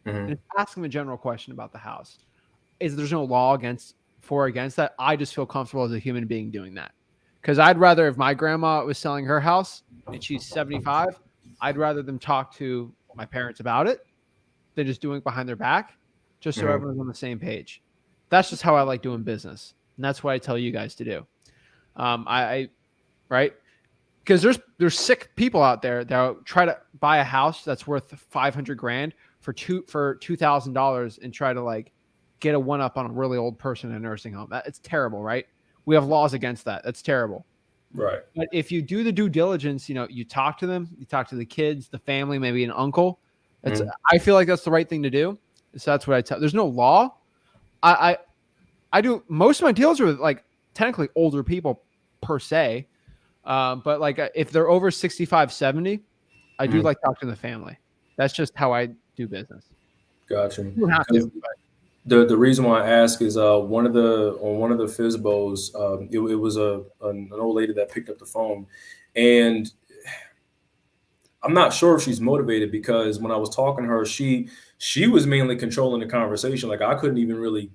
and ask them a general question about the house. There's no law against that. I just feel comfortable as a human being doing that. Because I'd rather, if my grandma was selling her house and she's 75, I'd rather them talk to my parents about it than just doing it behind their back, just so everyone's on the same page. That's just how I like doing business. And that's what I tell you guys to do. Right? Because there's sick people out there that try to buy a house that's worth $500,000 for $2,000 and try to like get a one up on a really old person in a nursing home. It's terrible, right? We have laws against that. That's terrible. Right. But if you do the due diligence, you talk to them, you talk to the kids, the family, maybe an uncle. I feel like that's the right thing to do. So that's what I tell. There's no law. I do most of my deals are with like technically older people per se. But like if they're over 65, 70, I do like talking to the family. That's just how I do business. Gotcha. You don't have to. The reason why I ask is one of the FSBOs, it was an old lady that picked up the phone, and I'm not sure if she's motivated because when I was talking to her, she was mainly controlling the conversation. Like I couldn't even really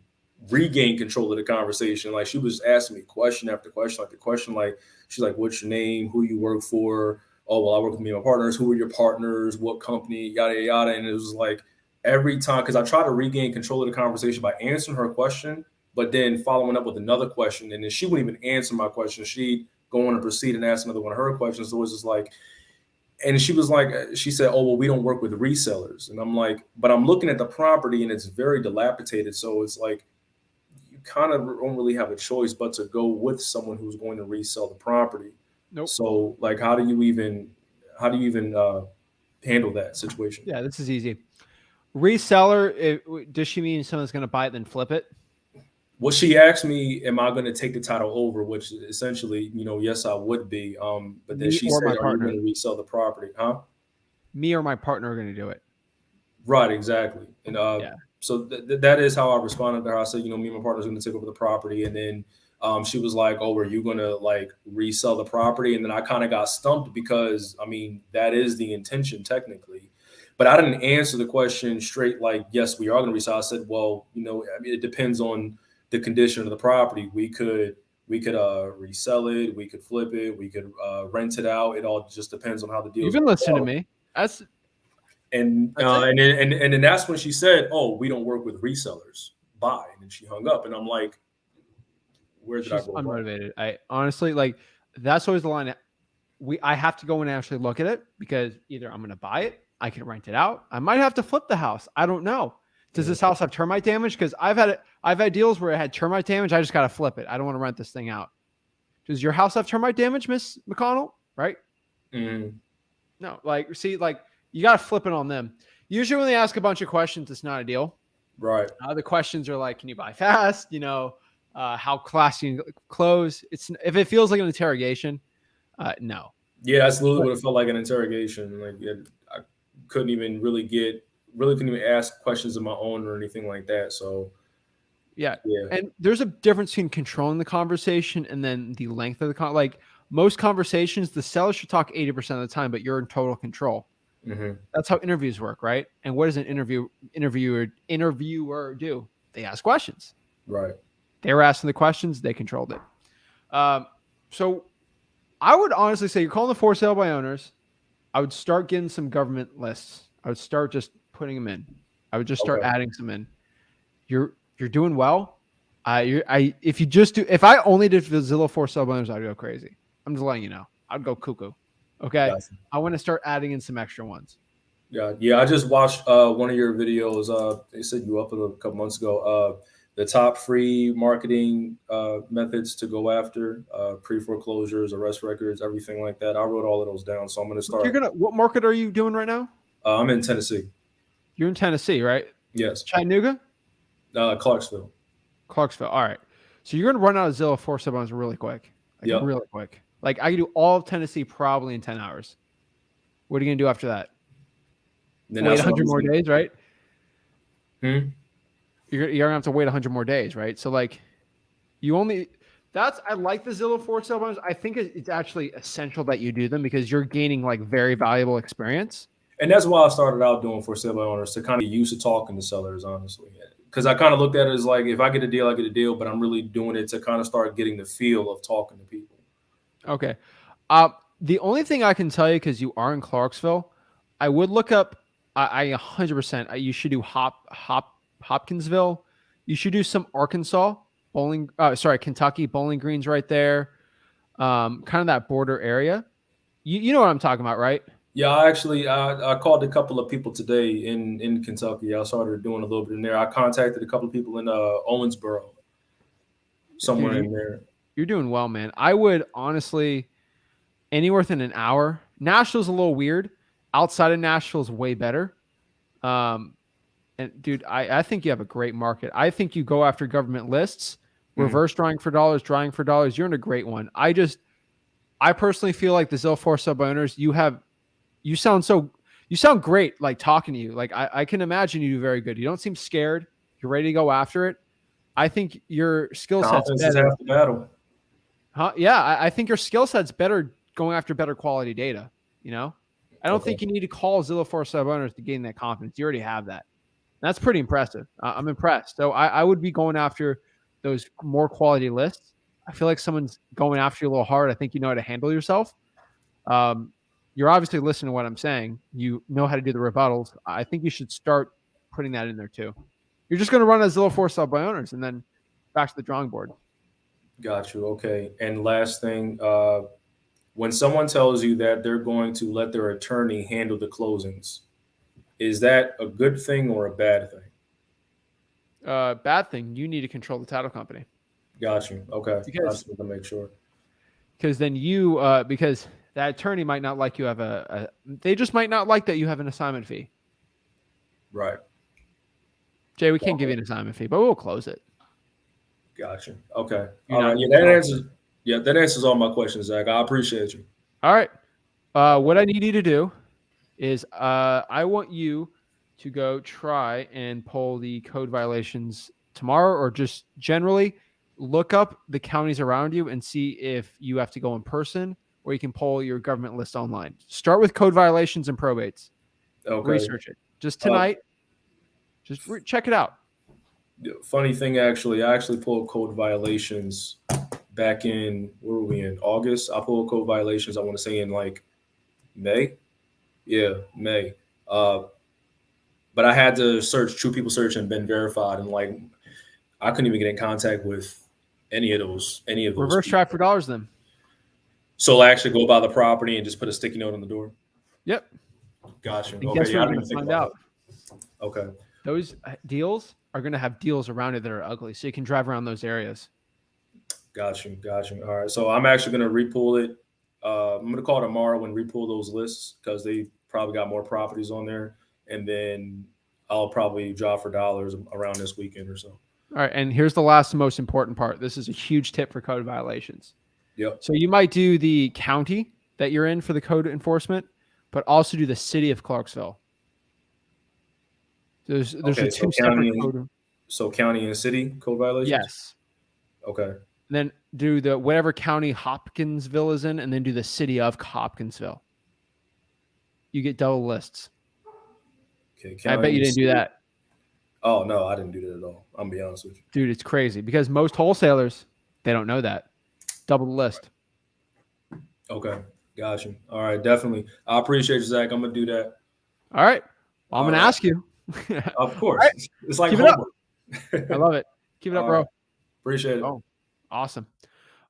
regain control of the conversation. Like she was asking me question after question, like the question, like she's like, "What's your name? Who you work for?" "Oh, well, I work with me and my partners." "Who are your partners? What company?" Yada yada. And it was like every time, because I tried to regain control of the conversation by answering her question, but then following up with another question, and then she wouldn't even answer my question. She'd go on and proceed and ask another one of her questions. So it was just like, and she was like, she said, "Oh, well, we don't work with resellers." And I'm like, but I'm looking at the property and it's very dilapidated. So it's like, you kind of don't really have a choice but to go with someone who's going to resell the property. Nope. So like, how do you even handle that situation? Yeah, this is easy. Reseller, does she mean someone's going to buy it then flip it? Well, she asked me, "Am I going to take the title over?" Which essentially, yes, I would be. But then she said, "Are you going to resell the property?" Huh? Me or my partner are going to do it. Right, exactly. And so that is how I responded to her. I said, me and my partner's going to take over the property, and then she was like, "Oh, are you going to like resell the property?" And then I kind of got stumped because I mean that is the intention technically. But I didn't answer the question straight like, yes, we are going to resell. I said, well, I mean, it depends on the condition of the property. We could resell it, we could flip it, we could rent it out. It all just depends on how the deal. You can listen to me. And then that's when she said, "Oh, we don't work with resellers. Bye." And then she hung up. And I'm like, where did I She's go wrong? unmotivated. I honestly like that's always the line. I have to go and actually look at it because either I'm going to buy it, I can rent it out, I might have to flip the house. I don't know. Does this house have termite damage? Because I've had deals where it had termite damage. I just got to flip it. I don't want to rent this thing out. Does your house have termite damage, Miss McConnell? Right? No. Like, see, like you got to flip it on them. Usually when they ask a bunch of questions, it's not a deal. Right. The questions are like, can you buy fast? You know, how classy you close. It's if it feels like an interrogation, no. Yeah, that's literally what it felt like, an interrogation. Like I couldn't even couldn't even ask questions of my own or anything like that. So yeah. And there's a difference between controlling the conversation and then the length of the like most conversations, the seller should talk 80% of the time, but you're in total control. That's how interviews work, right? And what does an interviewer do? They ask questions. Right. They were asking the questions, they controlled it. So I would honestly say you're calling the for sale by owners. I would start getting some government lists. I would start just putting them in. I would just start adding some in. You're doing well. If I only did the Zillow for sale by owners, I'd go crazy. I'm just letting you know. I'd go cuckoo. Okay. Gotcha. I want to start adding in some extra ones. Yeah. I just watched one of your videos. They said you uploaded a couple months ago. The top free marketing methods to go after, pre-foreclosures, arrest records, everything like that. I wrote all of those down. So I'm going to start. What market are you doing right now? I'm in Tennessee. You're in Tennessee, right? Yes. Chattanooga? Clarksville. Clarksville. All right. So you're going to run out of Zillow for sale bonds really quick. Really quick. Like I can do all of Tennessee probably in 10 hours. What are you going to do after that? Wait 100 more days, right? You're going to have to wait 100 more days, right? So like I like the Zillow for sale bonds. I think it's actually essential that you do them because you're gaining like very valuable experience. And that's why I started out doing for sale by owners, to kind of get used to talking to sellers, honestly. Because I kind of looked at it as like, if I get a deal, I get a deal, but I'm really doing it to kind of start getting the feel of talking to people. Okay. The only thing I can tell you, because you are in Clarksville, I would look up, I 100%, you should do Hopkinsville. You should do some Arkansas, Kentucky, Bowling Green's right there. Kind of that border area. You know what I'm talking about, right? Yeah, I called a couple of people today in Kentucky. I started doing a little bit in there. I contacted a couple of people in Owensboro, somewhere in there. You're doing well, man. I would honestly, anywhere within an hour. Nashville's a little weird. Outside of Nashville's way better. And dude, I think you have a great market. I think you go after government lists, reverse drawing for dollars. You're in a great one. I personally feel like the Zillow for sale owners, you sound great, like talking to you. Like I can imagine you do very good. You don't seem scared. You're ready to go after it. I think your skill set's better. Half the battle. Yeah, I think your skill set's better going after better quality data. You know, I don't think you need to call Zillow for sale owners to gain that confidence. You already have that. That's pretty impressive. I'm impressed. So I would be going after those more quality lists. I feel like someone's going after you a little hard. I think you know how to handle yourself. You're obviously listening to what I'm saying. You know how to do the rebuttals. I think you should start putting that in there too. You're just going to run a Zillow for sale by owners and then back to the drawing board. Got you. Okay. And last thing, when someone tells you that they're going to let their attorney handle the closings, is that a good thing or a bad thing? Bad thing. You need to control the title company. Got you. Okay. Because, I just want to make sure. Because then because that attorney might not like you have they just might not like that you have an assignment fee. Right. Jay, we can't give you an assignment fee, but we'll close it. Gotcha. Okay. All right. Yeah, that answers all my questions, Zach. I appreciate you. All right. What I need you to do is I want you to go try and pull the code violations tomorrow, or just generally look up the counties around you and see if you have to go in person or you can pull your government list online. Start with code violations and probates. Okay. Research it. Just tonight. Check it out. Funny thing, actually, I actually pulled code violations back in, where were we in? August. I pulled code violations, I want to say in like May. Yeah, May. But I had to search True People Search and been verified, and like I couldn't even get in contact with any of those Reverse people. drive for dollars then. So I actually go by the property and just put a sticky note on the door. Yep. Gotcha. And Okay, guess yeah, what I you're didn't gonna think find about out? that. Okay. Those deals are gonna have deals around it that are ugly, so you can drive around those areas. Got you. All right. So I'm actually gonna repull it. I'm gonna call tomorrow and repull those lists because they probably got more properties on there, and then I'll probably drop for dollars around this weekend or so. All right, and here's the last and most important part. This is a huge tip for code violations. Yep. So you might do the county that you're in for the code enforcement, but also do the city of Clarksville. There's Okay, a two separate code. So county and city code violations? Yes. Okay. And then do the whatever county Hopkinsville is in, and then do the city of Hopkinsville. You get double lists. Okay. I bet you didn't do that. Oh no, I didn't do that at all. I'm gonna be honest with you. Dude, it's crazy because most wholesalers, they don't know that. Double the list. Okay. Gotcha. All right, definitely. I appreciate you, Zach. I'm gonna do that. All right. Well, I'm going to ask you. Of course. Right. It's like Keep it up. homework. I love it. Keep it up, All bro. right. Appreciate it. Oh, awesome.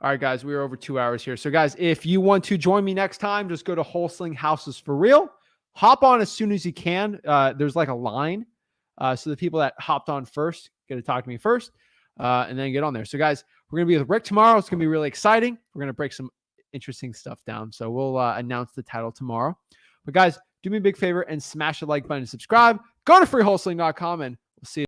All right, guys, we are over 2 hours here. So, guys, if you want to join me next time, just go to Wholesaling Houses for Real. Hop on as soon as you can. There's like a line. So the people that hopped on first get to talk to me first and then get on there. So, guys, we're going to be with Rick tomorrow. It's going to be really exciting. We're going to break some interesting stuff down. So we'll announce the title tomorrow. But, guys, do me a big favor and smash the like button and subscribe. Go to freewholesaling.com and we'll see you.